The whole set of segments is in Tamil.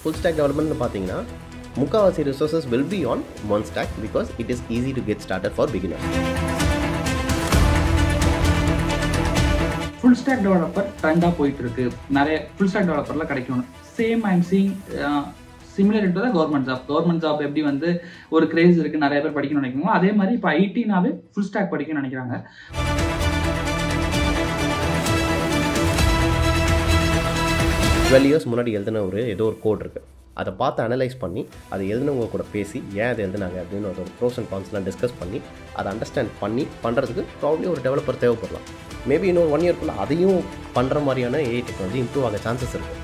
ஃபுல் ஸ்டாக் டெவலப்மெண்ட்னு பார்த்தீங்கன்னா முக்கால்வாசி resources will be on one stack because it is easy to get started for beginners. Full stack developer ட்ரெண்டாக போயிட்டு இருக்கு. நிறைய ஃபுல் ஸ்டாக் டெவலப்பர்லாம் கிடைக்கணும். Same I am seeing similar to the government job எப்படி வந்து ஒரு கிரேஸ் இருக்குது, நிறைய பேர் படிக்கணும்னு நினைக்கணும். அதே மாதிரி இப்போ ஐடினாவே ஃபுல் ஸ்டாக் படிக்கணும்னு நினைக்கிறாங்க. 12 இயர்ஸ் முன்னாடி எழுதின ஏதோ ஒரு கோட் இருக்குது, அதை பார்த்து அனலைஸ் பண்ணி அதை எழுதினவங்க கூட பேசி ஏன் அதை எழுதினாங்க அப்படின்னு ஒரு ப்ரோஸ் அண்ட் கான்ஸ்லாம் டிஸ்கஸ் பண்ணி அதை அண்டர்ஸ்டாண்ட் பண்ணி பண்ணுறதுக்கு ப்ராப்ளி ஒரு டெவலப்பர் தேவைப்படலாம். மேபி இன்னும் 1 இயர்க்குள்ளே அதையும் பண்ணுற மாதிரியான ஏஐ டெக்னாலஜி இம்ப்ரூவ் ஆக சான்சஸ் இருக்குது.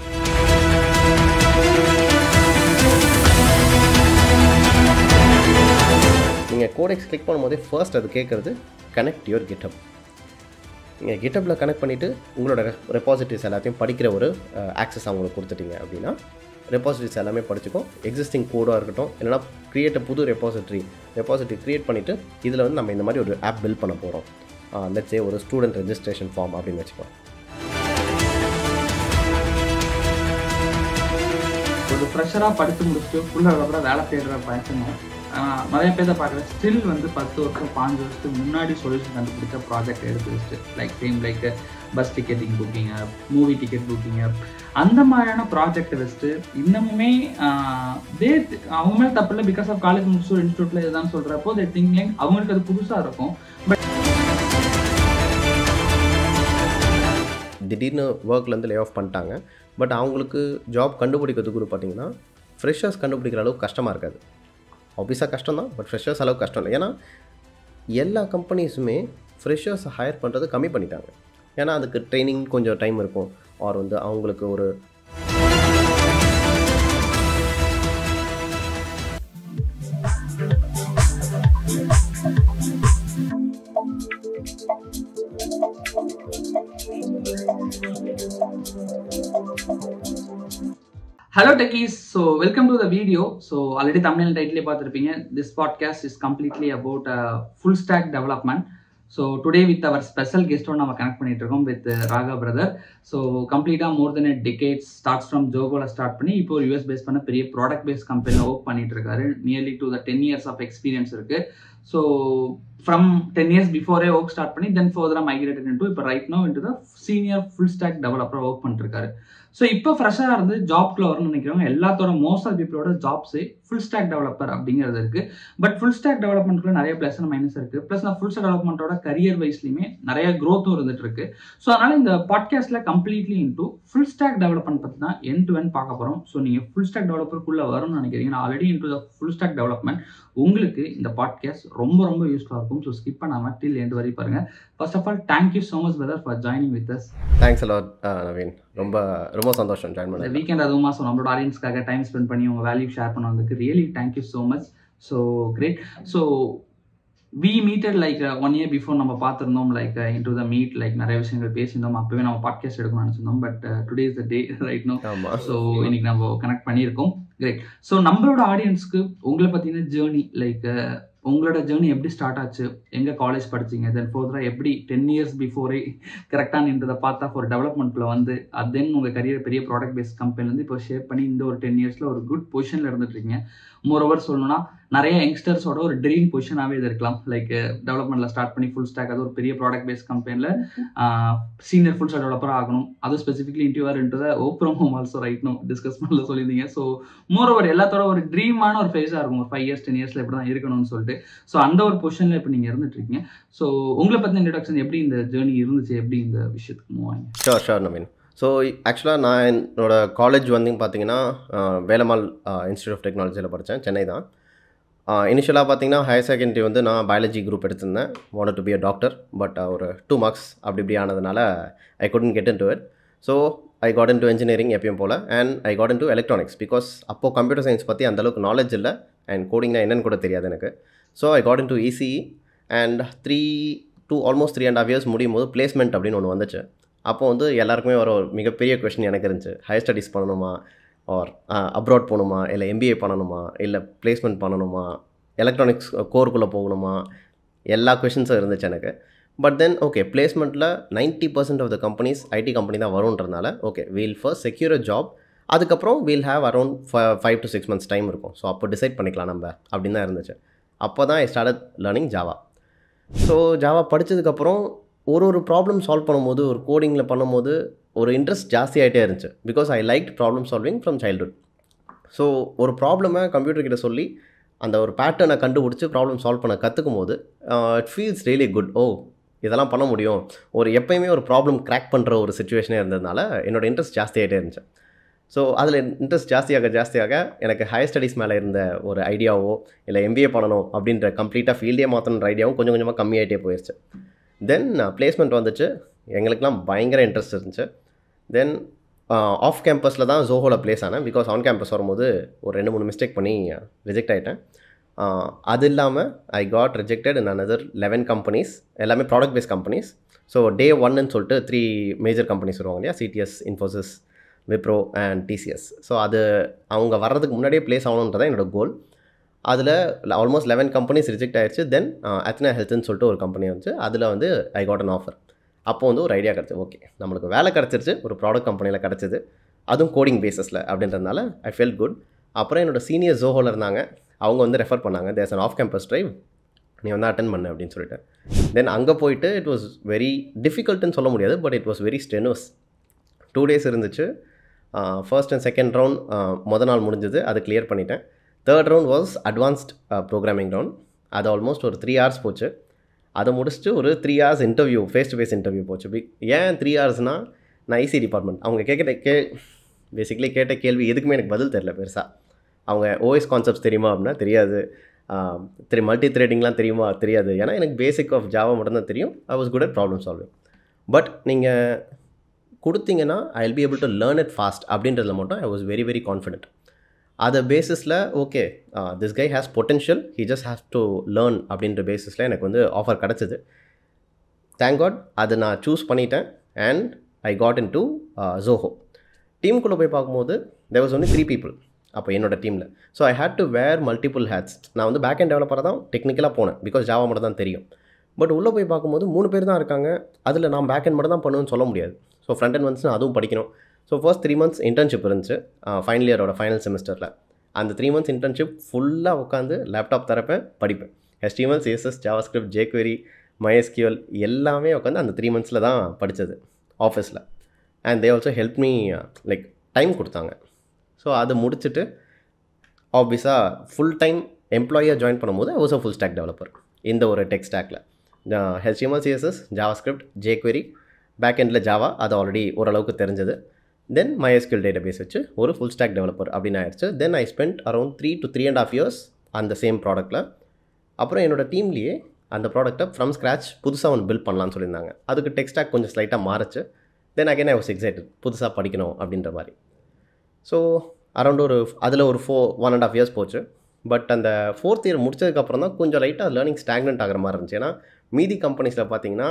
நீங்கள் கோடெக்ஸ் கிளிக் பண்ணும்போதே ஃபர்ஸ்ட் அது கேட்குறது கனெக்ட் யுவர் GitHub. நீங்கள் GitHubல கனெக்ட் பண்ணிவிட்டு உங்களோட ரெபாசிட்டரிஸ் எல்லாத்தையும் படிக்கிற ஒரு ஆக்சஸ் அவங்களுக்கு கொடுத்துட்டீங்க அப்படின்னா ரெபாசிட்டரிஸ் எல்லாமே படிச்சுக்கும். எக்ஸிஸ்டிங் கோடாக இருக்கட்டும், இல்லைனா க்ரியேட் புது ரெபாசிட்டரி க்ரியேட் பண்ணிவிட்டு இதில் வந்து நம்ம இந்த மாதிரி ஒரு ஆப் பில்ட் பண்ண போகிறோம். லெட்ஸ் சே ஒரு ஸ்டூடெண்ட் ரெஜிஸ்ட்ரேஷன் ஃபார்ம் அப்படின்னு வச்சுக்கலாம். ஒரு ஃப்ரெஷராக படித்து முடிச்சுட்டு ஃபுல்லாக வேலை தேடுற பசங்க நிறைய பேரை பார்க்குறேன். ஸ்டில் வந்து 10 வருஷம் 5 வருஷத்துக்கு முன்னாடி சொல்யூஷன் கண்டுபிடிச்ச ப்ராஜெக்ட் எடுத்து வச்சுட்டு like bus ticketing booking app, movie ticket booking app, அந்த மாதிரியான ப்ராஜெக்ட் வச்சுட்டு இன்னமுமே அவங்க மேலே தப்பு இல்லை. பிகாஸ் ஆஃப் காலேஜ் முடிச்சு இன்ஸ்டியூட்டில் இதுதான் சொல்கிறப்போ தே திங்க் லைக் அவங்களுக்கு அது புதுசாக இருக்கும். பட் திடீர்னு ஒர்க்லேருந்து லே ஆஃப் பண்ணிட்டாங்க. பட் அவங்களுக்கு ஜாப் கண்டுபிடிக்கிறதுக்கு கூட பார்த்தீங்கன்னா ஃப்ரெஷர்ஸ் கண்டுபிடிக்கிற அளவுக்கு கஷ்டமாக இருக்காது. ஆப்வியஸாக கஷ்டம் தான், பட் ஃப்ரெஷர்ஸ் அளவுக்கு கஷ்டம் இல்லை. ஏன்னா எல்லா கம்பெனிஸுமே ஃப்ரெஷர்ஸை ஹையர் பண்ணுறது கம்மி பண்ணிட்டாங்க. ஏன்னா அதுக்கு ட்ரைனிங் கொஞ்சம் டைம் இருக்கும். ஆர் வந்து அவங்களுக்கு ஒரு Hello techies, so welcome to the video. So already thumbnail title பார்த்திருப்பீங்க. This podcast is completely about full stack development. So today with our special guest நம்ம கனெக்ட் பண்ணிட்டு இருக்கோம் with Raga brother. So கம்ப்ளீட்டா more than a decade starts from Jogola start பண்ணி இப்போ ஒரு US பேஸ் பண்ண பெரிய ப்ராடக்ட் பேஸ் கம்பெனில ஒர்க் பண்ணிட்டு இருக்காரு. Nearly to the 10 years of experience இருக்கு. So from 10 years before work start பண்ணி then further migrated into இப்போ right now into the senior full stack developer work பண்ணிட்டு இருக்காரு. ஸோ இப்போ ஃப்ரெஷ்ஷாக இருந்து ஜாப்குள்ள வரணும்னு நினைக்கிறவங்க எல்லாத்தோட மோஸ்ட் ஆஃப் பீப்புளோட ஜாப்ஸே ஃபுல் ஸ்டாக் டெவலப்பர் அப்படிங்கிறது இருக்குது. பட் ஃபுல் ஸ்டாக் டெவலப்மெண்ட்குள்ள நிறைய ப்ளஸ் அண்ட் மைனஸ் இருக்குது. ப்ளஸ் நான் ஃபுல் ஸ்டாக் டெவலப்மெண்ட்டோட கரியர் வைஸ்லையுமே நிறைய க்ரோத்தும் இருந்துட்டு இருக்கு. ஸோ அதனால் இந்த பாட்காஸ்ட்டில் completely into full stack development பற்றி தான் எண்ட் டு எண்ட் பார்க்க போகிறோம். ஸோ நீங்கள் ஃபுல் ஸ்டாக் டெவலப்பருக்குள்ளே வரணும்னு நினைக்கிறீங்க, நான் already into the full stack development, உங்களுக்கு இந்த பாட்காஸ்ட் ரொம்ப ரொம்ப யூஸ்ஃபுல்லாக இருக்கும். ஸோ ஸ்கிப் பண்ணாமல் டில் எண்ட் வரை பாருங்கள். First of all thank you so much brother for joining with us. Thanks a lot Naveen, ரொம்ப ரொம்ப சந்தோஷம் ஜாயின் பண்ண. வீக்கெண்ட் அதுவுமா ஸோ நம்மளோட ஆடியன்ஸ்க்காக டைம் ஸ்பெண்ட் பண்ணி உங்கள் வேல்யூ ஷேர் பண்ண வந்ததுக்கு really thank you so much. So great. So we meeted like 1 year before நம்ம பார்த்துருந்தோம். Like into the meet like நிறைய விஷயங்கள் பேசியிருந்தோம். அப்பவே நம்ம பாட்காஸ்ட் எடுக்கணும்னு நினச்சிருந்தோம். But today is the day right no. So இன்னைக்கு நம்ம கனெக்ட் பண்ணியிருக்கோம். கிரேட். ஸோ நம்மளோட ஆடியன்ஸ்க்கு உங்களை பற்றின ஜேர்னி, லைக் உங்களோட ஜேர்னி எப்படி ஸ்டார்ட் ஆச்சு, எங்கே காலேஜ் படிச்சிங்க, தென் ஃபர்தராக எப்படி 10 years பிஃபோரே கரெக்டாக நின்றதை பார்த்தா ஒரு டெவலப்மெண்ட்டில் வந்து தென் உங்கள் கரியர் பெரிய ப்ராடக்ட் பேஸ்ட் கம்பெனிலேருந்து இப்போ ஷேர் பண்ணி இந்த ஒரு 10 yearsல ஒரு குட் பொசிஷனில் இருந்துட்டுருக்கீங்க. மோரோவர் சொல்லணும்னா நிறைய யங்ஸ்டர்ஸோட ஒரு ட்ரீம் பொசிஷனாகவே இது இருக்கலாம். லைக் டெவலப்மெண்ட்டில் ஸ்டார்ட் பண்ணி ஃபுல் ஸ்டாக் அது ஒரு பெரிய ப்ராடக்ட் பேஸ்ட் கம்பெனியில் சீனியர் ஃபுல் ஸ்டாக் டெவலப்பராக ஆகணும். அதுவும் specifically interview work from home also right no discuss பண்ணல சொல்லியிருந்தீங்க. ஸோ மோரோவர் எல்லாத்தோட ஒரு ட்ரீமான ஒரு ஃபேஸாக இருக்கும். ஒரு 5 years 10 yearsல எப்படி தான் இருக்கணும்னு சொல்லிட்டு. ஸோ அந்த ஒரு பொசிஷனில் இப்போ நீங்கள் இருந்துட்டு இருக்கீங்க. ஸோ உங்களை பற்றின இன்ட்ரடக்ஷன் எப்படி இந்த ஜேர்னி இருந்துச்சு, எப்படி இந்த விஷயத்துக்கு மூவ் ஆகிங்க? ஷோர் நவீன். ஸோ ஆக்சுவலாக நான் என்னோட காலேஜ் வந்து பார்த்தீங்கன்னா வேலம்மாள் இன்ஸ்டியூட் ஆஃப் டெக்னாலஜியில் படித்தேன், சென்னை தான். இனிஷியலாக பார்த்தீங்கன்னா ஹையர் செகண்டரி வந்து நான் பயாலஜி குரூப் எடுத்திருந்தேன். Wanted to be a doctor. But ஒரு 2 marks அப்படி இப்படி ஆனதுனால I couldn't get into it. So I got into engineering எப்பயும் போல். And I got into electronics because அப்போது கம்ப்யூட்டர் சயின்ஸ் பற்றி அந்தளவுக்கு நாலேஜ் இல்லை அண்ட் கோடிங்னா என்னென்னு கூட தெரியாது எனக்கு. So I got into ECE and almost 3.5 years முடியும் போது பிளேஸ்மெண்ட் அப்படின்னு ஒன்று வந்துச்சு. அப்போ வந்து எல்லாருக்குமே ஒரு மிகப்பெரிய கொஷின் எனக்கு இருந்துச்சு, ஹையர் ஸ்டடீஸ் பண்ணணுமா, ஆர் அப்ராட் போகணுமா, இல்லை MBA பண்ணணுமா, இல்லை பிளேஸ்மெண்ட் பண்ணணுமா, எலக்ட்ரானிக்ஸ் கோருக்குள்ளே போகணுமா, எல்லா கொஷின்ஸும் இருந்துச்சு எனக்கு. பட் தென் ஓகே, பிளேஸ்மெண்ட்டில் 90% of the companies IT company தான் வரும்ன்றதுனால okay will first secure a job, அதுக்கப்புறம் we'll have around 5 to 6 months time இருக்கும். ஸோ அப்போ டிசைட் பண்ணிக்கலாம் நம்ம அப்படின்னு தான் இருந்துச்சு. அப்போ தான் I started learning Java. So Java படித்ததுக்கப்புறம் ஒரு ப்ராப்ளம் சால்வ் பண்ணும்போது, ஒரு கோடிங்கில் பண்ணும்போது ஒரு இன்ட்ரெஸ்ட் ஜாஸ்தியாகிட்டே இருந்துச்சு. Because I like problem solving from childhood. So ஒரு ப்ராப்ளமை கம்ப்யூட்டர்கிட்ட சொல்லி அந்த ஒரு பேட்டர்னை கண்டுபிடிச்சி ப்ராப்ளம் சால்வ் பண்ண கற்றுக்கும் போது இட் ஃபீல்ஸ் ரியலி குட். இதெல்லாம் பண்ண முடியும். எப்போயுமே ஒரு ப்ராப்ளம் கிராக் பண்ணுற ஒரு சுச்சுவேஷனே இருந்ததுனால என்னோடய இன்ட்ரெஸ்ட் ஜாஸ்தியாகிட்டே இருந்துச்சு. ஸோ அதில் இன்ட்ரெஸ்ட் ஜாஸ்தியாக எனக்கு ஹையர் ஸ்டடீஸ் மேலே இருந்த ஒரு ஐடியாவோ இல்லை MBA பண்ணணும் அப்படின்ற கம்ப்ளீட்டாக ஃபீல்டே மாற்றணுன்ற ஐடியாவும் கொஞ்சம் கொஞ்சமாக கம்மியாகிட்டே போயிடுச்சு. தென் பிளேஸ்மெண்ட் வந்துச்சு. எங்களுக்கெலாம் பயங்கர இன்ட்ரெஸ்ட் இருந்துச்சு. தென் ஆஃப் கேம்பஸில் தான் ஜோஹோவில் ப்ளேஸ் ஆனேன். பிகாஸ் ஆன் கேம்பஸ் வரும்போது ஒரு 2-3 மிஸ்டேக் பண்ணி ரிஜெக்ட் ஆகிட்டேன். அது இல்லாமல் I got rejected in another 11 companies, எல்லாமே product based companies. So Day 1ன்னு சொல்லிட்டு 3 மேஜர் கம்பெனிஸ் வருவாங்க இல்லையா, CTS, Infosys, Wipro and TCS. So அது அவங்க வர்றதுக்கு முன்னாடியே ப்ளேஸ் ஆகணுன்றதான் என்னோடய கோல். அதில் ஆல்மோஸ்ட் 11 கம்பெனிஸ் ரிஜெக்ட் ஆகிடுச்சு. தென் அத்னா ஹெல்த்னு சொல்லிட்டு ஒரு கம்பெனி வந்துச்சு. அதில் வந்து ஐ காட் அன் ஆஃபர். அப்போ வந்து ஒரு ஐடியா கிடச்சி, ஓகே நம்மளுக்கு வேலை கிடச்சிருச்சு, ஒரு ப்ராடக்ட் கம்பெனியில் கிடச்சிது, அதுவும் கோடிங் பேஸஸில் அப்படின்றதுனால ஐ ஃபெல்ட் குட். அப்புறம் என்னோடய சீனியர் ஜோஹோவில் இருந்தாங்க, அவங்க வந்து ரெஃபர் பண்ணாங்க, there's an off campus drive, நீ வந்து அட்டென்ட் பண்ணு அப்படின்னு சொல்லிட்டு. தென் அங்கே போயிட்டு இட் வாஸ் வெரி டிஃபிகல்ட்டுன்னு சொல்ல முடியாது, but it was very strenuous. 2 days இருந்துச்சு. ஃபர்ஸ்ட் அண்ட் செகண்ட் ரவுண்ட் மொதல் நாள் முடிஞ்சது, அது கிளியர் பண்ணிட்டேன். Third round was advanced programming round. அது ஆல்மோஸ்ட் ஒரு 3 hours போச்சு. அதை முடிச்சுட்டு ஒரு 3 hours interview, face to face interview போச்சு. ஏன் 3 hoursனால், நான் ஐசி டிபார்ட்மெண்ட், அவங்க பேசிக்கலி கேட்ட கேள்வி எதுக்குமே எனக்கு பதில் தெரில பெருசாக. அவங்க OS கான்செப்ட்ஸ் தெரியுமா அப்படின்னா தெரியாது, மல்டி த்ரெடிங்லாம் தெரியுமா தெரியாது. ஏன்னா எனக்கு பேசிக் ஆஃப் ஜாவா மட்டும்தான் தெரியும். I was good at problem solving. But நீங்கள் கொடுத்தீங்கன்னா I will be able to learn it fast அப்படின்றதுல மட்டும் I was very very confident. அதை பேஸிஸில் okay this guy has potential, he just has to learn அப்படின்ற பேஸிஸில் எனக்கு வந்து ஆஃபர் கிடச்சிது. தேங்க் காட் அதை நான் சூஸ் பண்ணிட்டேன். And I got into Zoho. டீமுக்குள்ளே போய் பார்க்கும்போது தேர் வாஸ் ஒன்லி 3 people அப்போ என்னோட டீமில். So I had to wear multiple hats. நான் வந்து பேக் அண்ட் டெவலப்பராக தான் டெக்னிக்கலாக போனேன், பிகாஸ் ஜாவா மட்டும் தான் தெரியும். பட் உள்ளே போய் பார்க்கும்போது 3 பேர் தான் இருக்காங்க. அதில் நான் பேக் அண்ட் மட்டும் தான் பண்ணுவேன்னு சொல்ல முடியாது. ஸோ ஃப்ரண்ட் அண்ட் வந்துச்சுன்னா அதுவும் படிக்கணும். ஸோ ஃபர்ஸ்ட் 3 months இன்டர்ன்ஷிப் இருந்துச்சு ஃபைனல் இயரோட ஃபைனல் செமஸ்டரில். அந்த 3 months இன்டர்ன்ஷிப் ஃபுல்லாக உட்காந்து லேப்டாப் தரப்பேன், படிப்பேன். HTML, CSS, JavaScript, jQuery, MySQL எல்லாமே உட்காந்து அந்த 3 monthsல தான் படித்தது ஆஃபீஸில். And they also help me, like time கொடுத்தாங்க. ஸோ அதை முடிச்சுட்டு ஆப்வியஸாக ஃபுல் டைம் எம்ப்ளாயியாக ஜாயின் பண்ணும்போது I was a full stack developer இந்த ஒரு டெக் ஸ்டாக்கில். HTML, CSS, JavaScript, jQuery, back எண்டில் ஜாவா, அது ஆல்ரெடி ஓரளவுக்கு தெரிஞ்சது. தென் MySQL டேட்டாபேஸ் வச்சு ஒரு ஃபுல் ஸ்டாக் டெவலப்பர் அப்படின்னு ஆயிடுச்சு. Then I spend around 3 to 3.5 years அந்த சேம் ப்ராடக்ட்டில். அப்புறம் என்னோடய டீம்லேயே அந்த ப்ராடக்ட்டை ஃப்ரம் ஸ்க்ராச் புதுசாக ஒன்று பில்ட் பண்ணலான்னு சொல்லியிருந்தாங்க. அதுக்கு டெக் ஸ்டாக் கொஞ்சம் ஸ்லைட்டாக மாறிச்சு. Then again I was excited, புதுசாக படிக்கணும் அப்படின்ற மாதிரி. ஸோ அரௌண்ட் அதில் ஒரு 1.5 years போச்சு. பட் அந்த 4th year முடிச்சதுக்கப்புறம் தான் கொஞ்சம் லைட்டாக லேர்னிங் ஸ்டாக்னன்ட் ஆகிற மாதிரி இருந்துச்சு. ஏன்னா மீதி கம்பெனிஸில் பார்த்தீங்கன்னா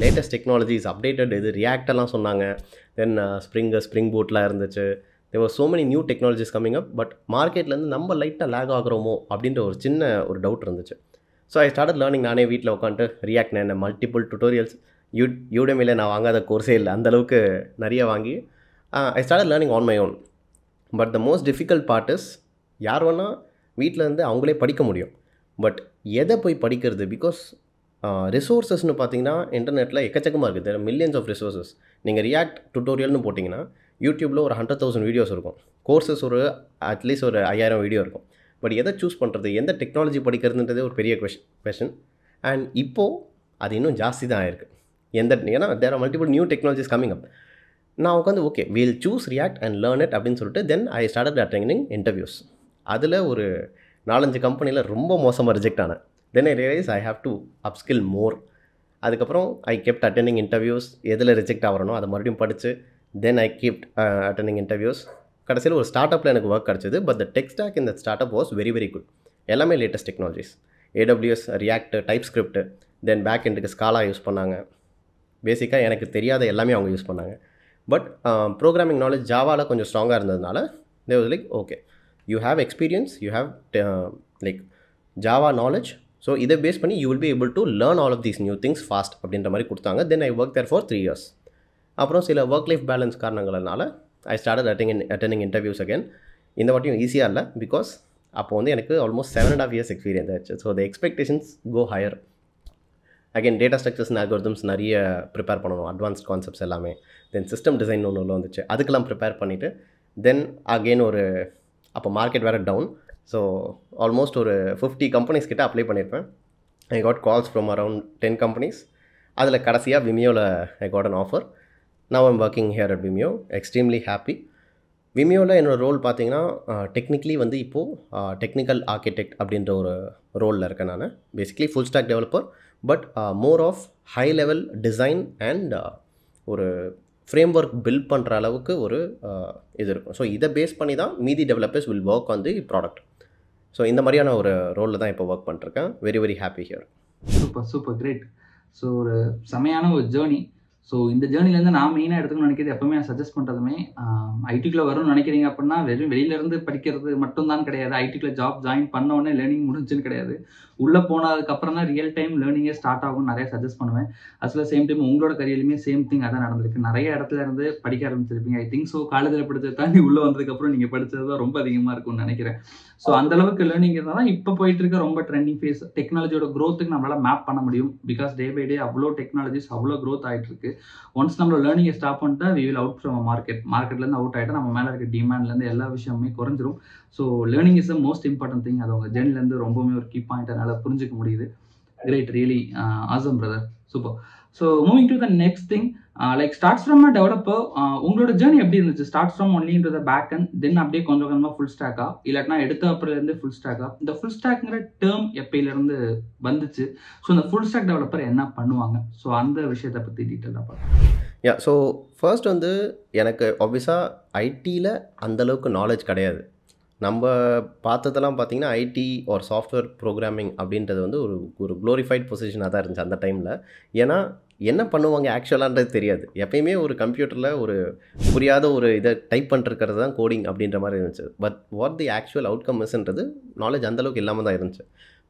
லேட்டஸ்ட் டெக்னாலஜிஸ் அப்டேட்டட், இது ரியாக்டெல்லாம் சொன்னாங்க. தென் ஸ்ப்ரிங் பூட்லாம் இருந்துச்சு. There was so many new technologies coming up. But மார்க்கெட்லேருந்து நம்ம லைட்டாக லேக் ஆகிறோமோ அப்படின்ற ஒரு சின்ன ஒரு டவுட் இருந்துச்சு. So I started learning. நானே வீட்டில் உட்காந்துட்டு ரியாக்ட் என்ன மல்டிபிள் டுட்டோரியல்ஸ், யூடெமியில் நான் வாங்காத கோர்ஸே இல்லை, அந்தளவுக்கு நிறைய வாங்கி ஐ started learning on my own. But the most difficult part is, யார் வேணால் வீட்டில் இருந்து அவங்களே படிக்க முடியும். பட் எதை போய் படிக்கிறது? பிகாஸ் ரிசோர்ஸஸ்னு பார்த்தீங்கன்னா இன்டர்நெட்டில் எக்கச்சக்கமாக இருக்குது. தேர் மில்லியன்ஸ் ஆஃப் ரிசோர்ஸஸ். நீங்கள் ரியாக்ட் டுட்டோரியல்னு போட்டிங்கன்னா யூடியூப்பில் ஒரு 100,000 வீடியோஸ் இருக்கும். கோர்சஸ் ஒரு அட்லீஸ்ட் ஒரு 5,000 வீடியோ இருக்கும். பட் எதை சூஸ் பண்ணுறது, எந்த டெக்னாலஜி படிக்கிறதுன்றதே ஒரு பெரிய கொஷின். அண்ட் இப்போது அது இன்னும் ஜாஸ்தி தான் ஆயிருக்கு. ஏன்னா there are multiple new technologies coming up. நான் உட்காந்து okay we'll choose React and learn it அப்படின்னு சொல்லிட்டு then I started attending interviews. அதில் ஒரு 4-5 கம்பெனியில் ரொம்ப மோசமாக ரிஜெக்ட் ஆனேன். Then I realise I have to upskill more. அதுக்கப்புறம் ஐ கெப்ட் அட்டெண்டிங் இன்டர்வியூஸ். எதில் ரிஜெக்ட் ஆகிறனோ அதை மறுபடியும் படித்து தென் ஐ கீப்ட் அட்டெண்டிங் இன்டர்வியூஸ். கடைசியில் ஒரு ஸ்டார்ட் அப்பில் எனக்கு ஒர்க் கிடச்சிது. But the tech stack in the start up was very very good. எல்லாமே latest technologies, AWS, React, TypeScript, then back எண்டுக்கு ஸ்காலா யூஸ் பண்ணாங்க. பேசிக்காக எனக்கு தெரியாத எல்லாமே அவங்க யூஸ் பண்ணாங்க. பட் ப்ரோக்ராமிங் நாலேஜ் ஜாவாவில் கொஞ்சம் ஸ்ட்ராங்காக இருந்ததுனால they was like okay you have experience, you have like Java knowledge, so இதை பேஸ் பண்ணி you will be able to learn all of these new things fast அப்படின்ற மாதிரி கொடுத்தாங்க. Then I work there for 3 years. அப்புறம் சில ஒர்க் லைஃப் பேலன்ஸ் காரணங்களால் I started attending interviews again. இந்த வாட்டியும் ஈஸியாக இல்லை, பிகாஸ் அப்போ வந்து எனக்கு ஆல்மோஸ்ட் 7.5 years எக்ஸ்பீரியன்ஸ் ஆச்சு. So the expectations go higher. Again data structures and algorithms நிறைய ப்ரிப்பேர் பண்ணணும், அட்வான்ஸ்ட் கான்செப்ட்ஸ் எல்லாமே. தென் சிஸ்டம் டிசைன் ஒன்று வந்துச்சு, அதுக்கெல்லாம் ப்ரிப்பேர் பண்ணிவிட்டு தென் அகெயின் அப்போ மார்க்கெட் வேறு டவுன். ஸோ ஆல்மோஸ்ட் ஒரு 50 கம்பெனிஸ் கிட்ட அப்ளை பண்ணியிருப்பேன். I got calls from around 10 companies. அதில் கடைசியாக விமியோவில் I got an offer. Now I'm working here at Vimeo. Extremely happy. விமியோவில் என்னோடய ரோல் பார்த்தீங்கன்னா டெக்னிக்கலி வந்து இப்போது டெக்னிக்கல் ஆர்கிடெக்ட் அப்படின்ற ஒரு ரோலில் இருக்கேன் நான். Basically full stack developer, but more of high level design and ஒரு ஃப்ரேம் ஒர்க் பில்ட் பண்ணுற அளவுக்கு ஒரு இது இருக்கும். ஸோ இதை பேஸ் பண்ணி தான் மீதி developers will work on the product. So இந்த மாதிரியான ஒரு ரோலில் தான் இப்போ ஒர்க் பண்ணிருக்கேன். Very very happy here. Super great. So ஒரு செமையான ஒரு ஜேர்னி. ஸோ இந்த ஜேர்னிலேருந்து நான் மெயினாக எடுத்துக்கணும்னு நினைக்கிறது, எப்பவுமே நான் சஜஸ்ட் பண்ணுறதுமே, ஐடிக்குள்ளே வரும்னு நினைக்கிறீங்க அப்படின்னா வெறும் வெளியிலேருந்து படிக்கிறது மட்டும்தான் கிடையாது. ஐடிக்குள்ளே ஜாப் ஜாயின் பண்ண உடனே லேர்னிங் முடிஞ்சுன்னு கிடையாது. உள்ளே போனதுக்கப்புறம் தான் ரியல் டைம் லேர்னிங்கே ஸ்டார்ட் ஆகும்னு நிறைய சஜஸ்ட் பண்ணுவேன். அஸ்ல சேம் டைம் உங்களோட கரியர்லையுமே சேம் திங் அதான் நடந்திருக்கு. நிறைய இடத்துல இருந்து படிக்க ஆரம்பிச்சிருப்பீங்க. ஐ திங்க் ஸோ காலேஜில் படித்ததை தாண்டி உள்ளே வந்ததுக்கப்புறம் நீங்கள் படித்தது தான் ரொம்ப அதிகமாக இருக்கும்னு நினைக்கிறேன். ஸோ அந்தளவுக்கு லேர்னிங் இருந்தால் தான் இப்போ போயிட்டு இருக்க ரொம்ப ட்ரெண்டிங் ஃபேஸ் டெக்னாலஜியோட க்ரோத்துக்கு நம்மளால் மேப் பண்ண முடியும். பிகாஸ் டே பை டே அவ்வளோ டெக்னாலஜிஸ் அவ்வளோ க்ரோத் ஆகிட்டு இருக்கு. ஒன்ஸ் நம்மளோட லேர்னிங்கை ஸ்டாப் பண்ணிட்டா வி வில் அவுட் ஃப்ரம் மார்க்கெட்லேருந்து அவுட் ஆகிட்டா நம்ம மேலே இருக்க டிமாண்ட்லேருந்து எல்லா விஷயமுமே குறைஞ்சிரும். So learning is the most important thing. அது உங்கள் ஜேர்னிலேருந்து ரொம்பவுமே ஒரு கீ பாயிண்ட் என்னால் புரிஞ்சுக்க முடியுது. Great, really awesome brother, super. So moving to the next thing, like starts from a developer, உங்களோட ஜேர்னி எப்படி இருந்துச்சு? Starts from only into the back and then அப்படியே கொஞ்சம் கொஞ்சமாக ஃபுல் ஸ்டாக்கா, இல்லாட்டினா எடுத்த அப்புறம்லேருந்து ஃபுல் ஸ்டாக்கா? இந்த ஃபுல் ஸ்டாக்ங்கிற டேர்ம் எப்பயிலேருந்து வந்துச்சு? ஸோ இந்த ஃபுல் ஸ்டாக் டெவலப்பர் என்ன பண்ணுவாங்க? ஸோ அந்த விஷயத்தை பற்றி டீட்டெயிலாக பார்க்கலாம். ஸோ ஃபர்ஸ்ட் வந்து எனக்கு ஆப்வியஸாக ஐடியில் அந்தளவுக்கு நாலேஜ் கிடையாது. நம்ம பார்த்ததெல்லாம் பார்த்தீங்கன்னா ஐடி ஒரு சாஃப்ட்வேர் ப்ரோக்ராமிங் அப்படின்றது வந்து ஒரு க்ளோரிஃபைட் பொசிஷனாக தான் இருந்துச்சு அந்த டைமில். ஏன்னா என்ன பண்ணுவாங்க ஆக்சுவலான்றது தெரியாது. எப்பயுமே ஒரு கம்ப்யூட்டரில் ஒரு புரியாத ஒரு இதை டைப் பண்ணிருக்கிறது தான் கோடிங் அப்படின்ற மாதிரி இருந்துச்சு. But what the actual outcome இஸ்ன்றது நாலேஜ் அந்தளவுக்கு இல்லாமல் தான் இருந்துச்சு.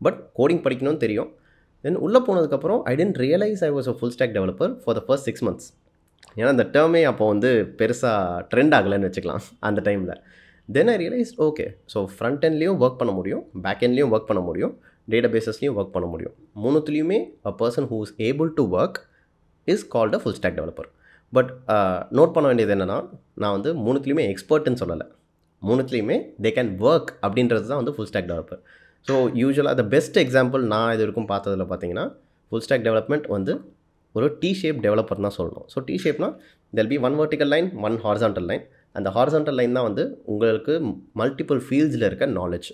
பட் கோடிங் படிக்கணும்னு தெரியும். தென் உள்ளே போனதுக்கப்புறம் I didn't realise I was a full stack developer for the first 6 months. ஏன்னா அந்த டேர்மே அப்போ வந்து பெருசாக ட்ரெண்ட் ஆகலைன்னு வச்சுக்கலாம் அந்த டைமில். Then I realise okay, so front எண்ட்லேயும் ஒர்க் பண்ண முடியும், பேக் எண்ட்லேயும் ஒர்க் பண்ண முடியும், டேட்டா பேசஸ்லேயும் ஒர்க் பண்ண முடியும். மூணுத்துலேயுமே a person who is able to work is called a full stack developer. But note பண்ண வேண்டியது என்னென்னா, நான் வந்து மூணுத்துலேயுமே எக்ஸ்பர்ட்னு சொல்லலை. மூணுத்துலேயுமே தே கேன் ஒர்க் அப்படின்றது தான் வந்து ஃபுல் ஸ்டாக் டெவலப்பர். ஸோ யூஸ்வலாக த பெஸ்ட் எக்ஸாம்பிள் நான் இது வரைக்கும் பார்த்ததில் பார்த்தீங்கன்னா, ஃபுல் ஸ்டாக் டெவலப்மெண்ட் வந்து ஒரு டி ஷேப் டெவலப்பர் தான் சொல்லணும். ஸோ டி ஷேப்னா they'll be 1 vertical line 1 horizontal line. அந்த ஹாரிசான்டல் லைன் தான் வந்து உங்களுக்கு மல்டிபிள் ஃபீல்ட்ஸில் இருக்க knowledge.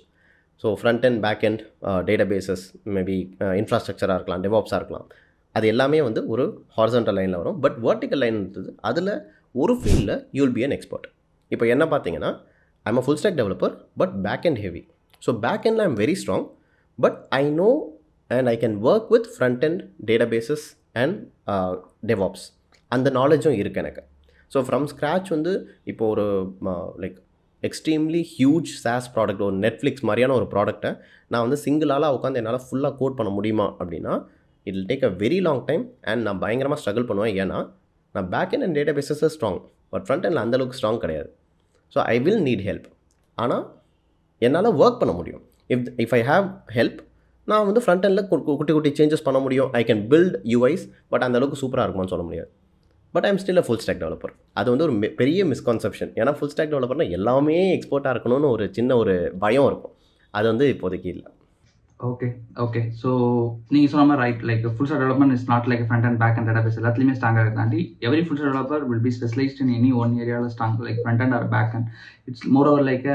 So front and back and databases, maybe இன்ஃப்ராஸ்ட்ரக்சராக இருக்கலாம், டெவாப்ஸாக இருக்கலாம், அது எல்லாமே வந்து ஒரு ஹாரிசான்டல் லைனில் வரும். பட் வெர்டிக்கல் லைன் இருந்தது, அதில் ஒரு ஃபீல்டில் you will be an expert. இப்போ என்ன பார்த்தீங்கன்னா, I am a full stack developer but back end heavy. So back எண்டில் I am very strong, but I know and I can work with front end databases and devops. அந்த நாலேஜும் இருக்குது எனக்கு. ஸோ ஃப்ரம் ஸ்க்ராச் வந்து இப்போ ஒரு like extremely huge sauce product, ஒரு நெட்ஃப்ளிக்ஸ் மாதிரியான ஒரு ப்ராடக்ட்டை நான் வந்து சிங்கிளாக உட்காந்து என்னால் ஃபுல்லாக கோட் பண்ண முடியுமா அப்படின்னா it will take a very long time and நான் பயங்கரமாக ஸ்ட்ரகிள் பண்ணுவேன். ஏன்னா நான் back and databases strong, but front எண்டில் அந்தளவுக்கு ஸ்ட்ராங் கிடையாது. So I will need help. ஆனால் என்னால் ஒர்க் பண்ண முடியும். இஃப் ஐ ஹாவ் ஹெல்ப், நான் வந்து ஃப்ரண்ட் எண்டில் குட்டி குட்டி சேஞ்சஸ் பண்ண முடியும். I can build UIs, but அந்தளவுக்கு சூப்பராக இருக்குமான்னு சொல்ல முடியாது. But I'm still a full stack developer. அது வந்து ஒரு பெரிய மிஸ்கான்செப்ஷன். ஏன்னா ஃபுல் ஸ்டாக் டெவலப்பர்னா எல்லாமே எக்ஸ்போர்ட்டாக இருக்கணும்னு ஒரு சின்ன ஒரு பயம் இருக்கும். அது வந்து இப்போதைக்கு இல்லை. ஓகே. ஸோ நீங்கள் சொன்ன மாதிரி right, like full stack development is not like front and back end database எல்லாத்துலேயுமே ஸ்ட்ராங்காக இருக்காண்டி every full stack developer will be specialised in any one ஏரியாவில் strong, like front end or back end. It's moreover like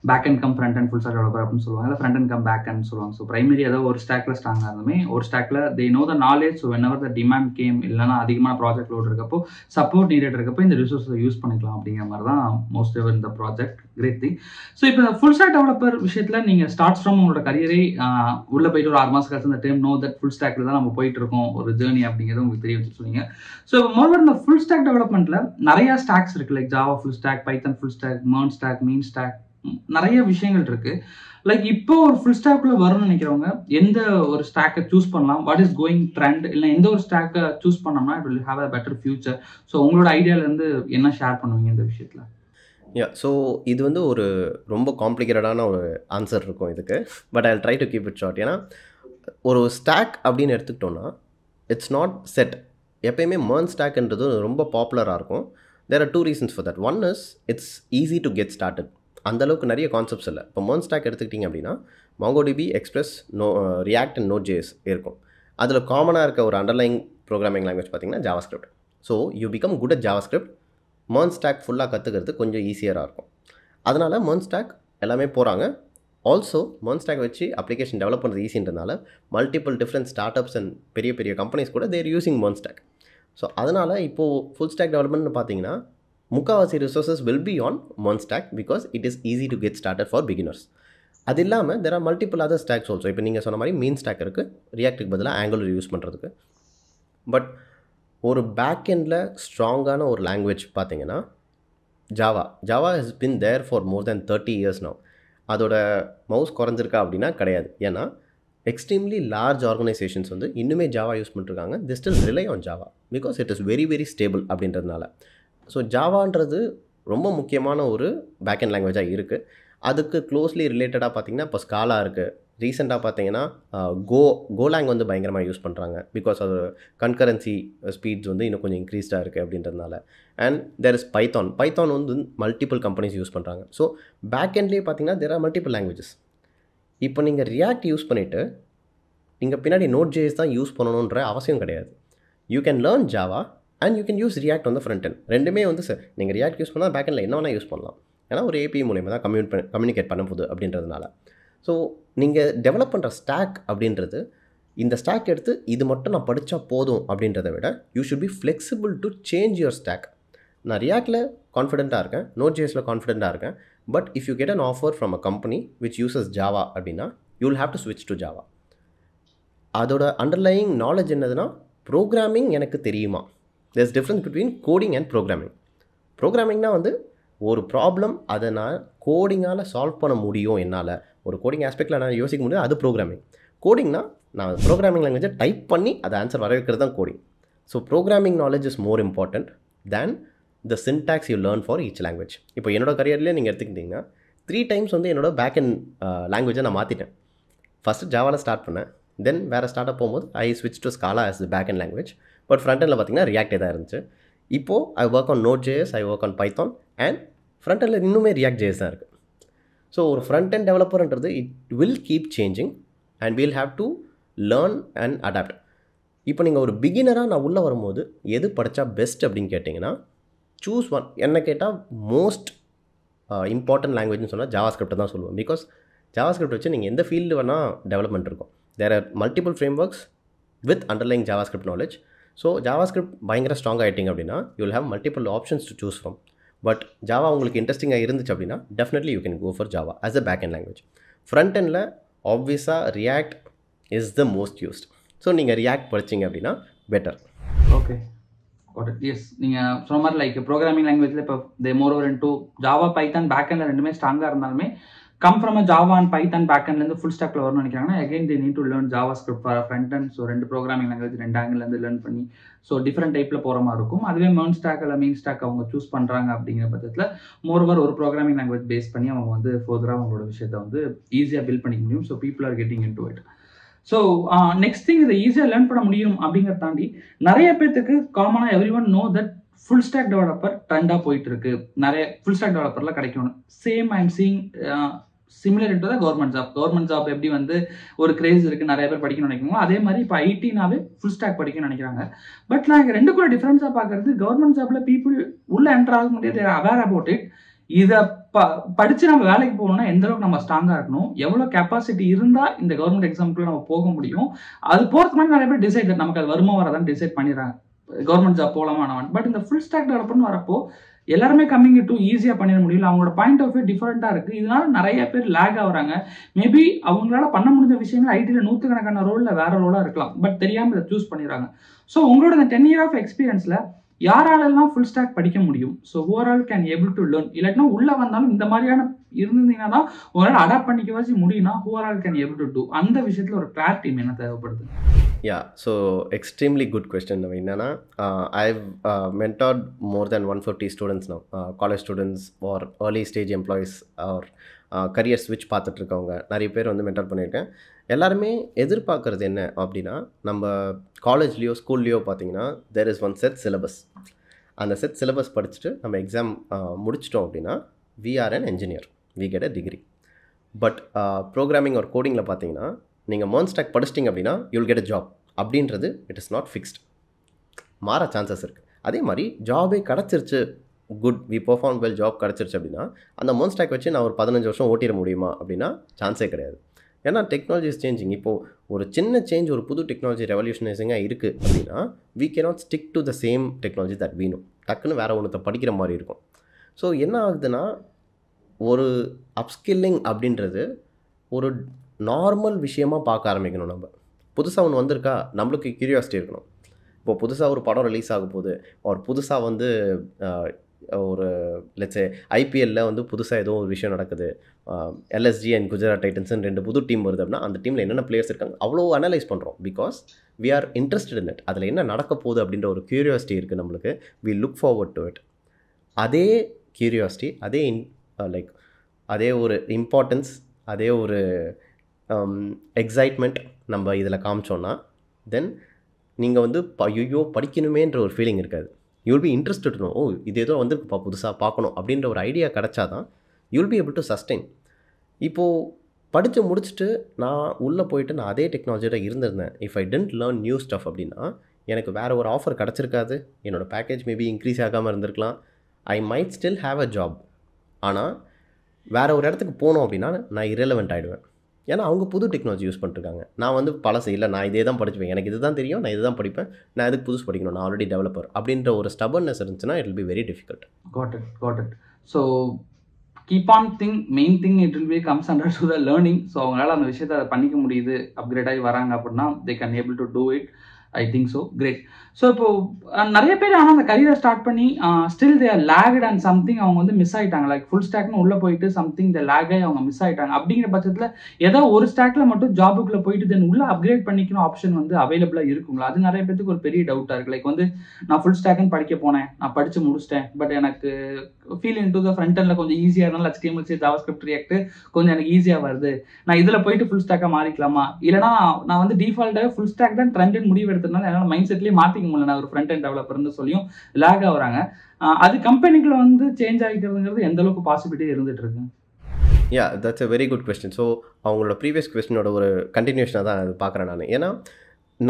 back end come front end full stack developer அப்படின்னு சொல்லுவாங்க, இல்லை front end come back end சொல்லுவாங்க. ஸோ பிரைமரி ஏதாவது ஒரு ஸ்டாக்ல ஸ்ட்ராங்காக இருந்துமே ஒரு ஸ்டாக்ல they no the knowledge. So when ever the demand game, இல்லைனா அதிகமான ப்ராஜெக்ட் லோட் இருக்கப்போ, சப்போர்ட் நீடட் இருக்கப்போ இந்த ரிசோர்ஸை யூஸ் பண்ணிக்கலாம் அப்படிங்கிற மாதிரி தான் மோஸ்ட் எவர் இந்த ப்ராஜெக்ட். Great thing. ஸோ இப்போ ஃபுல் ஸ்டாக் டெவலப்பர் விஷயத்தில் நீங்கள் ஸ்டார்ட்ஸ் ஃப்ரம் உங்களோட கரியரே உள்ளே போயிட்டு ஒரு 6 மாதம் கழிச்சு அந்த டைம் நோ தட் ஃபுல் ஸ்டாக்ல தான் நம்ம போயிட்டு இருக்கோம் ஒரு ஜேர்னி அப்படிங்கிறது உங்களுக்கு தெரிய வச்சு சொன்னீங்க. ஸோ மோரோவர் இந்த ஃபுல் ஸ்டாக் டெவலப்மெண்ட்ல நிறைய ஸ்டாக்ஸ் இருக்கு, லைக் ஜாவா ஃபுல் ஸ்டாக், பைத்தன் ஃபுல் ஸ்டாக், மெர்ன் ஸ்டாக், மீன் ஸ்டாக், நிறைய விஷயங்கள் இருக்கு. லைக் இப்போ ஒரு ஃபுல் ஸ்டாக்ல வரும்னு நினைக்கிறவங்க எந்த ஒரு ஸ்டாக்கை சூஸ் பண்ணலாம், வாட் இஸ் கோயிங் ட்ரெண்ட், இல்லை எந்த ஒரு ஸ்டாக்கை சூஸ் பண்ணோம்னா it will have a better future. So உங்களோட ஐடியால இருந்து என்ன ஷேர் பண்ணுவீங்க இந்த விஷயத்துல? ஸோ இது வந்து ஒரு ரொம்ப காம்ப்ளிகேட்டடான ஒரு ஆன்சர் இருக்கும் இதுக்கு. But I try to keep it short. ஏன்னா ஒரு ஸ்டாக் அப்படின்னு எடுத்துக்கிட்டோன்னா இட்ஸ் நாட் செட். எப்பயுமே MERN ஸ்டாக்ன்றது ரொம்ப பாப்புலராக இருக்கும். There are 2 reasons for that. One is it's easy to get started. அந்தளவுக்கு நிறைய கான்செப்ட்ஸ் இல்லை. இப்போ MERN ஸ்டாக் எடுத்துக்கிட்டிங்க அப்படின்னா MongoDB, Express, React and Node.js இருக்கும். அதில் காமனாக இருக்க ஒரு அண்டர்லைங் ப்ரோக்ராமிங் லாங்குவேஜ் பார்த்திங்கன்னா JavaScript. So you become good at JavaScript. MERN stack ஃபுல்லாக கற்றுக்கிறது கொஞ்சம் ஈஸியராக இருக்கும். அதனால் MERN ஸ்டாக் எல்லாமே போகிறாங்க. ஆல்சோ MERN ஸ்டாக் வச்சு அப்ளிகேஷன் டெவலப் பண்ணுறது ஈஸின்றதுனால multiple different start ups and பெரிய பெரிய கம்பெனிஸ் கூட they're using MERN stack. So அதனால் இப்போது ஃபுல் ஸ்டாக் டெவலப்மெண்ட்னு பார்த்தீங்கன்னா முக்கால்வாசி resources will be on MERN stack because it is easy to get started for beginners. அது இல்லாமல் there are multiple other stacks also. இப்போ நீங்கள் சொன்ன மாதிரி மீன் ஸ்டாக் இருக்குது, ரியாக்டுக்கு பதிலாக ஆங்குலர் யூஸ் பண்ணுறதுக்கு. பட் ஒரு பேக் எண்டில் ஸ்ட்ராங்கான ஒரு லாங்குவேஜ் பார்த்தீங்கன்னா Java has been there for more than 30 years now. அதோட மவுஸ் குறைஞ்சிருக்கா அப்படின்னா கிடையாது. ஏன்னா எக்ஸ்ட்ரீம்லி லார்ஜ் ஆர்கனைசேஷன்ஸ் வந்து இன்னுமே ஜாவா யூஸ் பண்ணிருக்காங்க. They still rely on Java because it is very very stable அப்படின்றதுனால. ஸோ ஜாவான்றது ரொம்ப முக்கியமான ஒரு பேக் எண்ட் லாங்குவேஜாக இருக்குது. அதுக்கு க்ளோஸ்லி ரிலேட்டடாக பார்த்தீங்கன்னா இப்போ ஸ்காலா இருக்குது. ரீசெண்டாக பார்த்தீங்கன்னா கோலாங் வந்து பயங்கரமாக யூஸ் பண்ணுறாங்க பிகாஸ் அது கன்கரன்சி ஸ்பீட்ஸ் வந்து இன்னும் கொஞ்சம் இன்க்ரீஸ்டாக இருக்குது அப்படின்றதுனால. அண்ட் தேர் இஸ் பைத்தான் வந்து மல்டிபிள் கம்பெனிஸ் யூஸ் பண்ணுறாங்க. ஸோ பேக் எண்ட்லேயே பார்த்தீங்கன்னா தேர் ஆர் மல்டிபிள் லாங்குவேஜஸ். இப்போ நீங்கள் ரியாக்ட் யூஸ் பண்ணிவிட்டு நீங்கள் பின்னாடி Node.js தான் யூஸ் பண்ணணுன்ற அவசியம் கிடையாது. You can learn Java and you can use react வந்து ஃப்ரண்ட் எண்ட். ரெண்டுமே வந்து சார் நீங்கள் ரியாக்ட் யூஸ் பண்ணால் பேக் எண்டில் என்ன வேணால் யூஸ் பண்ணலாம். ஏன்னா ஒரு API மூலியமாக தான் கம்யூனிகேட் பண்ண போகுது அப்படின்றதுனால. ஸோ நீங்கள் டெவலப் பண்ணுற ஸ்டாக் அப்படின்றது இந்த ஸ்டாக் எடுத்து இது மட்டும் நான் படித்தா போதும் அப்படின்றத விட you should be flexible to change your stack. நான் ரியாக்டில் கான்ஃபிடென்ட்டாக இருக்கேன், Node.jsல கான்ஃபிடென்ட்டாக இருக்கேன். But if you get an offer from a company which uses Java அப்படின்னா யூ வில் ஹேவ் டு ஸ்விட்ச் டு ஜாவா. அதோட அண்டர்லையிங் நாலேஜ் என்னதுன்னா ப்ரோக்ராமிங் எனக்கு தெரியுமா. There's difference between coding and programming. ப்ரோக்ராமிங்னா வந்து ஒரு ப்ராப்ளம் அதை நான் கோடிங்கால் சால்வ் பண்ண முடியும். என்னால் ஒரு கோடிங் ஆஸ்பெக்டில் நான் யோசிக்க முடியாது, அது ப்ரோக்ராமிங். கோடிங்னா நான் ப்ரோக்ராமிங் லாங்குவேஜை டைப் பண்ணி அதை ஆன்சர் வர வைக்கிறது தான் coding. So programming knowledge is more important than the syntax you learn for each language. இப்போ என்னோட கரியர்லேயே நீங்கள் எடுத்துக்கிட்டிங்கன்னா 3 times வந்து என்னோட பேக் அண்ட் லாங்குவேஜை நான் மாற்றிட்டேன். ஃபஸ்ட்டு ஜாவாவில் ஸ்டார்ட் பண்ணேன், தென் வேறு ஸ்டார்ட் அப் போகும்போது ஐ ஸ்விட்ச் to Scala as the back end language. But front எண்டில் பார்த்தீங்கன்னா ரியாக்டே தான் இருந்துச்சு. இப்போது I work on Node.js, I work on Python and front எண்டில் இன்னுமே React.js தான் இருக்குது. ஸோ ஒரு ஃப்ரண்ட் எண்ட் டெவலப்பர்ன்றது it will keep changing and we'll have to learn and adapt. இப்போ நீங்கள் ஒரு பிகினராக நான் உள்ளே வரும்போது எது படித்தா பெஸ்ட் அப்படின்னு கேட்டிங்கன்னா சூஸ் ஒன். என்ன கேட்டால் மோஸ்ட் இம்பார்ட்டன்ட் லாங்குவேஜ்னு சொன்னால் JavaScript தான் சொல்லுவேன். பிகாஸ் JavaScript வச்சு நீங்கள் எந்த ஃபீல்டு வேணால் டெவலப்மெண்ட் இருக்கும். There are multiple frameworks with underlying JavaScript knowledge. So JavaScript பயங்கர ஸ்ட்ராங் ஆகிட்டிங்க அப்படின்னா you will have multiple options to choose from. But Java உங்களுக்கு இன்ட்ரெஸ்டிங்காக இருந்துச்சு அப்படின்னா definitely you can go for Java as a back end language. Front எண்டில் ஆப்வியஸாக React is the most used. So நீங்கள் React படிச்சிங்க அப்படின்னா பெட்டர். Okay, S. நீங்கள் சொன்ன மாதிரி லைக் ப்ரோக்ராமிங் லாங்குவேஜில் இப்போ they move over into Java, Python back எண்டில் ரெண்டுமே ஸ்ட்ராங்காக இருந்தாலுமே come from Java and Python back எண்ட்லேருந்து ஃபுல் ஸ்டாக்ல வரணும்னு நினைக்கிறாங்கன்னா again they need to learn JavaScript for front end. So 2 programming language 2 ஆங்கிள்லேருந்து லேர்ன் பண்ணி ஸோ டிஃப்ரெண்ட் டைப்பில் போகிற மாதிரி இருக்கும். அதுவே MERN ஸ்டாக் இல்லை மீன் ஸ்டாக் அவங்க சூஸ் பண்ணுறாங்க அப்படிங்கிற பட்சத்தில் மோரோவர் ஒரு ப்ரோக்ராமிங் லாங்குவேஜ் பேஸ் பண்ணி அவங்க வந்து ஃபர்தராக அவங்களோட விஷயத்தை வந்து ஈஸியாக பில்ட் பண்ணிக்க முடியும். So people are getting in to it. So next thing இதை ஈஸியாக லேர்ன் பண்ண முடியும் அப்படிங்கிறத தாண்டி நிறைய பேர்த்துக்கு காமனாக everyone know that full stack developer ட்ரெண்டாக போயிட்டு இருக்கு. நிறைய ஃபுல் ஸ்டாக் டெவலப்பர்லாம் கிடைக்கணும். Same I am seeing similar to தான் கவர்மெண்ட் ஜாப் எப்படி வந்து ஒரு கிரேஸ் இருக்குது, நிறைய பேர் படிக்கணும்னு நினைக்கிறாங்க. அதே மாதிரி இப்போ ஐடினாவே ஃபுல் ஸ்டாக் படிக்கணும்னு நினைக்கிறாங்க. பட் நான் இங்கே ரெண்டுக்குள்ள டிஃப்ரென்ஸாக பார்க்கறது கவர்மெண்ட் ஜாப்ல பீப்புள் உள்ள என்டர் ஆக முடியாது, அவேர் அபவுட் இட். இதை படித்து நம்ம வேலைக்கு போகணும்னா எந்த அளவுக்கு நம்ம ஸ்ட்ராங்காக இருக்கணும், எவ்வளோ கெப்பாசிட்டி இருந்தால் இந்த கவர்மெண்ட் எக்ஸாமுக்குள்ள நம்ம போக முடியும். அது போகிறதுக்கு மாதிரி நிறைய பேர் டிசைட் நமக்கு அது வருமா வராதான்னு டிசைட் பண்ணிடுறாங்க கவர்மெண்ட் ஜாப் போகலாமா. பட் இந்த ஃபுல் ஸ்டாக் டெவலப்பர்னு வரப்போ எல்லாருமே கம்மிங் டு ஈஸியாக பண்ணிட முடியல. அவங்களோட பாயிண்ட் ஆஃப் வியூ டிஃப்ரெண்ட்டாக இருக்குது. இதனால நிறைய பேர் லேக் ஆகுறாங்க. மேபி அவங்களால பண்ண முடிஞ்ச விஷயங்கள் ஐடியில் 100கணக்கான ரோலில் வேற ரோலாக இருக்கலாம், பட் தெரியாமல் இதை சூஸ் பண்ணிடுறாங்க. ஸோ உங்களோட இந்த 10 year ஆஃப் எக்ஸ்பீரியன்ஸில் யாராலெல்லாம் ஃபுல் ஸ்டாக் படிக்க முடியும்? So overall can able to learn. இல்லாட்டினா உள்ள வந்தாலும் இந்த மாதிரியான இருந்தீங்கன்னா தான் உங்களால் அடாப்ட் பண்ணிக்கவாச்சும் முடியும்னா overall can able to do. அந்த விஷயத்தில் ஒரு கிளாரிட்டி என்ன தேவைப்படுது? Yeah so extremely good question. என்னென்னா I've mentored more than 150 students now, college students or early stage employees or career ஸ்விட்ச் பார்த்துட்ருக்கவங்க நிறைய பேர் வந்து மென்டர் பண்ணியிருக்கேன். எல்லாருமே எதிர்பார்க்குறது என்ன அப்படின்னா, நம்ம காலேஜ்லேயோ ஸ்கூல்லேயோ பார்த்தீங்கன்னா there is one set syllabus. அந்த செட் சிலபஸ் படிச்சுட்டு நம்ம எக்ஸாம் முடிச்சிட்டோம் அப்படின்னா we are an engineer, we get a degree. But programming ஒரு கோடிங்கில் பார்த்தீங்கன்னா நீங்கள் MERN stack படிச்சிட்டிங்க அப்படின்னா யூல் கெட் அ ஜாப் அப்படின்றது இட் இஸ் நாட் ஃபிக்ஸ்ட், மாற சான்சஸ் இருக்குது. அதே மாதிரி ஜாபே கிடச்சிருச்சு, good we perform well, job கிடச்சிருச்சு அப்படின்னா அந்த MERN stack வச்சு நான் ஒரு 15 வருஷம் ஓட்டிட முடியுமா அப்படின்னா சான்ஸே கிடையாது. ஏன்னா டெக்னாலஜி இஸ் சேஞ்சிங். இப்போது ஒரு சின்ன சேஞ்ச், ஒரு புது டெக்னாலஜி ரெவல்யூஷனைசிங்காக இருக்குது அப்படின்னா we cannot stick to the same technology that we know. டக்குன்னு வேறு ஒன்றத்தை படிக்கிற மாதிரி இருக்கும். ஸோ என்ன ஆகுதுன்னா, ஒரு அப்ஸ்கில்லிங் அப்படின்றது ஒரு நார்மல் விஷயமாக பார்க்க ஆரம்பிக்கணும். நம்ம புதுசாக ஒன்று வந்திருக்கா, நம்மளுக்கு கியூரியாசிட்டி இருக்கணும். இப்போது புதுசாக ஒரு படம் ரிலீஸ் ஆக போகுது, ஒரு புதுசாக வந்து ஒரு லெட்ஸே ஐபிஎல்லில் வந்து புதுசாக ஏதோ ஒரு விஷயம் நடக்குது, எல்எஸ்ஜி அண்ட் குஜராத் டைட்டன்ஸ்னு 2 புது டீம் வருது அப்படின்னா அந்த டீமில் என்னென்ன பிளேயர்ஸ் இருக்காங்க அவ்வளோ அனலைஸ் பண்ணுறோம். Because we are interested in it. அதில் என்ன நடக்க போகுது அப்படின்ற ஒரு கியூரியாசிட்டி இருக்குது நம்மளுக்கு. We look forward to it. அதே கியூரியாசிட்டி, அதே லைக் அதே ஒரு இம்பார்ட்டன்ஸ், அதே ஒரு எக்ஸைட்மெண்ட் நம்ம இதில் காமிச்சோன்னா தென் நீங்கள் வந்து ஐயோ படிக்கணுமேன்ற ஒரு ஃபீலிங் இருக்காது. யூல் பி இன்ட்ரெஸ்டட் நோ, ஓ இது ஏதோ வந்துருக்குப்பா புதுசாக பார்க்கணும் அப்படின்ற ஒரு ஐடியா கிடச்சாதான் you'll be able to sustain. இப்போது படித்து முடிச்சுட்டு நான் உள்ளே போயிட்டு நான் அதே டெக்னாலஜியோட இருந்திருந்தேன், if I didn't learn new stuff அப்படின்னா எனக்கு வேறு ஒரு ஆஃபர் கிடச்சிருக்காது, என்னோடய பேக்கேஜ் மேபி இன்க்ரீஸ் ஆகாமல் இருந்திருக்கலாம், I might still have a job. ஆனால் வேறு ஒரு இடத்துக்கு போனோம் அப்படின்னா நான் இரலவெண்ட் ஆகிடுவேன். ஏன்னா அவங்க புது டெக்னாலஜி யூஸ் பண்ணிட்டுருக்காங்க. நான் வந்து பழசு இல்லை, நான் இதே தான் படிச்சுப்பேன், எனக்கு இது தான் தெரியும், நான் இது தான் படிப்பேன், நான் எதுக்கு புதுசு படிக்கணும், நான் ஆல்ரெடி டெவலப்பர் அப்படின்ற ஒரு ஸ்டபர்னஸ் இருந்துச்சுன்னா it will be very difficult. Got it. So keep on main thing it will B comes under to the learning. So அவங்களால அந்த விஷயத்தை அதை பண்ணிக்க முடியுது, அப்கிரேட் ஆகி வராங்க அப்படின்னா they can able to do it. I think so. Great. So இப்போ நிறைய பேர் ஆனால் அந்த கரியரை ஸ்டார்ட் பண்ணி still they are lagged and something அவங்க வந்து மிஸ் ஆகிட்டாங்க. லைக் ஃபுல் ஸ்டாக்னு உள்ளே போயிட்டு சம்திங் தே லேக் ஆகி அவங்க மிஸ் ஆகிட்டாங்க. அப்படிங்கிற பட்சத்தில் ஏதோ ஒரு ஸ்டாக்ல மட்டும் ஜாபுக்குள்ளே போயிட்டு தென் உள்ள அப்கிரேட் பண்ணிக்கணும் ஆப்ஷன் வந்து அவைலபிளாக இருக்குங்களா? அது நிறைய பேருக்கு ஒரு பெரிய டவுட்டாக இருக்குது. லைக் வந்து நான் ஃபுல் ஸ்டாக்னு படிக்க போனேன், நான் படித்து முடிச்சிட்டேன், பட் எனக்கு feel in to the front எண்டில் கொஞ்சம் ஈஸியாக இருந்தாலும் HTML JavaScript React கொஞ்சம் எனக்கு ஈஸியாக வருது, நான் இதில் போயிட்டு ஃபுல் ஸ்டாக்காக மாறிக்கலாமா? இல்லைனா நான் வந்து டிஃபால்ட்டாக ஃபுல் ஸ்டாக் தான் ட்ரெண்ட் முடிவு எடுத்ததுனால என்னால் மைண்ட் செட்லேயே மாற்றிக்க முடியல, நான் ஒரு ஃப்ரண்ட் எண்ட் டெவலப்பர்னு சொல்லியும் லேக் ஆகுறாங்க. அது கம்பெனிக்குள்ள வந்து சேஞ்ச் ஆகிக்கிறதுங்கிறது எந்த அளவுக்கு பாசிபிலிட்டி இருந்துட்டு இருக்கு? Yeah that's a very good question. So அவங்களோட ப்ரீவியஸ் கொஸ்டினோட ஒரு கண்டினியூஷனாக தான் அது பார்க்குறேன் நான். ஏன்னா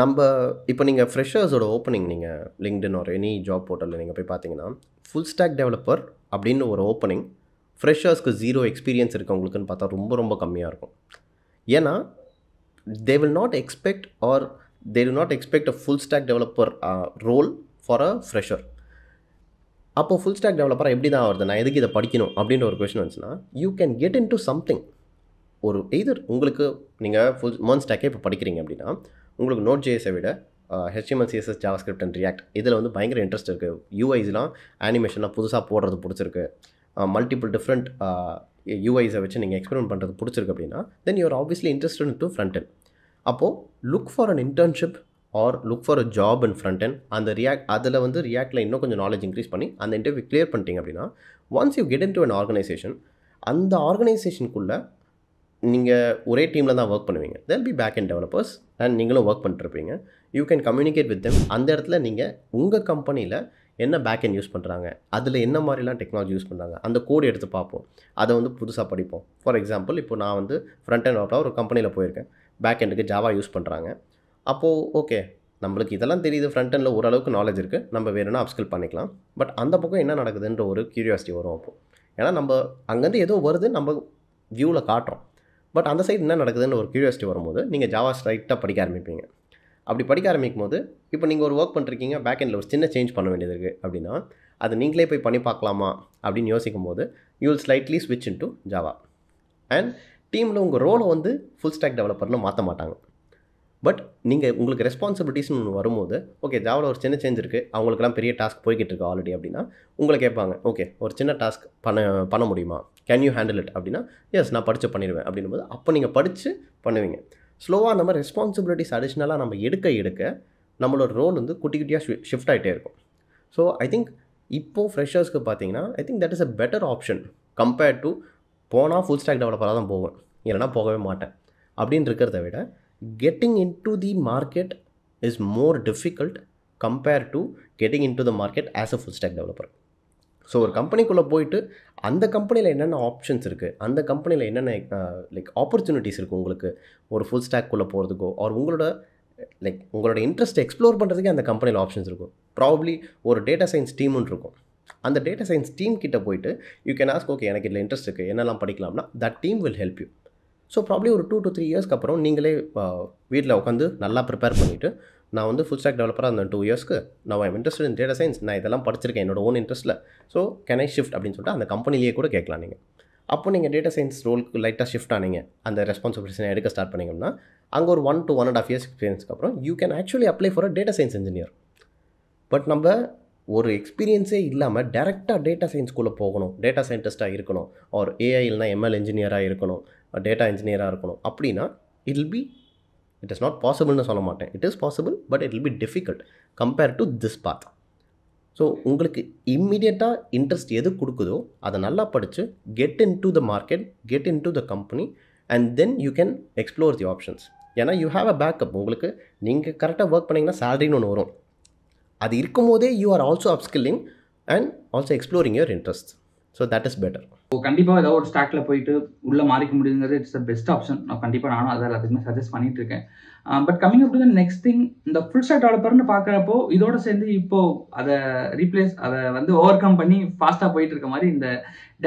நம்ம இப்போ நீங்கள் ஃப்ரெஷர்ஸோட ஓப்பனிங் நீங்கள் லிங்க்டின் ஒரு எனி ஜாப் போர்ட்டலில் நீங்கள் போய் பார்த்தீங்கன்னா ஃபுல் ஸ்டாக் டெவலப்பர் அப்படின்னு ஒரு ஓப்பனிங் ஃப்ரெஷர்ஸ்க்கு 0 எக்ஸ்பீரியன்ஸ் இருக்கவங்களுக்குன்னு பார்த்தா ரொம்ப ரொம்ப கம்மியாக இருக்கும். ஏன்னா they will not expect or they to not expect a full stack developer role for a fresher. அப்போது ஃபுல் ஸ்டாக் டெவலப்பராக எப்படி தான் வருது, நான் எதுக்கு இதை படிக்கணும் அப்படின்ற ஒரு கொஸ்டின் வந்துச்சுன்னா you can get in to something. ஒரு எய்தர் உங்களுக்கு நீங்கள் MERN stack இப்போ படிக்கிறீங்க அப்படின்னா உங்களுக்கு Node.js விட HTML CSS JavaScript and React இதில் வந்து பயங்கர இன்ட்ரெஸ்ட் இருக்குது. UIஸ்லாம் அனிமேஷன்லாம் புதுசாக போடுறது பிடிச்சிருக்கு, மல்டிபிள் டிஃப்ரெண்ட் UIஸை வச்சு நீங்கள் எக்ஸ்பெரிமெண்ட் பண்ணுறது பிடிச்சிருக்கு அப்படின்னா then you're obviously interested into front end. அப்போது look for an internship or look for a job in front end. அந்த அதில் வந்து ரியாக்டில் இன்னும் கொஞ்சம் நாலேஜ் இன்க்ரீஸ் பண்ணி அந்த இன்டர்வியூ கிளியர் பண்ணிட்டீங்க அப்படின்னா once you get in to an organisation, அந்த ஆர்கனைசேஷனுக்குள்ளே நீங்கள் ஒரே டீமில் தான் ஒர்க் பண்ணுவீங்க. They'll be back end developers and நீங்களும் ஒர்க் பண்ணிட்டுருப்பீங்க. You can communicate with them. அந்த இடத்துல நீங்கள் உங்கள் கம்பெனியில் என்ன பேக் எண்ட் யூஸ் பண்ணுறாங்க, அதில் என்ன மாதிரிலாம் டெக்னாலஜி யூஸ் பண்ணுறாங்க, அந்த கோடு எடுத்து பார்ப்போம், அதை வந்து புதுசாக படிப்போம். ஃபார் எக்ஸாம்பிள் இப்போ நான் வந்து ஃப்ரண்ட் அண்ட் ஒரு கம்பெனியில் போயிருக்கேன், பேக் எண்டுக்கு ஜாவா யூஸ் பண்ணுறாங்க. அப்போது ஓகே நம்மளுக்கு இதெல்லாம் தெரியுது, ஃப்ரண்ட் எண்டில் ஓரளவுக்கு நாலேஜ் இருக்குது, நம்ம வேணும்னா அப்ஸ்கில் பண்ணிக்கலாம். பட் அந்த பக்கம் என்ன நடக்குதுன்ற ஒரு கியூரியாசிட்டி வரும் அப்போது. ஏன்னா நம்ம அங்கேருந்து ஏதோ வருது நம்ம வியூவில் காட்டுறோம், பட் அந்த சைடு என்ன நடக்குதுன்னு ஒரு கியூரியாசிட்டி வரும்போது நீங்கள் ஜாவா ஸ்ட்ரைட்டாக படிக்க ஆரம்பிப்பீங்க. அப்படி படிக்க ஆரம்பிக்கும் போது இப்போ நீங்கள் ஒரு ஒர்க் பண்ணுறீங்க, பேக் எண்டில் ஒரு சின்ன சேஞ்ச் பண்ண வேண்டியது இருக்குது அப்படின்னா அது நீங்களே போய் பண்ணி பார்க்கலாமா அப்படின்னு யோசிக்கும் போது யூ வில் ஸ்லைட்லி ஸ்விட்ச் இன் டு ஜாவா. அண்ட் டீமில் உங்கள் ரோலை வந்து ஃபுல் ஸ்டாக் டெவலப்பர்னு மாற்ற மாட்டாங்க. பட் நீங்கள் உங்களுக்கு ரெஸ்பான்சிபிலிட்டிஸ்னு ஒன்று வரும்போது ஓகே ஜாவாவில் ஒரு சின்ன சேஞ்ச் இருக்குது, அவங்களுக்குலாம் பெரிய டாஸ்க் போய்கிட்டு இருக்கு ஆல்ரெடி அப்படின்னா உங்களை கேட்பாங்க ஓகே ஒரு சின்ன டாஸ்க் பண்ண முடியுமா, கேன் யூ ஹேண்டில் இட் அப்படின்னா எஸ் நான் படித்து பண்ணிடுவேன் அப்படின்னும்போது அப்போ நீங்கள் படித்து பண்ணுவீங்க. ஸ்லோவாக நம்ம ரெஸ்பான்சிபிலிட்டிஸ் அடிஷ்னலாக நம்ம எடுக்க நம்மளோட ரோல் வந்து குட்டி குட்டியாக ஷிஃப்ட் ஆகிட்டே இருக்கும். ஸோ ஐ திங்க் இப்போது ஃப்ரெஷர்ஸ்க்கு பார்த்தீங்கன்னா I think that is a better option compared to போனால் ஃபுல் ஸ்டாக் டெவலப்பராக தான் போவேன், இல்லைனா போகவே மாட்டேன் அப்படின்னு இருக்கிறத விட getting into the market is more difficult compared to getting into the market as a full stack developer. So ஒரு கம்பெனிக்குள்ளே போயிட்டு அந்த கம்பெனியில் என்னென்ன ஆப்ஷன்ஸ் இருக்குது, அந்த கம்பெனியில் என்னென்ன லைக் ஆப்பர்ச்சுனிட்டிஸ் இருக்குது உங்களுக்கு ஒரு ஃபுல் ஸ்டாக்குள்ளே போகிறதுக்கோ ஆர் உங்களோட இன்ட்ரெஸ்ட் எக்ஸ்ப்ளோர் பண்ணுறதுக்கே அந்த கம்பெனியில் ஆப்ஷன்ஸ் இருக்கும். ப்ராபப்ளி ஒரு டேட்டா சயின்ஸ் டீம்னு இருக்கும், அந்த டேட்டா சயின்ஸ் டீம் கிட்ட போயிட்டு யூ கேன் ஆஸ்க் ஓகே எனக்கு இதில் இன்ட்ரெஸ்ட் இருக்குது என்னெல்லாம் படிக்கலாம்னா that team will help you. So probably ஒரு 2 to 3 இயர்ஸ்க்கு அப்புறம் நீங்களே வீட்டில் உட்காந்து நல்லா ப்ரிப்பேர் பண்ணிவிட்டு நான் வந்து ஃபுல் ஸ்டாக் டெவலப்பராக அந்த 2 இயர்ஸ்க்கு நான் I'm interest in data science, நான் இதெல்லாம் படிச்சிருக்கேன் என்னோட ஓன் இன்ட்ரெஸ்ட்டில், ஸோ கேன் ஐ ஷிஃப்ட் அப்படின்னு சொல்லிட்டு அந்த கம்பெனிலேயே கூட கேட்கலாம். நீங்கள் அப்போ நீங்கள் டேட்டா சயின்ஸ் ரோலுக்கு லைட்டாக ஷிஃப்ட் ஆனீங்க, அந்த ரெஸ்பான்சிபிலிட்டிஸ் எடுக்க ஸ்டார்ட் பண்ணிங்கன்னா அங்கே ஒரு 1 to 1.5 இயர்ஸ் எக்ஸ்பீரியன்ஸ்க்கு அப்புறம் you can actually apply for a data science engineer. But நம்ம ஒரு எக்ஸ்பீரியன்ஸே இல்லாமல் டேரெக்டாக டேட்டா சயின்ஸ்குள்ளே போகணும், டேட்டா சயின்டிஸ்ட்டாக இருக்கணும், ஒரு ஏஐ இல்லைனா எம்எல் இன்ஜினியராக இருக்கணும், டேட்டா இன்ஜினியராக இருக்கணும் அப்படின்னா இட் இஸ் நாட் பாசிபிள்னு சொல்ல மாட்டேன், it is possible but it will be difficult compare to this path. So உங்களுக்கு இம்மிடியட்டாக இன்ட்ரெஸ்ட் எது கொடுக்குதோ அதை நல்லா படித்து get in to the market, get in to the company and then you can explore the options. ஏன்னா யூ ஹேவ் அ பேக்கப், உங்களுக்கு நீங்கள் கரெக்டாக ஒர்க் பண்ணிங்கன்னா சேலரின்னு ஒன்று வரும், அது இருக்கும் போதே you are also upskilling and also exploring your interest. So that is better. So கண்டிப்பாக ஏதாவது ஒரு ஸ்டாக்ல போயிட்டு உள்ளே மாறிக்க முடியுங்கிறது இட்ஸ் த பெஸ்ட் ஆப்ஷன். நானும் அதை எல்லாத்துக்குமே சஜஸ்ட் பண்ணிட்டு இருக்கேன். But coming up to the next thing, இந்த ஃபுல் ஸ்டாக் டெவலப்பர்னு பார்க்குறப்போ இதோட சேர்ந்து இப்போ அதை ஓவர் கம் பண்ணி ஃபாஸ்ட்டாக போயிட்டு இருக்க மாதிரி இந்த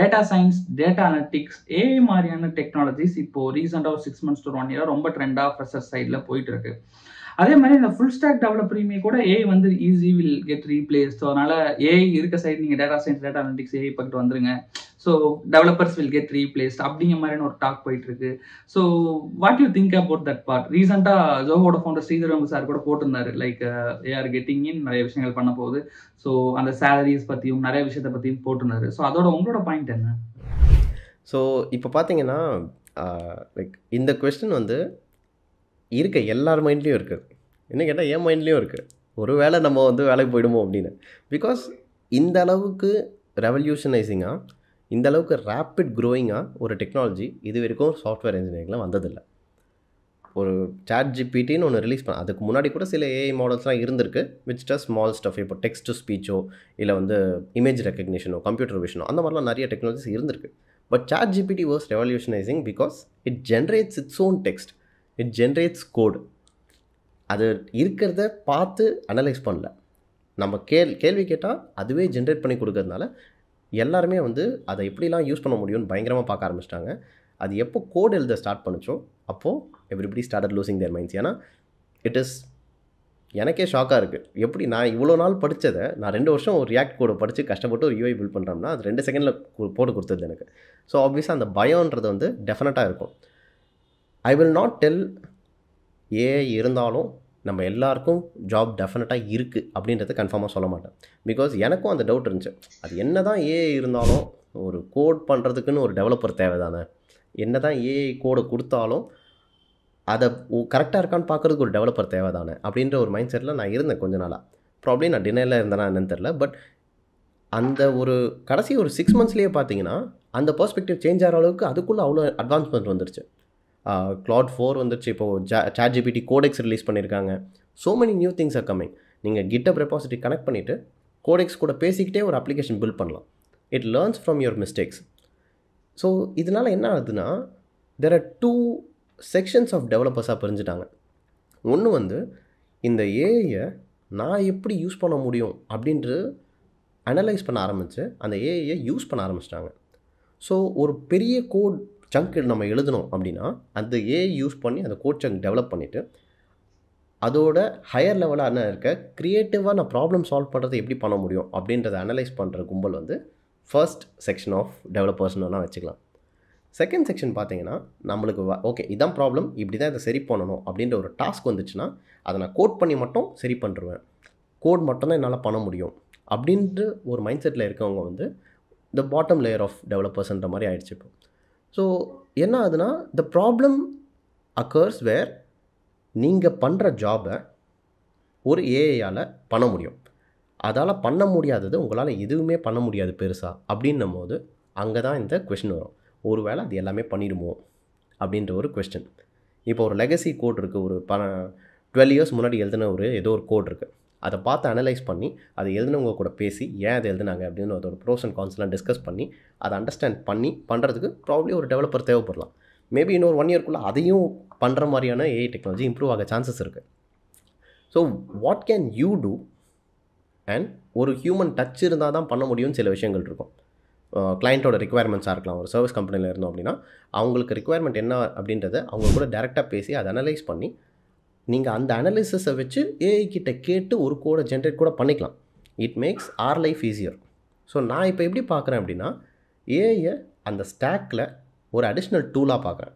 data science, data analytics, AI மாதிரியான டெக்னாலஜிஸ் இப்போ ரீசெண்டாக ஒரு 6 months to 1 year ரொம்ப ட்ரெண்டாக ஃப்ரெஷர் சைடில் போயிட்டு இருக்கு. அதே மாதிரி இந்த ஃபுல் ஸ்டாக் டெவலப்பரையுமே கூட AI easy will get replace. So அதனால ஏஐ இருக்க சைடு நீங்கள் data science, data analytics, AI பக்கத்து வந்துருங்க, so developers will get replaced அப்படிங்கிற மாதிரியான ஒரு டாக் போயிட்டு இருக்கு. So what you think about that part? ரீசெண்டாக ஜோஹோட ஃபவுண்டர் ஸ்ரீதர் சார் கூட போட்டிருந்தாரு லைக் ஏஆர் கெட்டிங் இன் நிறைய விஷயங்கள் பண்ண போகுது, ஸோ அந்த சேலரிஸ் பற்றியும் நிறைய விஷயத்தை பற்றியும் போட்டிருந்தாரு. ஸோ அதோட உங்களோட பாயிண்ட் என்ன? ஸோ இப்போ பார்த்தீங்கன்னா இந்த கொஸ்டின் இருக்க எல்லார் மைண்ட்லேயும் இருக்குது, என்ன கேட்டால் என் மைண்ட்லேயும் இருக்குது, ஒரு வேளை நம்ம வேலைக்கு போயிடுமோ அப்படின்னு. பிகாஸ் இந்த அளவுக்கு ரெவல்யூஷனைசிங்காக, இந்த அளவுக்கு ரேப்பிட் க்ரோயிங்காக ஒரு டெக்னாலஜி இது வரைக்கும் சாஃப்ட்வேர் இன்ஜினியரிங்லாம் வந்ததில்லை. ஒரு சாட் ஜிபிடின்னு ஒன்று ரிலீஸ் அதுக்கு முன்னாடி கூட சில ஏஐ மாடல்ஸ்லாம் இருந்திருக்கு விச் டஸ் ஸ்மால் ஸ்டஃப். இப்போ டெக்ஸ்ட் டு ஸ்பீச்சோ இல்லை இமேஜ் ரெக்கக்னிஷனோ கம்ப்யூட்டர் விஷனோ அந்த மாதிரிலாம் நிறைய டெக்னாலஜிஸ் இருந்திருக்கு. But chat GPT was revolutionising because it generates its own text, it generates code. அது இருக்கிறத பார்த்து அனலைஸ் பண்ணல, நம்ம கேள்வி கேட்டால் அதுவே ஜென்ரேட் பண்ணி கொடுக்கறதுனால எல்லாருமே அதை எப்படிலாம் யூஸ் பண்ண முடியும்னு பயங்கரமாக பார்க்க ஆரம்பிச்சிட்டாங்க. அது எப்போ கோட் எழுத ஸ்டார்ட் பண்ணிச்சோ அப்போது எவ்ரிபடி ஸ்டார்டட் லூசிங் தேர் மைண்ட்ஸ். ஏன்னா எனக்கே ஷாக்காக இருக்குது, எப்படி நான் இவ்வளோ நாள் படித்ததை நான் 2 வருஷம் ஒரு ரியாக்ட் கோடை படித்து கஷ்டப்பட்டு ஒரு யூஐ பில்ட் பண்ணுறோம்னா அது 2 செகண்டில் போட்டு கொடுத்தது எனக்கு. ஸோ ஆப்வியஸாக அந்த பயம்ன்றது டெஃபினட்டாக இருக்கும். I will not del AI இருந்தாலும் நம்ம எல்லாருக்கும் ஜாப் டெஃபினட்டாக இருக்குது அப்படின்றத கன்ஃபார்மாக சொல்ல மாட்டேன். பிகாஸ் எனக்கும் அந்த டவுட் இருந்துச்சு, அது என்ன தான் ஏஐ இருந்தாலும் ஒரு கோட் பண்ணுறதுக்குன்னு ஒரு டெவலப்பர் தேவை தானே, என்ன தான் ஏஐ கோடை கொடுத்தாலும் அதை கரெக்டாக இருக்கான்னு பார்க்குறதுக்கு ஒரு டெவலப்பர் தேவை தானே அப்படின்ற ஒரு மைண்ட் செட்டில் நான் இருந்தேன் கொஞ்ச நாளாக. ப்ராப்ளம் நான் டினையில் இருந்தேனா என்னன்னு தெரில. பட் அந்த ஒரு கடைசி ஒரு 6 monthsலேயே பார்த்தீங்கன்னா அந்த பெர்ஸ்பெக்டிவ் சேஞ்ச் ஆகிற அளவுக்கு அதுக்குள்ளே அவ்வளோ அட்வான்ஸ்மெண்ட் வந்துருச்சு. Claude 4 வந்துருச்சு, இப்போது சாட் ஜிபிடி கோடெக்ஸ் ரிலீஸ் பண்ணியிருக்காங்க. So many new things are coming. நீங்கள் GitHub ரெபாசிட்டரி கனெக்ட் பண்ணிவிட்டு கோடெக்ஸ் கூட பேசிக்கிட்டே ஒரு அப்ளிகேஷன் பில்ட் பண்ணலாம். It learns from your mistakes. So இதனால் என்ன ஆகுதுன்னா தெர் ஆர் 2 செக்ஷன்ஸ் ஆஃப் டெவலப்பர்ஸாக பிரிஞ்சுட்டாங்க. ஒன்று இந்த ஏஐயை நான் எப்படி யூஸ் பண்ண முடியும் அப்படின்ட்டு அனலைஸ் பண்ண ஆரம்பித்து அந்த ஏஐயை யூஸ் பண்ண ஆரம்பிச்சிட்டாங்க. ஸோ ஒரு பெரிய கோட் சங்க் நம்ம எழுதணும் அப்படின்னா அந்த ஏஐ யூஸ் பண்ணி அந்த கோட் சங்க் டெவலப் பண்ணிவிட்டு அதோட ஹையர் லெவலாக என்ன இருக்க க்ரியேட்டிவாக நான் ப்ராப்ளம் சால்வ் பண்ணுறது எப்படி பண்ண முடியும் அப்படின்றத அனலைஸ் பண்ணுற கும்பல் ஃபர்ஸ்ட் செக்ஷன் ஆஃப் டெவலப்பர்ஸ்னு வேணால் வச்சுக்கலாம். செகண்ட் செக்ஷன் பார்த்தீங்கன்னா நம்மளுக்கு ஓகே இதான் ப்ராப்ளம், இப்படி தான் இதை சரி பண்ணணும் அப்படின்ற ஒரு டாஸ்க் வந்துச்சுன்னா அதை நான் கோட் பண்ணி மட்டும் சரி பண்ணுறேன், கோட் மட்டும் தான் என்னால் பண்ண முடியும் அப்படின்ற ஒரு மைண்ட் செட்டில் இருக்கவங்க வந்து த பாட்டம் லேயர் ஆஃப் டெவலப்பர்ஸ்ன்ற மாதிரி ஆயிடுச்சு இப்போ. ஸோ என்ன ஆகுதுன்னா த ப்ராப்ளம் அக்கர்ஸ் வேர் நீங்கள் பண்ணுற ஜாபை ஒரு ஏஐயால் பண்ண முடியும், அதால் பண்ண முடியாதது உங்களால் எதுவுமே பண்ண முடியாது பெருசாக அப்படின்னும் போது அங்கே தான் இந்த கொஷின் வரும், ஒரு வேளை அது எல்லாமே பண்ணிடுமோ அப்படின்ற ஒரு கொஸ்டின். இப்போ ஒரு லெகசி கோட் இருக்குது, ஒரு 12 இயர்ஸ் முன்னாடி எழுதின ஏதோ ஒரு கோட் இருக்குது, அதை பார்த்து அனலைஸ் பண்ணி அதை எழுதினவங்க கூட பேசி ஏன் அதை எழுதினாங்க அப்படின்னு அதோட ப்ரோஸ் அண்ட் கான்ஸ்லாம் டிஸ்கஸ் பண்ணி அதை அண்டர்ஸ்டாண்ட் பண்ணி பண்ணுறதுக்கு ப்ராப்ளி ஒரு டெவலப்பர் தேவைப்படலாம். மேபி இன்னொரு 1 இயர்க்குள்ளே அதையும் பண்ணுற மாதிரியான ஏஐ டெக்னாலஜி இம்ப்ரூவ் ஆக சான்சஸ் இருக்குது. So what can you do and ஒரு ஹியூமன் டச் இருந்தால் தான் பண்ண முடியும்னு சில விஷயங்கள் இருக்கும். கிளைண்ட்டோட ரிக்குவயர்மெண்ட்ஸாக இருக்கலாம், ஒரு சர்வீஸ் கம்பெனியில் இருந்தோம் அப்படின்னா அவங்களுக்கு ரிக்குவயர்மெண்ட் என்ன அப்படின்றத அவங்க கூட டேரெக்டாக பேசி அதை அனலைஸ் பண்ணி நீங்கள் அந்த அனலிசிஸை வச்சு ஏஐ கிட்ட கேட்டு ஒரு கோடை ஜென்ரேட் கூட பண்ணிக்கலாம். It makes R life easier. So நான் இப்போ எப்படி பார்க்குறேன் அப்படின்னா ஏஐயை அந்த ஸ்டாக்கில் ஒரு அடிஷ்னல் டூலாக பார்க்குறேன்.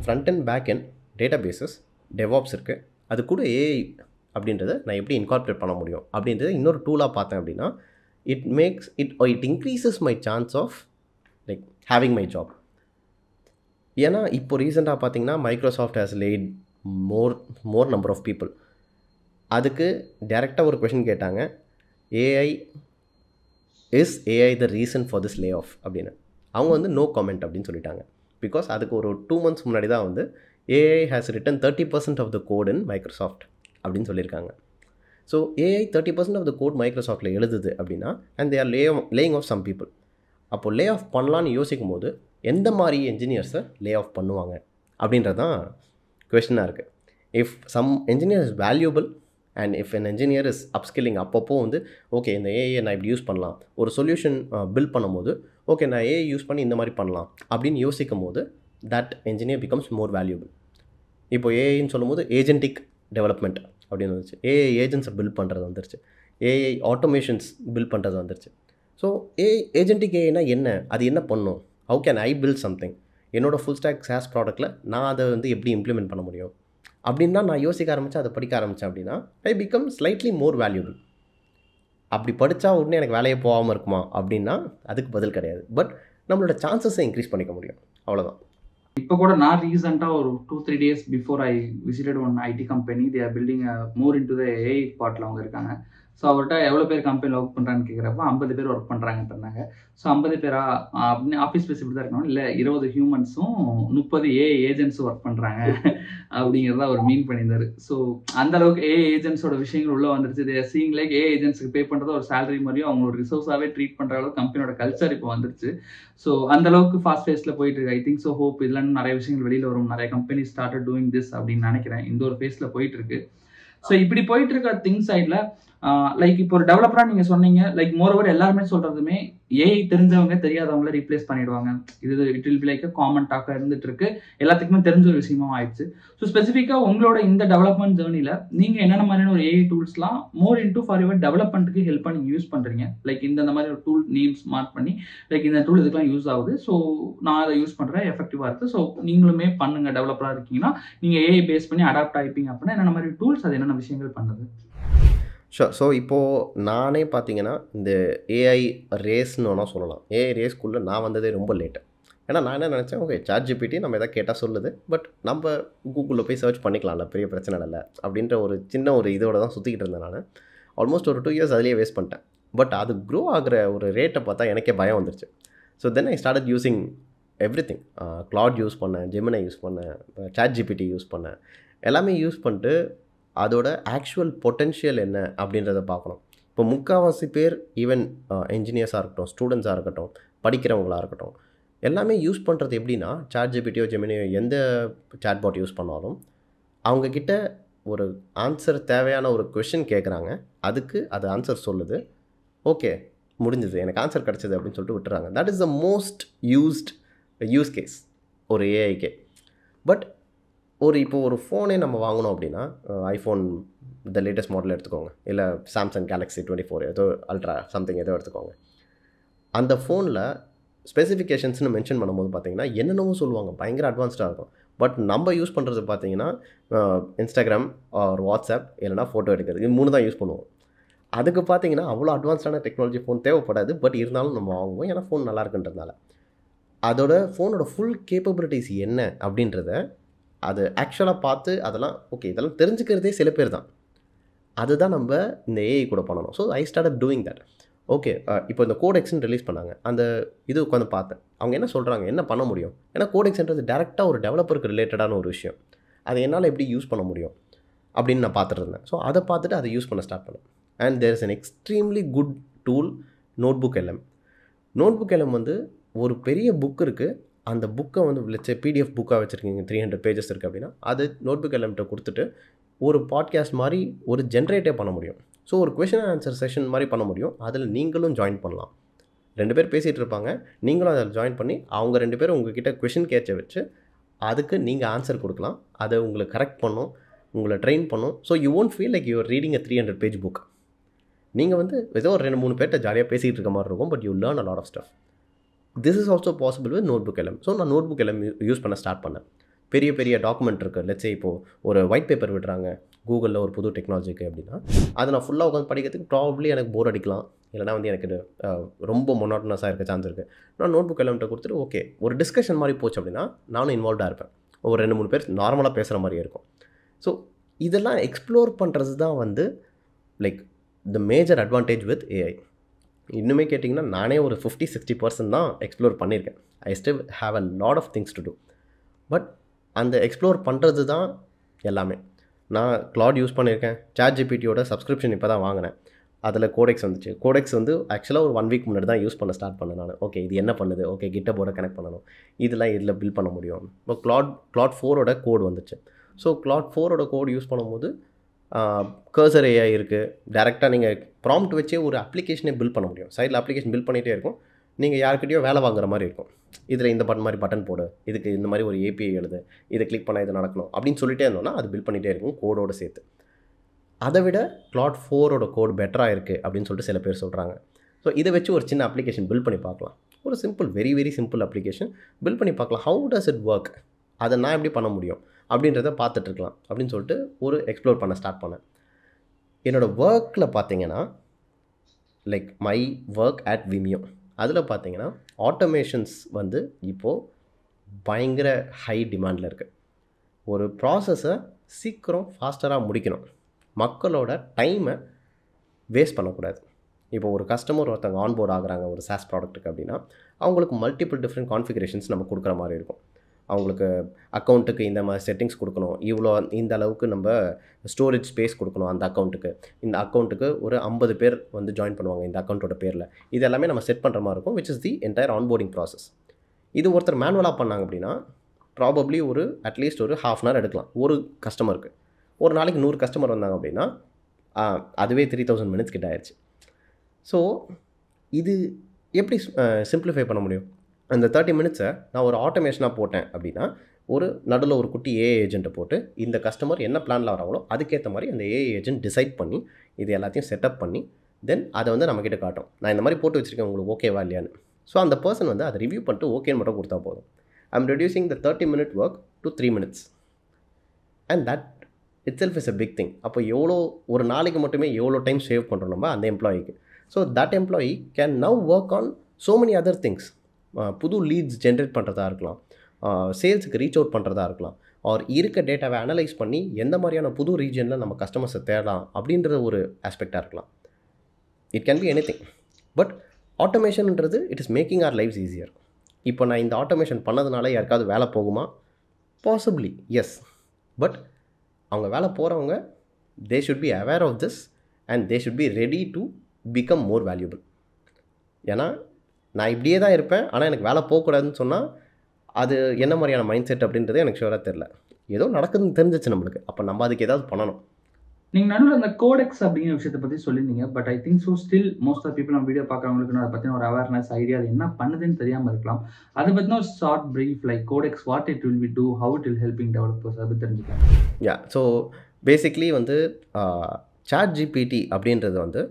Front and back and databases devops இருக்குது, அது கூட ஏஐ அப்படின்றத நான் எப்படி இன்கார்பரேட் பண்ண முடியும் அப்படின்றத இன்னொரு டூலாக பார்த்தேன் அப்படின்னா it increases my chance of like having my job. ஏன்னா இப்போ ரீசெண்டாக பார்த்தீங்கன்னா Microsoft has laid more number of people. அதுக்கு டைரெக்டாக ஒரு கொஷின் கேட்டாங்க, is AI the reason for this layoff அப்படின்னு. அவங்க வந்து நோ கமெண்ட் அப்படின்னு சொல்லிட்டாங்க. பிகாஸ் அதுக்கு ஒரு 2 months முன்னாடி தான் வந்து AI has written 30% of the code in Microsoft அப்படின்னு சொல்லியிருக்காங்க. So AI 30% of the code மைக்ரோசாஃப்ட்டில் எழுதுது அப்படின்னா and they are laying off some people. அப்போது லே ஆஃப் பண்ணலான்னு யோசிக்கும் போது எந்த மாதிரி என்ஜினியர்ஸை லே ஆஃப் பண்ணுவாங்க அப்படின்றது தான் கொஸ்டினாக இருக்குது. If some engineer is valuable and if an engineer is upskilling, அப்பப்போ வந்து ஓகே இந்த ஏஐயை நான் இப்படி யூஸ் பண்ணலாம், ஒரு சொல்யூஷன் பில்ட் பண்ணும்போது ஓகே நான் ஏஐ யூஸ் பண்ணி இந்த மாதிரி பண்ணலாம் அப்படின்னு யோசிக்கும் போது that engineer becomes more valuable. இப்போ ஏஐன்னு சொல்லும்போது ஏஜென்டிக் டெவலப்மெண்ட் அப்படின்னு வந்துச்சு, ஏஐ ஏஜென்ட்ஸை பில்ட் பண்ணுறது வந்துருச்சு, ஏஐ ஆட்டோமேஷன்ஸ் பில்ட் பண்ணுறது வந்துருச்சு. ஸோ ஏஜென்டிக் ஏஐனா என்ன, அது என்ன பண்ணும், how can I build something, என்னோடய ஃபுல் ஸ்டாக் SaaS ப்ராடக்ட்டில் நான் அதை வந்து எப்படி இம்ப்ளிமெண்ட் பண்ண முடியும் அப்படின்னா நான் யோசிக்க ஆரம்பித்தேன், அதை படிக்க ஆரம்பித்தேன் அப்படின்னா I become slightly more valuable. அப்படி படித்தா உடனே எனக்கு வேலையே போகாமல் இருக்குமா அப்படின்னா அதுக்கு பதில் கிடையாது. பட் நம்மளோட சான்சஸை இன்க்ரீஸ் பண்ணிக்க முடியும், அவ்வளோதான். இப்போ கூட நான் ரீசெண்டாக ஒரு 2-3 days before I visited one IT company, they are building more in to the AI பார்ட்டில் அவங்க இருக்காங்க. ஸோ அவர்கிட்ட எவ்வளோ பேர் கம்பெனியில் ஒர்க் பண்ணுறான்னு கேட்குறப்ப 50 பேர் ஒர்க் பண்ணுறாங்கன்னு இருந்தாங்க. ஸோ 50 பேரா அப்படின்னு ஆஃபீஸ் ஸ்பேஸ் இப்படி தான் இருக்கணும், இல்லை 20 ஹியூமன்ஸும் 30 ஏஐ ஏஜென்ட்ஸும் ஒர்க் பண்ணுறாங்க அப்படிங்கிறத அவர் மீன் பண்ணியிருந்தாரு. ஸோ அந்த அளவுக்கு ஏஐ ஏஜென்ட்ஸோட விஷயங்கள் உள்ளே வந்துருச்சு. They are seeing like AI ஏஜென்ட்ஸ்க்கு பே பண்ணுறது ஒரு சேலரி மாதிரியும் அவங்களோட ரிசோர்ஸாகவே ட்ரீட் பண்ணுற அளவுக்கு கம்பெனியோட கல்ச்சர் இப்போ வந்துருச்சு. ஸோ அந்த அளவுக்கு ஃபாஸ்ட் ஃபேஸில் போயிட்டு இருக்கு. ஐ திங்க் ஸோ ஹோப் இதெல்லாம் நிறைய விஷயங்கள் வெளியில் வரும், நிறைய கம்பெனி ஸ்டார்டட் டூயிங் திஸ் அப்படின்னு நினைக்கிறேன். இந்த ஒரு ஃபேஸில் போயிட்டு இருக்கு. ஸோ இப்படி போயிட்டு இருக்க திங்க் சைடில் லைக் இப்போ ஒரு டெவலப்பராக நீங்கள் சொன்னீங்க, லைக் மோரோவர் எல்லாருமே சொல்கிறதுமே ஏஐ தெரிஞ்சவங்க தெரியாதவங்கள ரீப்ளேஸ் பண்ணிடுவாங்க, இது it will be like common டாக்காக இருந்துட்டு இருக்கு, எல்லாத்துக்குமே தெரிஞ்ச ஒரு விஷயமும் ஆயிடுச்சு. ஸோ ஸ்பெசிஃபிக்காக உங்களோட இந்த டெவலப்மெண்ட் ஜேர்னியில் நீங்கள் என்னென்ன மாதிரியான ஒரு ஏஐ டூல்ஸ்லாம் மோர் இன்டூ ஃபார் யுவர் டெவலப்மெண்ட்டுக்கு ஹெல்ப் பண்ணி யூஸ் பண்ணுறீங்க, லைக் இந்த மாதிரி ஒரு டூல் நேம்ஸ் மார்க் பண்ணி லைக் இந்த டூல் இதுக்கெல்லாம் யூஸ் ஆகுது, ஸோ நான் அதை யூஸ் பண்ணுறேன், எஃபெக்டிவாக இருக்குது, ஸோ நீங்களுமே பண்ணுங்கள், டெவலப்பராக இருக்கீங்கன்னா நீங்கள் ஏஐ பேஸ் பண்ணி அடாப்ட் ஆகிப்பீங்க அப்படின்னா என்னென்ன மாதிரி டூல்ஸ், அது என்னென்ன விஷயங்கள் பண்ணுது? ஷோர். ஸோ இப்போது நானே பார்த்தீங்கன்னா இந்த ஏஐ ரேஸ்ன்னு ஒன்றா சொல்லலாம். ஏஐ ரேஸ்க்குள்ளே நான் வந்ததே ரொம்ப லேட்டு. ஏன்னா நான் என்ன நினச்சேன், ஓகே ChatGPT நம்ம எதாவது கேட்டால் சொல்லுது, பட் நம்ம கூகுளில் போய் சர்ச் பண்ணிக்கலாம்ல, பெரிய பிரச்சனை இல்லை அப்படின்ற ஒரு சின்ன ஒரு இதோட தான் சுற்றிக்கிட்டு இருந்தேன் நான். ஆல்மோஸ்ட் ஒரு 2 years அதிலேயே வேஸ்ட் பண்ணிட்டேன். பட் அது க்ரோ ஆகிற ஒரு ரேட்டை பார்த்தா எனக்கே பயம் வந்துருச்சு. So then I started using everything. Claude use பண்ணேன், Gemini யூஸ் பண்ணேன், ChatGPT யூஸ் பண்ணேன், எல்லாமே யூஸ் பண்ணிட்டு அதோட ஆக்சுவல் பொட்டென்ஷியல் என்ன அப்படின்றத பார்க்கணும். இப்போ முக்கால்வாசி பேர் ஈவன் என்ஜினியர்ஸாக இருக்கட்டும், ஸ்டூடெண்ட்ஸாக இருக்கட்டும், படிக்கிறவங்களாக இருக்கட்டும், எல்லாமே யூஸ் பண்ணுறது எப்படின்னா ChatGPTயோ Geminiயோ எந்த சாட்பாட் யூஸ் பண்ணாலும் அவங்கக்கிட்ட ஒரு ஆன்சர் தேவையான ஒரு கொஷின் கேட்குறாங்க, அதுக்கு அது ஆன்சர் சொல்லுது, ஓகே முடிஞ்சது எனக்கு ஆன்சர் கிடச்சிது அப்படின்னு சொல்லிட்டு விட்டுறாங்க. That is the most use case ஒரு ஏஐக்கே. பட் இப்போது ஒரு ஃபோனே நம்ம வாங்கணும் அப்படின்னா ஐஃபோன் த லேட்டஸ்ட் மாடல் எடுத்துக்கோங்க, இல்லை சாம்சங் Galaxy 24 ஏதோ அல்ட்ரா சம்திங் ஏதோ எடுத்துக்கோங்க. அந்த ஃபோனில் ஸ்பெசிஃபிகேஷன்ஸ்னு மென்ஷன் பண்ணும்போது பார்த்தீங்கன்னா என்னென்னவோ சொல்லுவாங்க, பயங்கர அட்வான்ஸ்டாக இருக்கும். பட் நம்ம யூஸ் பண்ணுறது பார்த்தீங்கன்னா இன்ஸ்டாகிராம் ஆர் வாட்ஸ்அப் இல்லைனா ஃபோட்டோ எடுக்கிறது, இது 3 தான் யூஸ் பண்ணுவோம். அதுக்கு பார்த்தீங்கன்னா அவ்வளோ அட்வான்ஸ்டான டெக்னாலஜி ஃபோன் தேவைப்படாது. பட் இருந்தாலும் நம்ம வாங்குவோம், ஏன்னா ஃபோன் நல்லா இருக்குன்றதுனால. அதோட ஃபோனோட ஃபுல் கேப்பபிலிட்டிஸ் என்ன அப்படின்றத அது ஆக்சுவலாக பார்த்து அதெல்லாம் ஓகே இதெல்லாம் தெரிஞ்சுக்கிறதே சில பேர் தான். அதுதான் நம்ம இந்த ஏஐ கூட பண்ணணும். So I started doing that. Okay இப்போ இந்த கோடெக்ஸ்ன்னு ரிலீஸ் பண்ணாங்க. அந்த இது உட்காந்து பார்த்தேன். அவங்க என்ன சொல்கிறாங்க, என்ன பண்ண முடியும்? ஏன்னா கோடெக்ஸ்ன்றது டேரெக்டாக ஒரு டெவலப்பருக்கு ரிலேட்டடான ஒரு விஷயம். அதை என்னால் எப்படி யூஸ் பண்ண முடியும் அப்படின்னு நான் பார்த்துட்டு இருந்தேன். ஸோ அதை பார்த்துட்டு அதை யூஸ் பண்ண ஸ்டார்ட் பண்ணேன். And there is an extremely good tool, notebook LM. Notebook LM வந்து ஒரு பெரிய புக் இருக்குது. அந்த புக்கை வந்து லெட்ஸ் பிடிஎஃப் புக்காக வச்சுருக்கீங்க, 300 பேஜஸ் இருக்குது அப்படின்னா அது நோட்புக் எல்எம்கிட்ட கொடுத்துட்டு ஒரு பாட்காஸ்ட் மாதிரி ஒரு ஜென்ரேட்டே பண்ண முடியும். ஸோ ஒரு கொஷின் அண்ட் ஆன்சர் செஷன் மாதிரி பண்ண முடியும். அதில் நீங்களும் ஜாயின் பண்ணலாம். 2 பேர் பேசிகிட்டு இருப்பாங்க, நீங்களும் அதில் ஜாயின் பண்ணி அவங்க 2 பேரும் உங்ககிட்ட கொஷின் கேட்ச வச்சு அதுக்கு நீங்கள் ஆன்சர் கொடுக்கலாம். அதை உங்களுக்கு கரெக்ட் பண்ணும், உங்களை ட்ரெயின் பண்ணும். So you won't feel like you're reading a 300 page book. நீங்கள் வந்து ஏதோ ஒரு 2-3 பேர்கிட்ட ஜாலியாக பேசிகிட்டு இருக்க மாதிரி இருக்கும். But you learn a lot of stuff. This is also possible with notebook LM. So நான் நோட்புக் எல்எம் யூஸ் பண்ண ஸ்டார்ட் பண்ணேன். பெரிய பெரிய டாக்குமெண்ட் இருக்குது, லெட்ஸே இப்போது ஒரு ஒயிட் பேப்பர் விடுறாங்க கூகுளில் ஒரு புது டெக்னாலஜிக்கு அப்படின்னா அதை நான் ஃபுல்லாக உட்காந்து படிக்கிறதுக்கு ப்ராபப்ளி எனக்கு போர் அடிக்கலாம், இல்லைனா வந்து எனக்கு ரொம்ப மொனாட்டனஸாக இருக்க சான்ஸ் இருக்குது. நான் நோட்புக் எல்எம்கிட்ட கொடுத்துட்டு ஓகே ஒரு டிஸ்கஷன் மாதிரி போச்சு அப்படின்னா நானும் இன்வால்வ்டாக இருப்பேன். ஒரு 2-3 பேர் நார்மலாக பேசுகிற மாதிரியே இருக்கும். ஸோ இதெல்லாம் எக்ஸ்ப்ளோர் பண்ணுறது தான் வந்து like the major advantage with AI. இன்னுமே கேட்டிங்கன்னா நானே ஒரு 50-60% தான் எக்ஸ்ப்ளோர் பண்ணியிருக்கேன். I still have a lot of things to do. But அந்த எக்ஸ்ப்ளோர் பண்ணுறது தான் எல்லாமே. நான் கிளாட் யூஸ் பண்ணியிருக்கேன். சாட் ஜிபிடியோட சப்ஸ்கிரிப்ஷன் இப்போ தான் வாங்கினேன். அதில் கோடெக்ஸ் வந்துச்சு. கோடெக்ஸ் வந்து ஆக்சுவலாக ஒரு 1 வீக் முன்னாடி தான் யூஸ் பண்ண ஸ்டார்ட் பண்ணேன் நான். ஓகே இது என்ன பண்ணுது, ஓகே கிட்டபோர்டை கனெக்ட் பண்ணணும், இதெல்லாம் இதில் பில்ட் பண்ண முடியும். இப்போ கிளாட் 4ஓட கோட் வந்துச்சு. ஸோ கிளாட் 4ஓட கோட் யூஸ் பண்ணும்போது கர்சர் ஏஐ இருக்குது. டேரெக்டாக நீங்கள் ப்ராம்ப்ட் வச்சே ஒரு அப்ளிகேஷனே பில்ட் பண்ண முடியும். சைடில் அப்ளிகேஷன் பில்ட் பண்ணிகிட்டே இருக்கும். நீங்கள் யாருக்கிட்டையோ வேலை வாங்குற மாதிரி இருக்கும். இதில் இந்த மாதிரி பட்டன் போடு, இதுக்கு இந்த மாதிரி ஒரு ஏபிஐ எழுது, இதை கிளிக் பண்ணால் இது நடக்கணும் அப்படின்னு சொல்லிட்டே இருந்தோம்னா அது பில்ட் பண்ணிகிட்டே இருக்கும் கோடோடு சேர்த்து. அதை விட கிளாட் 4ஓட கோட் பெட்டராக இருக்குது அப்படின்னு சொல்லிட்டு சில பேர் சொல்கிறாங்க. ஸோ இதை வச்சு ஒரு சின்ன அப்ளிகேஷன் பில்ட் பண்ணி பார்க்கலாம். ஒரு simple very very simple application build பண்ணி பார்க்கலாம். ஹவு டஸ் இட் ஒர்க், அதை நான் எப்படி பண்ண முடியும் அப்படின்றத பார்த்துட்ருக்கலாம் அப்படின்னு சொல்லிட்டு ஒரு எக்ஸ்ப்ளோர் பண்ண ஸ்டார்ட் பண்ணேன். என்னோடய ஒர்க்கில் பார்த்தீங்கன்னா like my work at Vimeo, அதில் பார்த்தீங்கன்னா ஆட்டோமேஷன்ஸ் வந்து இப்போது பயங்கர ஹை டிமாண்டில் இருக்குது. ஒரு ப்ராசஸை சீக்கிரம் ஃபாஸ்டராக முடிக்கணும், மக்களோட டைமை வேஸ்ட் பண்ணக்கூடாது. இப்போ ஒரு கஸ்டமர் ஒருத்தவங்க ஆன்போர்ட் ஆகுறாங்க ஒரு SaaS ப்ராடக்ட்டுக்கு அப்படின்னா அவங்களுக்கு மல்டிபிள் டிஃப்ரெண்ட் கான்ஃபிகரேஷன்ஸ் நம்ம கொடுக்குற மாதிரி இருக்கும். அவங்களுக்கு அக்கௌண்ட்டுக்கு இந்த மாதிரி செட்டிங்ஸ் கொடுக்கணும், இவ்வளோ இந்த அளவுக்கு நம்ம ஸ்டோரேஜ் ஸ்பேஸ் கொடுக்கணும் அந்த அக்கௌண்ட்டுக்கு, இந்த அக்கௌண்ட்டுக்கு ஒரு 50 பேர் வந்து ஜாயின் பண்ணுவாங்க இந்த அக்கௌண்ட்டோட பேரில், இது எல்லாமே நம்ம செட் பண்ணுற மாதிரி இருக்கும். Which is the entire onboarding process. இது ஒருத்தர் மேனுவலாக பண்ணாங்க அப்படின்னா ப்ராபப்ளி ஒரு அட்லீஸ்ட் ஒரு 1/2 hour எடுக்கலாம் ஒரு கஸ்டமருக்கு. ஒரு நாளைக்கு 100 கஸ்டமர் வந்தாங்க அப்படின்னா அதுவே 3000 minutes கிட்ட ஆயிடுச்சு. ஸோ இது எப்படி சிம்பிளிஃபை பண்ண முடியும்? அந்த 30 minutes நான் ஒரு ஆட்டோமேஷனாக போட்டேன் அப்படின்னா ஒரு நடுவில் ஒரு குட்டி ஏஐ ஏஜென்ட்டை போட்டு இந்த கஸ்டமர் என்ன பிளானில் வராங்களோ அதுக்கேற்ற மாதிரி அந்த ஏஐ ஏஜென்ட் டிசைட் பண்ணி இது எல்லாத்தையும் செட்டப் பண்ணி தென் அதை வந்து நம்மக்கிட்ட காட்டும், நான் இந்த மாதிரி போட்டு வச்சுருக்கேன் உங்களுக்கு ஓகேவா இல்லையான்னு. ஸோ அந்த பர்சன் வந்து அதை ரிவ்யூ பண்ணிட்டு ஓகேன்னு மட்டும் கொடுத்தா போதும். I'm reducing the 30-minute work to 3 minutes and that itself is a big thing. அப்போ எவ்வளோ ஒரு நாளைக்கு மட்டுமே எவ்வளோ டைம் சேவ் பண்ணுறோம் நம்ம அந்த எம்ப்ளாயிக்கு. So that employee can now work on so many other things. புது லீட்ஸ் ஜென்ரேட் பண்ணுறதா இருக்கலாம், சேல்ஸுக்கு ரீச் அவுட் பண்ணுறதா இருக்கலாம், ஆர் இருக்க டேட்டாவை அனலைஸ் பண்ணி எந்த மாதிரியான புது ரீஜனில் நம்ம கஸ்டமர்ஸை தேடலாம் அப்படின்ற ஒரு ஆஸ்பெக்டாக இருக்கலாம். It can be any thing. But ஆட்டோமேஷன்ன்றது it is making our lives easier. இப்போ நான் இந்த ஆட்டோமேஷன் பண்ணதுனால யாருக்காவது வேலை போகுமா? Possibly S. பட் அவங்க வேலை போகிறவங்க they should be aware of this and they should be ready to become more valuable. ஏன்னா நான் இப்படியே தான் இருப்பேன், ஆனால் எனக்கு வேலை போகக்கூடாதுன்னு சொன்னால் அது என்ன மாதிரியான மைண்ட் செட் அப்படின்றது எனக்கு ஷுவராக தெரில. ஏதோ நடக்குதுன்னு தெரிஞ்சிச்சு நம்மளுக்கு, அப்போ நம்ம அதுக்கு ஏதாவது பண்ணணும். நீங்கள் நடுவில் அந்த கோடெக்ஸ் அப்படிங்கிற விஷயத்தை பற்றி சொல்லியிருந்தீங்க. But I think so still most of people நம்ம வீடியோ பார்க்குறவங்களுக்கு அதை பற்றின ஒரு அவேர்னஸ் ஐடியா அது என்ன பண்ணுதுன்னு தெரியாமல் இருக்கலாம். அதை பற்றின ஒரு short brief like Codex what it will be do, how it will helping developers அதை பற்றி தெரிஞ்சுக்கலாம். யா, ஸோ பேசிக்லி வந்து சாட் ஜிபிடி அப்படின்றது வந்து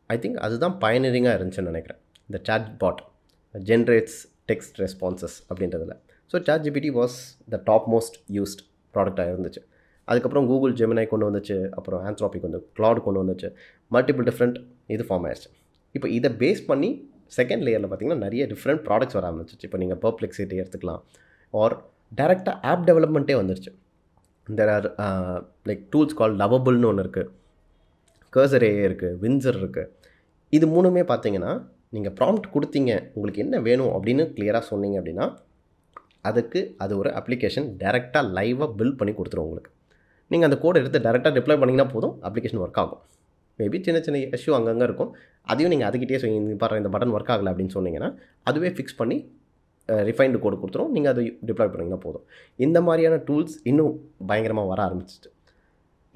ஐ திங்க் அதுதான் பயனரிங்காக இருந்துச்சுன்னு நினைக்கிறேன். இந்த chat bot generates text responses அப்படின்றதில். So ChatGPT was the top most used ப்ராடக்டாக இருந்துச்சு. அதுக்கப்புறம் கூகுள் ஜெமினை கொண்டு வந்துச்சு, அப்புறம் ஆந்த்ரோபிக் வந்து Claude கொண்டு வந்துச்சு, மல்டிபிள் டிஃப்ரெண்ட் இது ஃபார்ம் ஆயிடுச்சு. இப்போ இதை பேஸ் பண்ணி செகண்ட் லேயரில் பார்த்திங்கன்னா நிறைய டிஃப்ரெண்ட் ப்ராடக்ட்ஸ் வர ஆரம்பிச்சிச்சு. இப்போ நீங்கள் Perplexity எடுத்துக்கலாம், ஆர் டேரெக்டாக ஆப் டெவலப்மெண்ட்டே வந்துருச்சு. தெர் ஆர் லைக் டூல்ஸ் கால் லவபிள்னு ஒன்று இருக்குது, Cursor AI இருக்குது, வின்சர் இருக்குது. இது மூணுமே பார்த்தீங்கன்னா நீங்கள் ப்ராம்ப்ட் கொடுத்தீங்க, உங்களுக்கு என்ன வேணும் அப்படின்னு கிளியராக சொன்னீங்க அப்படின்னா அதுக்கு அது ஒரு அப்ளிகேஷன் டேரெக்டாக லைவாக பில்ட் பண்ணி கொடுத்துரும் உங்களுக்கு. நீங்கள் அந்த கோடை எடுத்து டேரெக்டாக டிப்ளை பண்ணிங்கன்னா போதும், அப்ளிகேஷன் ஒர்க் ஆகும். மேபி சின்ன சின்ன இஷ்யூ அங்கங்கே இருக்கும், அதையும் நீங்கள் அதுக்கிட்டே சொல்லி பாருங்கள் இந்த பட்டன் ஒர்க் ஆகலை அப்படின்னு சொன்னீங்கன்னா அதுவே ஃபிக்ஸ் பண்ணி ரிஃபைன்டு கோடு கொடுத்துரும், நீங்கள் அதை டிப்ளாய் பண்ணிங்கன்னா போதும். இந்த மாதிரியான டூல்ஸ் இன்னும் பயங்கரமாக வர ஆரம்பிச்சிச்சு.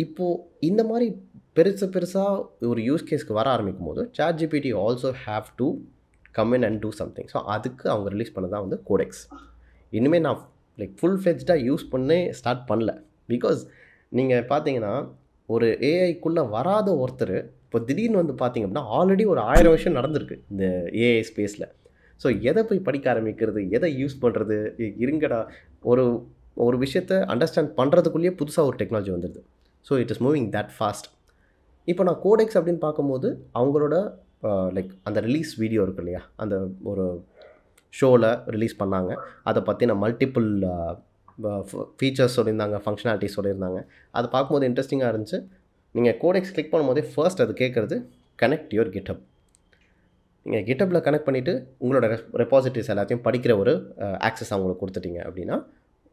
இப்போது இந்த மாதிரி பெருசாக ஒரு யூஸ் கேஸ்க்கு வர ஆரம்பிக்கும் போது ChatGPT also have to come in and do something. So அதுக்கு அவங்க ரிலீஸ் பண்ணதான் வந்து கோடெக்ஸ். இனிமேல் நான் லைக் ஃபுல் ஃப்ளெஜ்டாக யூஸ் பண்ணே ஸ்டார்ட் பண்ணல. பிகாஸ் நீங்கள் பார்த்தீங்கன்னா ஒரு ஏஐக்குள்ளே வராத ஒருத்தர் இப்போ திடீர்னு வந்து பார்த்திங்க அப்படின்னா ஆல்ரெடி ஒரு 1000 வருஷம் நடந்திருக்கு இந்த ஏஐ ஸ்பேஸில். ஸோ எதை போய் படிக்க ஆரம்பிக்கிறது, எதை யூஸ் பண்ணுறது, இருங்கடா ஒரு விஷயத்தை அண்டர்ஸ்டாண்ட் பண்ணுறதுக்குள்ளேயே புதுசாக ஒரு டெக்னாலஜி வந்துடுது. So it is moving that fast. இப்போ நான் கோடெக்ஸ் அப்படின்னு பார்க்கும்போது அவங்களோட லைக் அந்த ரிலீஸ் வீடியோ இருக்கு இல்லையா, அந்த ஒரு ஷோவில் ரிலீஸ் பண்ணாங்க, அதை பற்றின மல்டிப்புள் ஃபீச்சர்ஸ் சொல்லியிருந்தாங்க, ஃபங்க்ஷனாலிட்டிஸ் சொல்லியிருந்தாங்க. அதை பார்க்கும்போது இன்ட்ரெஸ்டிங்காக இருந்துச்சு. நீங்கள் கோடெக்ஸ் கிளிக் பண்ணும்போதே ஃபர்ஸ்ட் அது கேட்குறது கனெக்ட் யுவர் கிட்டப். நீங்கள் கிட்டப்பில் கனெக்ட் பண்ணிவிட்டு உங்களோட ரெபாசிட்டரிஸ் எல்லாத்தையும் படிக்கிற ஒரு ஆக்சஸ் அவங்களுக்கு கொடுத்துட்டீங்க அப்படின்னா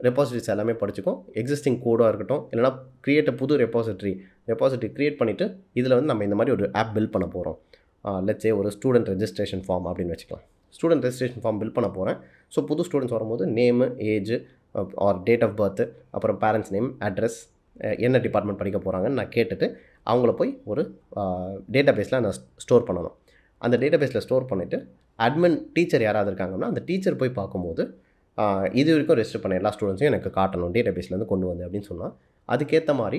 ரெபாசிட்டரிஸ் எல்லாமே படிச்சுக்கும். எக்ஸிஸ்டிங் கோடாக இருக்கட்டும், இல்லைனா க்ரியேட் புது ரெபாசிட்டரி க்ரியேட் பண்ணிவிட்டு இதில் வந்து நம்ம இந்த மாதிரி ஒரு ஆப் பில்ட் பண்ண போகிறோம். லெட்ஸே ஒரு ஸ்டூடெண்ட் ரெஜிஸ்ட்ரேஷன் ஃபார்ம் அப்படின்னு வச்சுக்கலாம். ஸ்டூடெண்ட் ரெஜிஸ்ட்ரேஷன் ஃபார்ம் பில்ட் பண்ண போகிறேன். ஸோ புது ஸ்டூடெண்ட்ஸ் வரும்போது name, age, or date of birth, அப்புறம் பேரண்ட்ஸ் நேம், அட்ரஸ், என்ன டிபார்ட்மெண்ட் படிக்க போகிறாங்கன்னு நான் கேட்டுட்டு அவங்கள போய் ஒரு டேட்டா பேஸில் நான் ஸ்டோர் பண்ணணும். அந்த டேட்டா பேஸில் ஸ்டோர் பண்ணிவிட்டு அட்மின் டீச்சர் யாராவது இருக்காங்கன்னா அந்த டீச்சர் போய் பார்க்கும்போது இது வரைக்கும் ரெஜிஸ்டர் பண்ண எல்லா ஸ்டூடெண்ட்ஸையும் எனக்கு காட்டணும் டேட்டா பேஸ்லேருந்து கொண்டு வந்து அப்படின்னு சொன்னால் அதுக்கேற்ற மாதிரி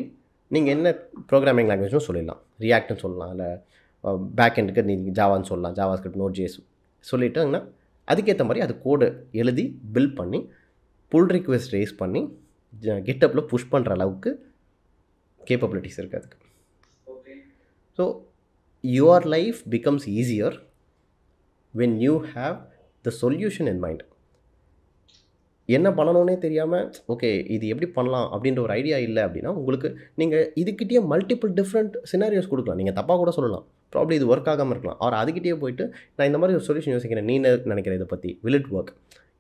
நீங்கள் என்ன ப்ரோக்ராமிங் லாங்குவேஜ்னு சொல்லிடலாம், ரியாக்ட்னு சொல்லலாம், இல்லை பேக் எண்டுக்கு நீங்கள் ஜாவான்னு சொல்லலாம், ஜாவா ஸ்கிரிப்ட், Node.js சொல்லிவிட்டுங்கன்னா அதுக்கேற்ற மாதிரி அது கோடு எழுதி பில்ட் பண்ணி புல் ரிக்வெஸ்ட் ரேஸ் பண்ணி கிட்டப்பில் புஷ் பண்ணுற அளவுக்கு கேப்பபிலிட்டிஸ் இருக்குது அதுக்கு. So your life becomes easier when you have the solution in mind. என்ன பண்ணணுன்னே தெரியாமல் ஓகே இது எப்படி பண்ணலாம் அப்படின்ற ஒரு ஐடியா இல்லை அப்படின்னா உங்களுக்கு நீங்கள் இதுக்கிட்டே மல்டிபிள் டிஃப்ரெண்ட் சினாரியோஸ் கொடுக்கலாம். நீங்கள் தப்பாக கூட சொல்லலாம், ப்ராப்ளம் இது ஒர்க் ஆகாமல் இருக்கலாம். அவர் அதுக்கிட்டே போயிட்டு நான் இந்த மாதிரி ஒரு சொல்யூஷன் யோசிக்கிறேன், நீ நினைக்கிறேன் இதை பற்றி, will it work,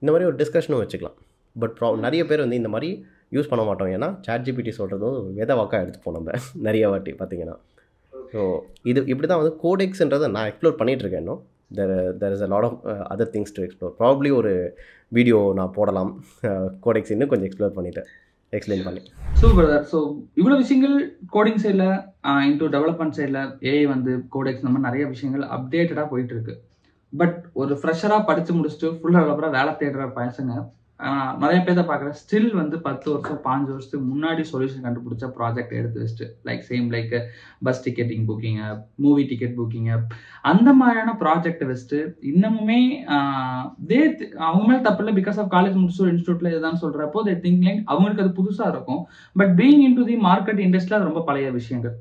இந்த மாதிரி ஒரு டிஸ்கஷனும் வச்சுக்கலாம். பட் நிறைய பேர் வந்து இந்த மாதிரி யூஸ் பண்ண மாட்டோம். ஏன்னா ChatGPT சொல்கிறதும் வேத வாக்காக எடுத்துப்போம் நம்ம நிறைய வாட்டி பார்த்தீங்கன்னா. ஸோ இது இப்படி தான் வந்து கோடெக்ஸ்ன்றதை நான் எக்ஸ்ப்ளோர் பண்ணிகிட்ருக்கேன். இன்னும் there is a lot of other things to explore. Probably ஒரு வீடியோ நான் போடலாம் கோடெக்ஸ் இன்னும் கொஞ்சம் எக்ஸ்பிளைன் பண்ணி. சூப்பர். ஸோ இவ்வளோ விஷயங்கள் கோடிங் சைடில் இன்டூ டெவலப்மெண்ட் சைடில் ஏஐ வந்து கோடெக்ஸ் நம்ம நிறைய விஷயங்கள் அப்டேட்டடாக போயிட்டு இருக்கு. பட் ஒரு ஃப்ரெஷராக படித்து முடிச்சுட்டு ஃபுல் டெவலப்பராக வேலை தேடுற பசங்க நிறைய பேர் தான் பார்க்குறேன், ஸ்டில் வந்து 10 வருஷம் 5 வருஷத்துக்கு முன்னாடி சொல்யூஷன் கண்டுபிடிச்ச ப்ராஜெக்ட் எடுத்து வச்சுட்டு like bus ticketing booking app, movie ticket booking app, அந்த மாதிரியான ப்ராஜெக்டை வச்சுட்டு இன்னமுமே அவங்க மேலே தப்பு இல்லை. பிகாஸ் ஆஃப் காலேஜ் முடிச்சு ஒரு இன்ஸ்டியூட்டில் இதுதான் சொல்கிறப்போ தே திங்க் லைக் அவங்களுக்கு அது புதுசாக இருக்கும். But being in to the market இண்டஸ்ட்ரியில் அது ரொம்ப பழைய விஷயங்கள்.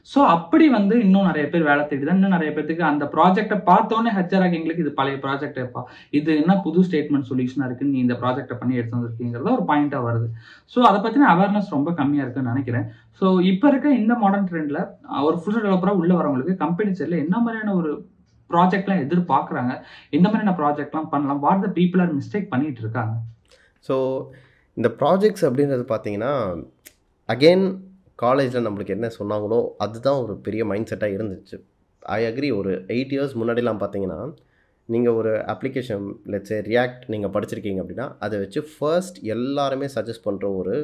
ஸோ அப்படி வந்து இன்னும் நிறைய பேர் வேலை தேடி தான், இன்னும் நிறைய பேருக்கு அந்த ப்ராஜெக்டை பார்த்தோன்னே ஹெச்ஆராக எங்களுக்கு இது பழைய ப்ராஜெக்ட் எப்பா, இது என்ன புது ஸ்டேட்மெண்ட் சொல்யூஷனாக இருக்குன்னு நீ இந்த ப்ராஜெக்டை பண்ணி எடுத்து வந்திருக்கீங்கிறத ஒரு பாயிண்டாக வருது. ஸோ அதை பற்றின அவேர்னஸ் ரொம்ப கம்மியாக இருக்குன்னு நினைக்கிறேன். ஸோ இப்போ இருக்க இந்த மாடர்ன் ட்ரெண்டில் ஒரு ஃபுல் டெவலப்பராக உள்ள வரவங்களுக்கு கம்பெனி சைடில் என்ன மாதிரியான ஒரு ப்ராஜெக்ட்லாம் எதிர்பார்க்குறாங்க, எந்த மாதிரியான ப்ராஜெக்ட்லாம் பண்ணலாம், what the people are mistake பண்ணிகிட்டு இருக்காங்க? ஸோ இந்த ப்ராஜெக்ட்ஸ் அப்படின்றது பார்த்தீங்கன்னா அகெயின் காலேஜில் நம்மளுக்கு என்ன சொன்னாங்களோ அதுதான் ஒரு பெரிய மைண்ட் செட்டாக இருந்துச்சு. I agree. ஒரு 8 இயர்ஸ் முன்னாடிலாம் பார்த்தீங்கன்னா நீங்கள் ஒரு அப்ளிகேஷன் லெட்ஸே ரியாக்ட் நீங்கள் படிச்சிருக்கீங்க அப்படின்னா அதை வச்சு ஃபர்ஸ்ட் எல்லாருமே சஜஸ்ட் பண்ணுற ஒரு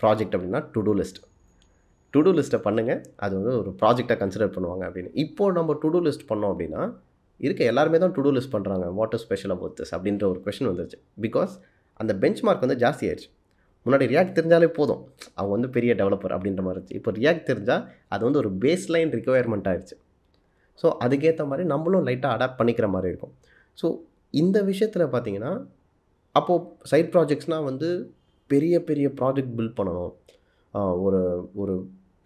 ப்ராஜெக்ட் அப்படின்னா டு டூ லிஸ்ட்டை பண்ணுங்கள், அது வந்து ஒரு ப்ராஜெக்டாக கன்சிடர் பண்ணுவாங்க அப்படின்னு. இப்போது நம்ம டு டூ லிஸ்ட் பண்ணோம் அப்படின்னா எல்லாருமே தான் டு டூ லிஸ்ட் பண்ணுறாங்க. What is special about this அப்படின்ற ஒரு கொஷின் வந்துருச்சு. பிகாஸ் அந்த பெஞ்ச் மார்க் வந்து ஜாஸ்தி ஆயிடுச்சு. முன்னாடி ரியாக்ட் தெரிஞ்சாலே போதும், அவங்க வந்து பெரிய டெவலப்பர் அப்படின்ற மாதிரி இருந்துச்சு. இப்போ ரியாக்ட் தெரிஞ்சால் அது வந்து ஒரு பேஸ் லைன் ரிக்வயர்மெண்ட் ஆயிடுச்சு. ஸோ அதுக்கேற்ற மாதிரி நம்மளும் லைட்டாக அடாப்ட் பண்ணிக்கிற மாதிரி இருக்கும். ஸோ இந்த விஷயத்தில் பார்த்தீங்கன்னா அப்போது சைட் ப்ராஜெக்ட்ஸ்னால் வந்து பெரிய பெரிய ப்ராஜெக்ட் பில்ட் பண்ணணும். ஒரு ஒரு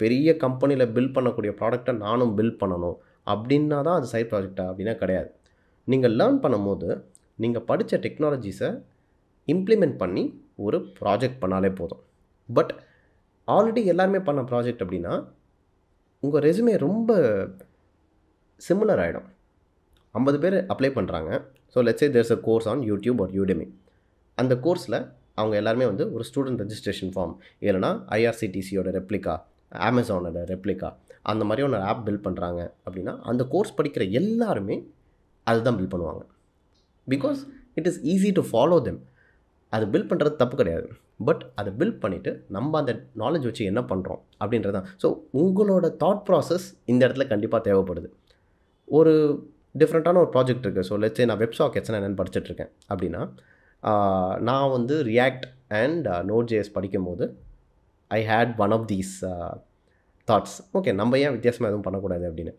பெரிய கம்பெனியில் பில்ட் பண்ணக்கூடிய ப்ராடக்டை நானும் பில்ட் பண்ணணும் அப்படின்னா தான் அது சைட் ப்ராஜெக்டா அப்படின்னா கிடையாது. நீங்கள் லேர்ன் பண்ணும்போது நீங்கள் படித்த டெக்னாலஜிஸை இம்ப்ளிமெண்ட் பண்ணி ஒரு ப்ராஜெக்ட் பண்ணாலே போதும். பட் ஆல்ரெடி எல்லாருமே பண்ண ப்ராஜெக்ட் அப்படின்னா உங்கள் ரெசுமே ரொம்ப சிமிலர் ஆகிடும். 50 பேர் அப்ளை பண்ணுறாங்க. So let's say there's a course on YouTube or Udemy. அந்த கோர்ஸில் அவங்க எல்லாருமே வந்து ஒரு ஸ்டூடெண்ட் ரெஜிஸ்ட்ரேஷன் ஃபார்ம் இல்லைனா ஐஆர்சிடிசியோட ரெப்ளிகா, அமேசானோட ரெப்ளிகா அந்த மாதிரி ஒன்று ஆப் பில்ட் பண்ணுறாங்க அப்படின்னா அந்த கோர்ஸ் படிக்கிற எல்லாருமே அதுதான் பில்ட் பண்ணுவாங்க. Because it is easy to follow them. அது பில்ட் பண்ணுறது தப்பு கிடையாது. பட் அதை பில்ட் பண்ணிவிட்டு நம்ம அந்த நாலேஜ் வச்சு என்ன பண்ணுறோம் அப்படின்றது தான். ஸோ உங்களோட தாட் ப்ராசஸ் இந்த இடத்துல கண்டிப்பாக தேவைப்படுது. ஒரு டிஃப்ரெண்ட்டான ஒரு ப்ராஜெக்ட் இருக்குது. ஸோ லெட்ஸ் சே நான் வெப்சாக்கெட்ஸ் என்னென்னு படிச்சுட்ருக்கேன் அப்படின்னா நான் வந்து ரியாக்ட் அண்ட் நோட்.js படிக்கும்போது I hate one of these thoughts. Okay, நம்ம ஏன் வித்தியாசமாக எதுவும் பண்ணக்கூடாது அப்படின்னு.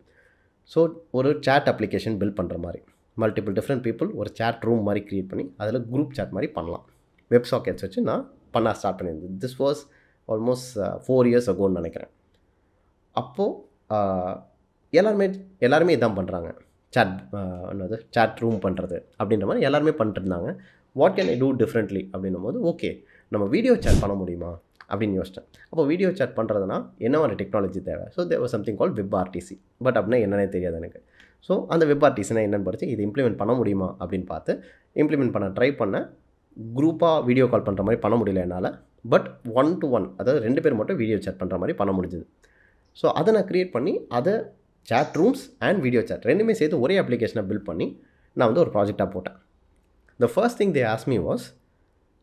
ஸோ ஒரு சேட் அப்ளிகேஷன் பில்ட் பண்ணுற மாதிரி மல்டிபிள் டிஃப்ரெண்ட் பீப்புள் ஒரு சேட் ரூம் மாதிரி க்ரியேட் பண்ணி அதில் குரூப் சேட் மாதிரி பண்ணலாம். வெப்சாக்கெட்ஸ் வச்சு நான் பண்ண ஸ்டார்ட் பண்ணியிருந்தேன். திஸ் வாஸ் ஆல்மோஸ்ட் 4 years agoன்னு நினைக்கிறேன். அப்போது எல்லாருமே இதான் பண்ணுறாங்க. சேட் ரூம் பண்ணுறது அப்படின்ற மாதிரி எல்லாருமே பண்ணிட்டுருந்தாங்க. What can I do differently அப்படின்னும் போது ஓகே நம்ம வீடியோ சேட் பண்ண முடியுமா அப்படின்னு யோசித்தேன். அப்போ வீடியோ சேட் பண்ணுறதுனா என்ன மாதிரி டெக்னாலஜி தேவை? So there was something call WebRTC. But அப்படின்னா என்னன்னே தெரியாது எனக்கு. ஸோ அந்த வெப்ஆர்டிசினா என்னென்னு படித்து இது இம்ப்ளிமெண்ட் பண்ண முடியுமா அப்படின்னு பார்த்து இம்ப்ளிமெண்ட் பண்ண ட்ரை பண்ண. குரூப்பாக வீடியோ கால் பண்ணுற மாதிரி பண்ண முடியல என்னால். பட் 1-to-1 அதாவது 2 பேர் மட்டும் வீடியோ சேட் பண்ணுற மாதிரி பண்ண முடிஞ்சுது. ஸோ அதை நான் க்ரியேட் பண்ணி அதை chat rooms and video chat ரெண்டுமே சேர்த்து ஒரே அப்ளிகேஷனை பில்ட் பண்ணி நான் வந்து ஒரு ப்ராஜெக்டாக போட்டேன். The first thing they ask me was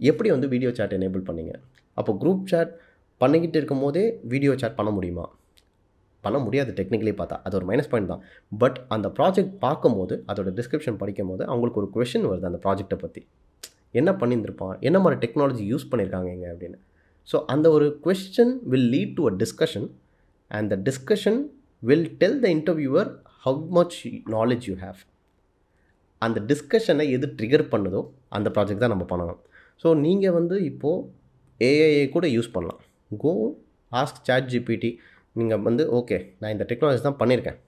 எப்படி வந்து வீடியோ சேட் எனேபிள் பண்ணீங்க? அப்போ குரூப் சேட் பண்ணிக்கிட்டு இருக்கும் போதே வீடியோ சேட் பண்ண முடியுமா? பண்ண முடியாது டெக்னிக்கலி பார்த்தா. அது ஒரு மைனஸ் பாயிண்ட் தான். பட் அந்த ப்ராஜெக்ட் பார்க்கும்போது அதோட டிஸ்கிரிப்ஷன் படிக்கும் போது அவங்களுக்கு ஒரு கொஷின் வருது அந்த ப்ராஜெக்டை பற்றி. என்ன பண்ணியிருந்திருப்பான், என்ன மாதிரி டெக்னாலஜி யூஸ் பண்ணியிருக்காங்க இங்கே அப்படின்னு. ஸோ அந்த ஒரு question will lead to a discussion and the discussion will tell the interviewer how much knowledge you have. அந்த டிஸ்கஷனை எது ட்ரிகர் பண்ணுதோ அந்த ப்ராஜெக்ட் தான் நம்ம பண்ணணும். ஸோ நீங்கள் வந்து இப்போது ஏஐஏ கூட யூஸ் பண்ணலாம். கோ ஆஸ்க் ChatGPT. நீங்கள் வந்து ஓகே நான் இந்த டெக்னாலஜி தான் பண்ணியிருக்கேன்,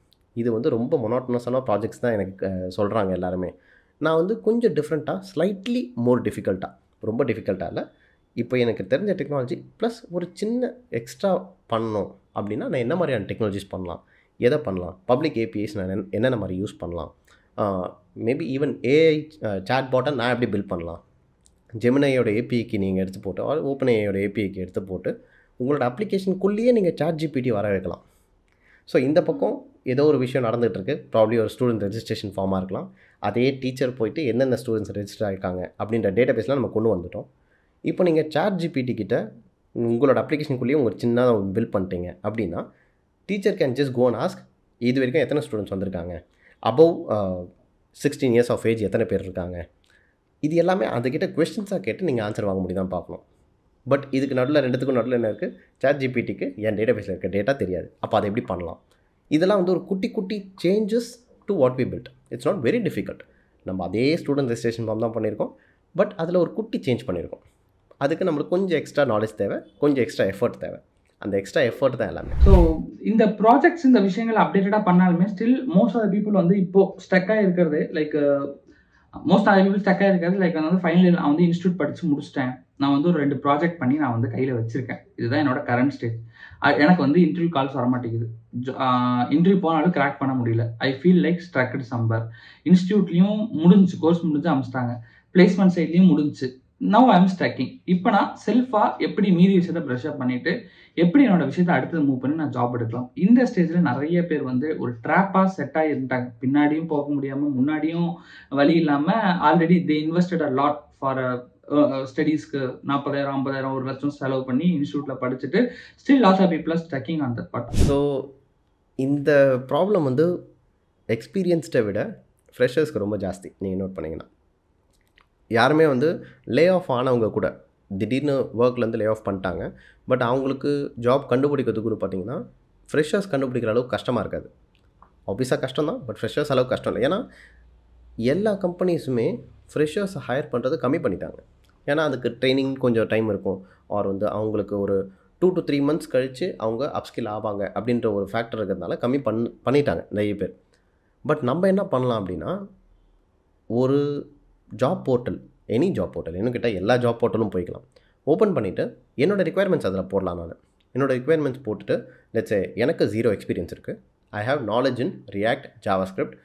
இது வந்து ரொம்ப மொனாட்டனஸான ப்ராஜெக்ட்ஸ் தான் எனக்கு சொல்கிறாங்க எல்லாருமே. நான் வந்து கொஞ்சம் டிஃப்ரெண்ட்டாக ஸ்லைட்லி மோர் டிஃபிகல்ட்டாக, ரொம்ப டிஃபிகல்ட்டாக இல்லை, இப்போ எனக்கு தெரிஞ்ச டெக்னாலஜி ப்ளஸ் ஒரு சின்ன எக்ஸ்ட்ரா பண்ணணும் அப்படின்னா நான் என்ன மாதிரியான டெக்னாலஜிஸ் பண்ணலாம், எதை பண்ணலாம், பப்ளிக் ஏபிஐஸ் நான் என்னென்ன மாதிரி யூஸ் பண்ணலாம், மேபி ஈவன் ஏஐ சேட் பாட்டை நான் எப்படி பில்ட் பண்ணலாம், ஜெமினையோட ஏபிஐக்கு நீங்கள் எடுத்து போட்டு ஓப்பன் ஏஐயோட ஏபிஐக்கு எடுத்து போட்டு உங்களோட அப்ளிகேஷனுக்குள்ளேயே நீங்கள் ChatGPT வர வைக்கலாம். ஸோ இந்த பக்கம் ஏதோ ஒரு விஷயம் நடந்துகிட்ருக்கு, ப்ராப்ளி ஒரு ஸ்டூடெண்ட் ரெஜிஸ்ட்ரேஷன் ஃபார்மாக இருக்கலாம். அதே டீச்சர் போயிட்டு எந்தெந்த ஸ்டூடெண்ட்ஸ் ரெஜிஸ்டர் ஆகிருக்காங்க அப்படின்ற டேட்டா பேஸ்லாம் நம்ம கொண்டு வந்துட்டோம். இப்போ நீங்கள் ChatGPT கிட்ட உங்களோட அப்ளிகேஷனுக்குள்ளேயே உங்கள் சின்னதாக பில்ட் பண்ணிட்டீங்க அப்படின்னா teacher can just go and ask இது வரைக்கும் எத்தனை ஸ்டூடெண்ட்ஸ் வந்திருக்காங்க, அபவ் 16 years ஆஃப் ஏஜ் எத்தனை பேர் இருக்காங்க, இது எல்லாமே அதுக்கிட்ட கொஸ்டின்ஸாக கேட்டு நீங்கள் ஆன்சர் வாங்க முடியும் தான் பார்க்கணும். பட் இதுக்கு நடுவில் ரெண்டுத்துக்கும் நடுவில் என்ன இருக்குது, ChatGPTக்கு என் டேட்டா பேஸில் இருக்க டேட்டா தெரியாது. அப்போ அதை எப்படி பண்ணலாம்? இதெல்லாம் வந்து ஒரு குட்டி குட்டி changes to what we build. It's not very difficult. நம்ம அதே ஸ்டூடெண்ட் ரெஜிஸ்ட்ரேஷன் ஃபார்ம் தான் பண்ணியிருக்கோம். பட் அதில் ஒரு குட்டி சேஞ்ச் பண்ணியிருக்கோம். அதுக்கு நம்மளுக்கு கொஞ்சம் எக்ஸ்ட்ரா நாலேஜ் தேவை, கொஞ்சம் எக்ஸ்ட்ரா எஃபர்ட் தேவை. அந்த எக்ஸ்ட்ரா எஃபர்ட் தான் எல்லாமே. ஸோ இந்த ப்ராஜெக்ட்ஸ் இந்த விஷயங்கள் அப்டேட்டடாக பண்ணாலுமே still most of the people வந்து இப்போ ஸ்டக்காக இருக்கிறது like most of the people ஸ்டக்காக இருக்கிறது லைக் வந்து ஃபைனல் இயர் நான் வந்து இன்ஸ்டியூட் படித்து முடிச்சிட்டேன், நான் வந்து ஒரு 2 ப்ராஜெக்ட் பண்ணி நான் வந்து கையில் வச்சுருக்கேன், இதுதான் என்னோட கரண்ட் ஸ்டேஜ். எனக்கு வந்து இன்டர்வியூ கால்ஸ் வர மாட்டேங்குது, இன்டர்வியூ போனாலும் கிராக் பண்ண முடியல, ஐ ஃபீல் லைக் ஸ்ட்ரக்டு சம்பர். இன்ஸ்டியூட்லேயும் முடிஞ்சு கோர்ஸ் முடிஞ்சு அமிச்சிட்டாங்க, பிளேஸ்மெண்ட் சைட்லேயும் முடிஞ்சு, நவ் ஐ எம் ஸ்டக்கிங். இப்போ நான் செல்ஃபாக எப்படி மீதி விஷயத்தை ப்ரஷ் அப் பண்ணிவிட்டு எப்படி என்னோட விஷயத்தை அடுத்தது மூவ் பண்ணி நான் ஜாப் எடுக்கலாம். இந்த ஸ்டேஜில் நிறைய பேர் வந்து ஒரு ட்ராப்பாக செட் ஆகிருந்தாங்க, பின்னாடியும் போக முடியாமல் முன்னாடியும் வழி இல்லாமல். Already they invested a lot for ஸ்டடீஸ்க்கு 40,000 50,000 1 லட்சம் செலவு பண்ணி இன்ஸ்டியூட்டில் படிச்சுட்டு still lots of people are stucking on that part. So இந்த ப்ராப்ளம் வந்து எக்ஸ்பீரியன்ஸ்டை விட ஃப்ரெஷர்ஸ்க்கு ரொம்ப ஜாஸ்தி. நீங்கள் நோட் பண்ணிங்கன்னா யாருமே வந்து லே ஆஃப் ஆனவங்க கூட திடீர்னு ஒர்க்லேருந்து லே ஆஃப் பண்ணிட்டாங்க. பட் அவங்களுக்கு ஜாப் கண்டுபிடிக்கிறதுக்கு கூட பார்த்தீங்கன்னா ஃப்ரெஷர்ஸ் கண்டுபிடிக்கிற அளவுக்கு கஷ்டமாக இருக்காது. ஆப்வியஸாக கஷ்டம் தான், பட் ஃப்ரெஷர்ஸ் அளவுக்கு கஷ்டம் இல்லை. ஏன்னா எல்லா கம்பெனிஸுமே ஃப்ரெஷர்ஸை ஹையர் பண்ணுறது கம்மி பண்ணிட்டாங்க. ஏன்னா அதுக்கு ட்ரைனிங் கொஞ்சம் டைம் இருக்கும், ஆர் வந்து அவங்களுக்கு ஒரு 2 to 3 மந்த்ஸ் கழித்து அவங்க அப்ஸ்கில் ஆவாங்க அப்படின்ற ஒரு ஃபேக்டர் இருக்கிறதுனால கம்மி பண்ணிட்டாங்க நிறைய பேர். பட் நம்ம என்ன பண்ணலாம் அப்படின்னா, ஒரு job portal, any job portal, என்கிட்ட எல்லா ஜாப் போர்ட்டலும் போய்க்கலாம், ஓப்பன் பண்ணிவிட்டு என்னோடய ரிக்குயர்மெண்ட்ஸ் அதில் போடலாம். நான் என்னோடய ரிக்குயர்மெண்ட்ஸ் போட்டுட்டு, லெட்ஸ் சே எனக்கு 0 எக்ஸ்பீரியன்ஸ் இருக்குது, I have knowledge in React, JavaScript,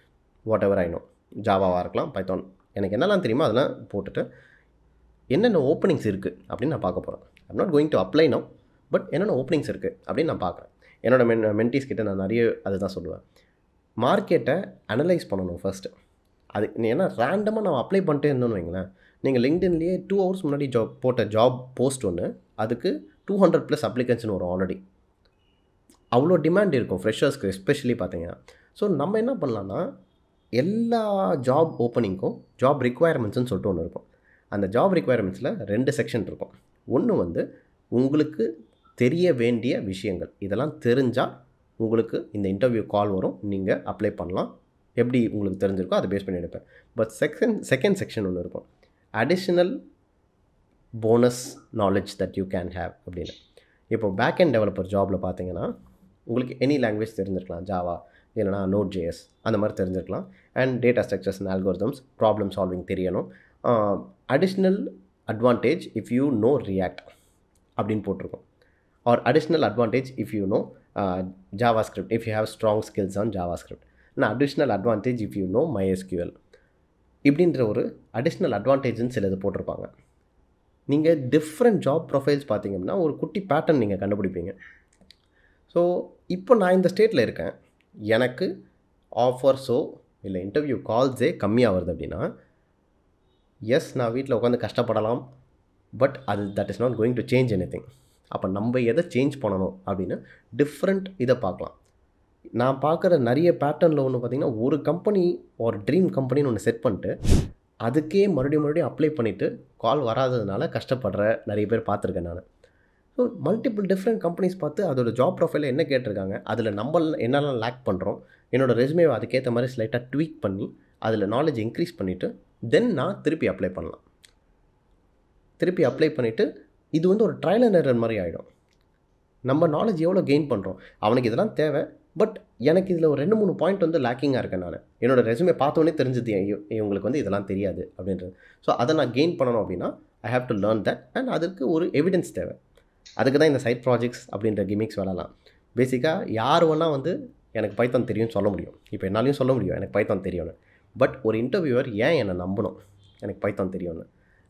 what ever I know, ஜாவாவாக இருக்கலாம், பைத்தான், எனக்கு என்னெல்லாம் தெரியுமோ அதெல்லாம் போட்டுட்டு என்னென்ன ஓப்பனிங்ஸ் இருக்குது அப்படின்னு நான் பார்க்க போகிறேன். I'm not going to apply no, but என்னென்ன ஓப்பனிங்ஸ் இருக்குது அப்படின்னு நான் பார்க்குறேன். என்னோடய மென்டீஸ் கிட்ட நான் நிறைய அதுதான் சொல்லுவேன், மார்க்கெட்டை அனலைஸ் பண்ணணும் ஃபர்ஸ்ட்டு. அது ஏன்னா ரேண்டமாக நான் அப்ளை பண்ணிட்டே இருந்தோன்னு வைங்களேன், நீங்கள் லிங்க்டின்லேயே 2 hours முன்னாடி போட்ட ஜாப் போஸ்ட் ஒன்று, அதுக்கு 200+ அப்ளிகன்ஸ்னு வரும் ஆல்ரெடி. அவ்வளோ டிமாண்ட் இருக்கும் ஃப்ரெஷர்ஸ்க்கு எஸ்பெஷலி பார்த்தீங்கன்னா. ஸோ நம்ம என்ன பண்ணலான்னா, எல்லா ஜாப் ஓப்பனிங்க்கும் ஜாப் ரிக்குவயர்மெண்ட்ஸ்னு சொல்லிட்டு ஒன்று இருக்கும். அந்த ஜாப் ரிக்குவயர்மெண்ட்ஸில் 2 செக்ஷன் இருக்கும். ஒன்று வந்து உங்களுக்கு தெரிய வேண்டிய விஷயங்கள், இதெல்லாம் தெரிஞ்சால் உங்களுக்கு இந்த இன்டர்வியூ கால் வரும், நீங்கள் அப்ளை பண்ணலாம், எப்படி உங்களுக்கு தெரிஞ்சிருக்கோ அதை பேஸ் பண்ணி எடுப்பேன். பட் செகண்ட் செக்ஷன் ஒன்று இருக்கும், additional bonus knowledge that you can have அப்படின்னு. இப்போ பேக் அண்ட் டெவலப்பர் ஜாபில் பார்த்தீங்கன்னா உங்களுக்கு எனி லாங்குவேஜ் தெரிஞ்சிருக்கலாம், ஜாவா இல்லைனா Node.js அந்த மாதிரி தெரிஞ்சிருக்கலாம், and data structures and algorithms, problem solving தெரியணும். Additional advantage if you know React அப்படின்னு போட்டிருக்கோம், or additional advantage if you know JavaScript, if you have strong skills on JavaScript, நான் additional advantage if you know MySQL இப்படின்ற ஒரு அடிஷ்னல் அட்வான்டேஜ்னு சில இது போட்டிருப்பாங்க. நீங்கள் டிஃப்ரெண்ட் ஜாப் ப்ரொஃபைல்ஸ் பார்த்தீங்கன்னா ஒரு குட்டி பேட்டர்ன் நீங்கள் கண்டுபிடிப்பீங்க. ஸோ இப்போ நான் இந்த ஸ்டேட்டில் இருக்கேன், எனக்கு ஆஃபர்ஸோ இல்லை இன்டர்வியூ கால்ஸே கம்மியாக வருது அப்படின்னா, எஸ் நான் வீட்டில் உட்காந்து கஷ்டப்படலாம், but that is not going to change anything. அப்போ நம்ம எதை சேஞ்ச் பண்ணணும் அப்படின்னு டிஃப்ரெண்ட் இதை பார்க்கலாம். நான் பார்க்குற நிறைய பேட்டர்னில் ஒன்று பார்த்திங்கன்னா, ஒரு கம்பெனி ஒரு ட்ரீம் கம்பெனின்னு ஒன்று செட் பண்ணிட்டு அதுக்கே மறுபடியும் அப்ளை பண்ணிவிட்டு கால் வராததுனால கஷ்டப்படுற நிறைய பேர் பார்த்துருக்கேன் நான். ஸோ மல்டிபிள் டிஃப்ரெண்ட் கம்பெனிஸ் பார்த்து அதோட ஜாப் ப்ரொஃபைலில் என்ன கேட்டிருக்காங்க, அதில் நம்ம என்னெல்லாம் லேக் பண்ணுறோம், என்னோடய ரெஸ்யூமேவை அதுக்கேற்ற மாதிரி ஸ்லைட்டாக ட்வீக் பண்ணி அதில் நாலேஜ் இன்க்ரீஸ் பண்ணிவிட்டு தென் நான் திருப்பி அப்ளை பண்ணலாம். திருப்பி அப்ளை பண்ணிவிட்டு இது வந்து ஒரு ட்ரையல் அண்ட் எரர் மாதிரி ஆகிடும். நம்ம நாலேஜ் எவ்வளோ கெயின் பண்ணுறோம், அவனுக்கு இதெல்லாம் தேவை, பட் எனக்கு இதில் ஒரு 2-3 பாயிண்ட் வந்து லேக்கிங்காக இருக்கேன். நான் என்னோடய ரெஸ்யூமே பார்த்தோன்னே தெரிஞ்சது இவங்களுக்கு வந்து இதெல்லாம் தெரியாது அப்படின்றது. ஸோ அதை நான் கெயின் பண்ணணும் அப்படின்னா I have to learn that, and அதுக்கு ஒரு எவிடன்ஸ் தேவை. அதுக்கு தான் இந்த சைட் ப்ராஜெக்ட்ஸ் அப்படின்ற கிமிக்ஸ் வரலாம். பேசிக்காக யார் வேணால் வந்து எனக்கு பைத்தான் தெரியும்னு சொல்ல முடியும். இப்போ என்னாலையும் சொல்ல முடியும் எனக்கு பைத்தான் தெரியும்னு. பட் ஒரு இன்டர்வியூவர் ஏன் என்னை நம்பணும் எனக்கு பைத்தான் தெரியும்னு?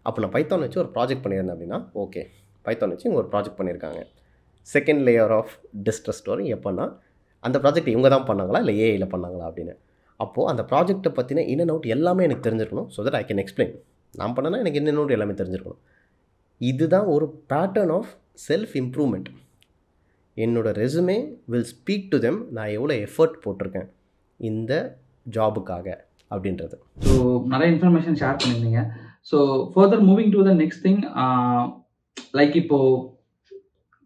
அப்போ நான் பைத்தான் வச்சு ஒரு ப்ராஜெக்ட் பண்ணியிருந்தேன் அப்படின்னா, ஓகே பைத்தான் வச்சு இவங்க ஒரு ப்ராஜெக்ட் பண்ணியிருக்காங்க. செகண்ட் லேயர் ஆஃப் டிஸ்ட்ரஸ்ட் வரும் எப்போன்னா, அந்த ப்ராஜெக்ட் இவங்க தான் பண்ணாங்களா இல்லை ஏஐயில் பண்ணாங்களா அப்படின்னு. அப்போது அந்த ப்ராஜெக்ட்டை பற்றின இன் அண்ட் அவுட் எல்லாமே எனக்கு தெரிஞ்சிருக்கணும். So that I can explain. நான் பண்ணேன்னா எனக்கு இன் அண்ட் அவுட் எல்லாமே தெரிஞ்சிருக்கணும். இதுதான் ஒரு பேட்டர்ன் ஆஃப் செல்ஃப் இம்ப்ரூவ்மெண்ட். என்னோடய resume will speak to them, நான் எவ்வளோ எஃபர்ட் போட்டிருக்கேன் இந்த ஜாபுக்காக அப்படின்றது. ஸோ நிறைய இன்ஃபர்மேஷன் ஷேர் பண்ணியிருந்தீங்க. So further moving to the next thing, like இப்போது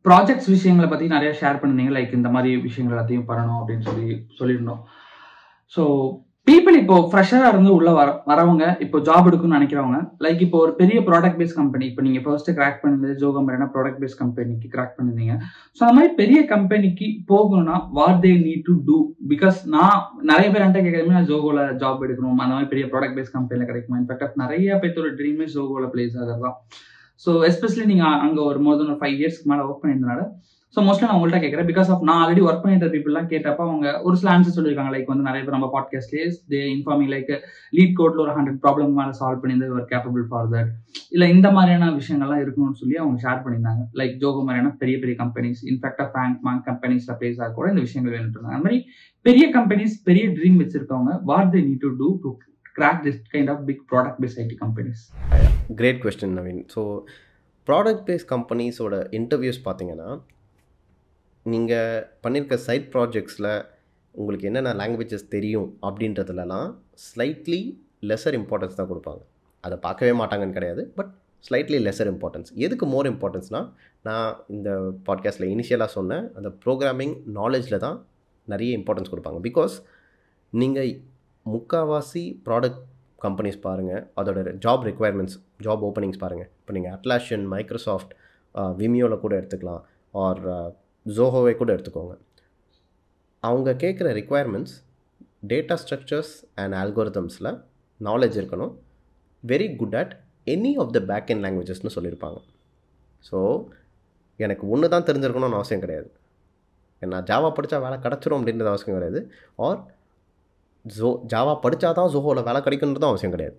ப்ராஜெக்ட்ஸ் விஷயங்களை பற்றி நிறைய ஷேர் பண்ணியிருந்தீங்க. லைக் இந்த மாதிரி விஷயங்கள் எல்லாத்தையும் பண்ணணும் அப்படின்னு சொல்லியிருந்தோம். ஸோ பீப்புள் இப்போ ஃப்ரெஷராக இருந்து உள்ள வரவங்க, இப்போ ஜாப் எடுக்கணும்னு நினைக்கிறவங்க, லைக் இப்போ ஒரு பெரிய ப்ராடக்ட் பேஸ் கம்பெனி, இப்போ நீங்கள் ஃபர்ஸ்ட் கிராக் பண்ணது ஜோகோ மாதிரியான ப்ராடக்ட் பேஸ் கம்பெனிக்கு கிராக் பண்ணிருந்தீங்க. ஸோ அந்த மாதிரி பெரிய கம்பெனிக்கு போகணும்னா what they need to do? Because நான் நிறைய பேர் என்கிட்ட கேட்குறதுமே நான் ஜோகோல ஜாப் எடுக்கணும், அந்த மாதிரி பெரிய ப்ராடக்ட் பேஸ் கம்பெனியில் கிடைக்குமா? இன்ஃபேக்ட் நிறைய பேர்த்தோட ட்ரீமே ஜோகோல பிளேஸ் ஆகிறதா. ஸோ எஸ்பெஷலி நீங்கள் அங்கே ஒரு மோர் தென் 5 இயர்ஸ்க்கு மேலே ஒர்க் பண்ணியிருந்தனால, ஸோ மோஸ்ட்லி நான் உங்கள்கிட்ட கேட்குறேன். பிகாஸ் ஆஃப் நான் ஆல்ரெடி ஒர்க் பண்ணிட்ட பீப்புள்லாம் கேட்டப்போ அவங்க ஒரு சில ஆன்சர் சொல்லியிருக்காங்க. லைக் வந்து நிறைய பேர் நம்ம பாட்காஸ்ட்லேயே தே இன்ஃபார்மிங் லைக் லீட் கோட்ல ஒரு 100 ப்ராப்ளம் மேலே சால்வ் பண்ணியிருந்தது ஒரு கேப்பபிள் ஃபார் தட், இல்லை இந்த மாதிரியான விஷயங்கள்லாம் இருக்கணும்னு சொல்லி அவங்க ஷேர் பண்ணியிருந்தாங்க. லைக் ஜோகோ மாதிரியான பெரிய பெரிய கம்பெனிஸ், இன்ஃபேக்டாக பேங்க் கம்பெனிஸில் பிளேஸ் ஆக கூட இந்த விஷயங்கள் வேணுட்டு இருந்தாங்க. அந்த மாதிரி பெரிய கம்பெனிஸ், பெரிய ட்ரீம் வச்சிருக்கவங்க what they need to do to crack this kind of big product base IT companies? Great question Naveen. So product base கம்பெனிஸோட இன்டர்வியூஸ் பார்த்தீங்கன்னா, நீங்கள் பண்ணியிருக்க சைட் ப்ராஜெக்ட்ஸில் உங்களுக்கு என்னென்ன லாங்குவேஜஸ் தெரியும் அப்படின்றதுலலாம் ஸ்லைட்லி லெஸர் இம்பார்ட்டன்ஸ் தான் கொடுப்பாங்க. அதை பார்க்கவே மாட்டாங்கன்னு கிடையாது, பட் ஸ்லைட்லி லெஸர் இம்பார்ட்டன்ஸ். எதுக்கு மோர் இம்பார்ட்டன்ஸ்னால், நான் இந்த பாட்காஸ்ட்டில் இனிஷியலாக சொன்னேன், அந்த ப்ரோக்ராமிங் நாலேஜில் தான் நிறைய இம்பார்ட்டன்ஸ் கொடுப்பாங்க. பிகாஸ் நீங்கள் முக்கால்வாசி ப்ராடக்ட் கம்பெனிஸ் பாருங்கள், அதோட ஜாப் ரெக்குயர்மெண்ட்ஸ், ஜாப் ஓப்பனிங்ஸ் பாருங்கள். இப்போ நீங்கள் அட்லாஷியன், மைக்ரோசாஃப்ட், விமியோவில் கூட எடுத்துக்கலாம், ஆர் ஜோஹோவை கூட எடுத்துக்கோங்க. அவங்க கேட்குற ரெக்குயர்மெண்ட்ஸ் டேட்டா ஸ்ட்ரக்சர்ஸ் அண்ட் ஆல்கோரிதம்ஸில் நாலேஜ் இருக்கணும், very good at any of the back end லாங்குவேஜஸ்னு சொல்லியிருப்பாங்க. ஸோ எனக்கு ஒன்று தான் தெரிஞ்சிருக்கணும்னு அவசியம் கிடையாது. நான் ஜாவா படித்தா வேலை கிடச்சிரும் அப்படின்றது அவசியம் கிடையாது. ஆர் ஜாவா படித்தா தான் ஜோஹோவில் வேலை கிடைக்குன்றதும் அவசியம் கிடையாது.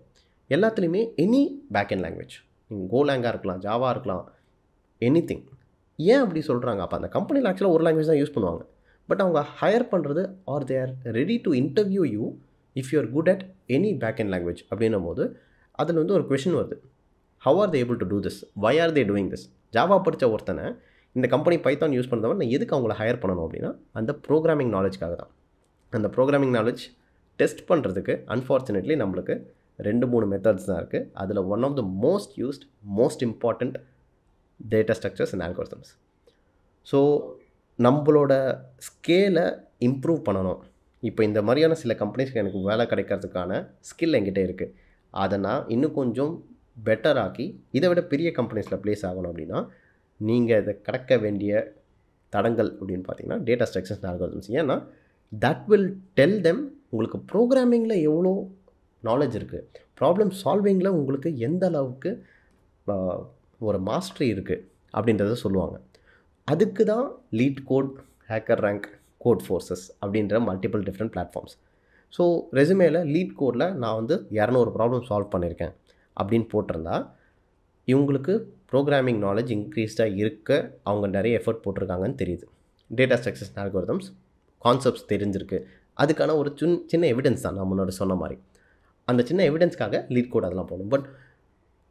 எல்லாத்துலேயுமே எனி பேக் எண்ட் லாங்குவேஜ், நீங்கள் கோலாங்காக இருக்கலாம், ஜாவா இருக்கலாம், எனி திங். ஏன் அப்படி சொல்கிறாங்க? அப்போ அந்த கம்பெனியில் ஆக்சுவலாக ஒரு லாங்குவேஜ் தான் யூஸ் பண்ணுவாங்க. பட் அவங்க ஹையர் பண்ணுறது or they are ready to interview you if you are good at any back end language அப்படின்னும் போது அதில் வந்து ஒரு கொஷின் வருது. How are they able to do this? Why are they doing this? Java படித்த ஒருத்தனை இந்த கம்பெனி பைத்தான் யூஸ் பண்ணுறவன் நான் எதுக்கு அவங்கள ஹையர் பண்ணணும் அப்படின்னா அந்த ப்ரோக்ராமிங் நாலேஜ்க்காக தான். அந்த ப்ரோக்ராமிங் நாலேஜ் டெஸ்ட் பண்ணுறதுக்கு அன்ஃபார்ச்சுனேட்லி நம்மளுக்கு 2-3 மெத்தட்ஸ் தான் இருக்குது. அதில் one of the most used, most important data structures and algorithms. So நம்மளோட ஸ்கேலை இம்ப்ரூவ் பண்ணணும். இப்போ இந்த மாதிரியான சில கம்பெனிஸ்க்கு எனக்கு வேலை கிடைக்கிறதுக்கான ஸ்கில் என்கிட்ட இருக்குது. அதை நான் இன்னும் கொஞ்சம் பெட்டராக்கி இதை விட பெரிய கம்பெனிஸில் ப்ளேஸ் ஆகணும் அப்படின்னா நீங்கள் இதை கடக்க வேண்டிய தடங்கள் அப்படின்னு பார்த்தீங்கன்னா டேட்டா ஸ்ட்ரக்சர்ஸ் அண்ட் ஆல்கோரிதம்ஸ். ஏன்னா தட் வில் டெல் தெம் உங்களுக்கு ப்ரோக்ராமிங்கில் எவ்வளோ நாலேஜ் இருக்குது, ப்ராப்ளம் சால்விங்கில் உங்களுக்கு எந்த அளவுக்கு ஒரு மாஸ்டரி இருக்குது அப்படின்றத சொல்லுவாங்க. அதுக்கு தான் LeetCode, HackerRank, Codeforces அப்படின்ற மல்டிபிள் டிஃப்ரெண்ட் பிளாட்ஃபார்ம்ஸ். ஸோ ரெசுமேல லீட் கோடில் நான் வந்து 200 ப்ராப்ளம் சால்வ் பண்ணியிருக்கேன் அப்படின்னு போட்டிருந்தா இவங்களுக்கு ப்ரோக்ராமிங் நாலேஜ் இன்க்ரீஸ்டாக இருக்க அவங்க நிறைய எஃபர்ட் போட்டிருக்காங்கன்னு தெரியுது. டேட்டா ஸ்ட்ரக்சர்ஸ் அண்ட் ஆல்கோரிதம்ஸ் கான்செப்ட்ஸ் தெரிஞ்சிருக்கு. அதுக்கான ஒரு சின்ன எவிடன்ஸ் தான் நான் முன்னாடி சொன்ன மாதிரி. அந்த சின்ன எவிடன்ஸ்க்காக லீட் கோட் அதெல்லாம் போகணும். பட்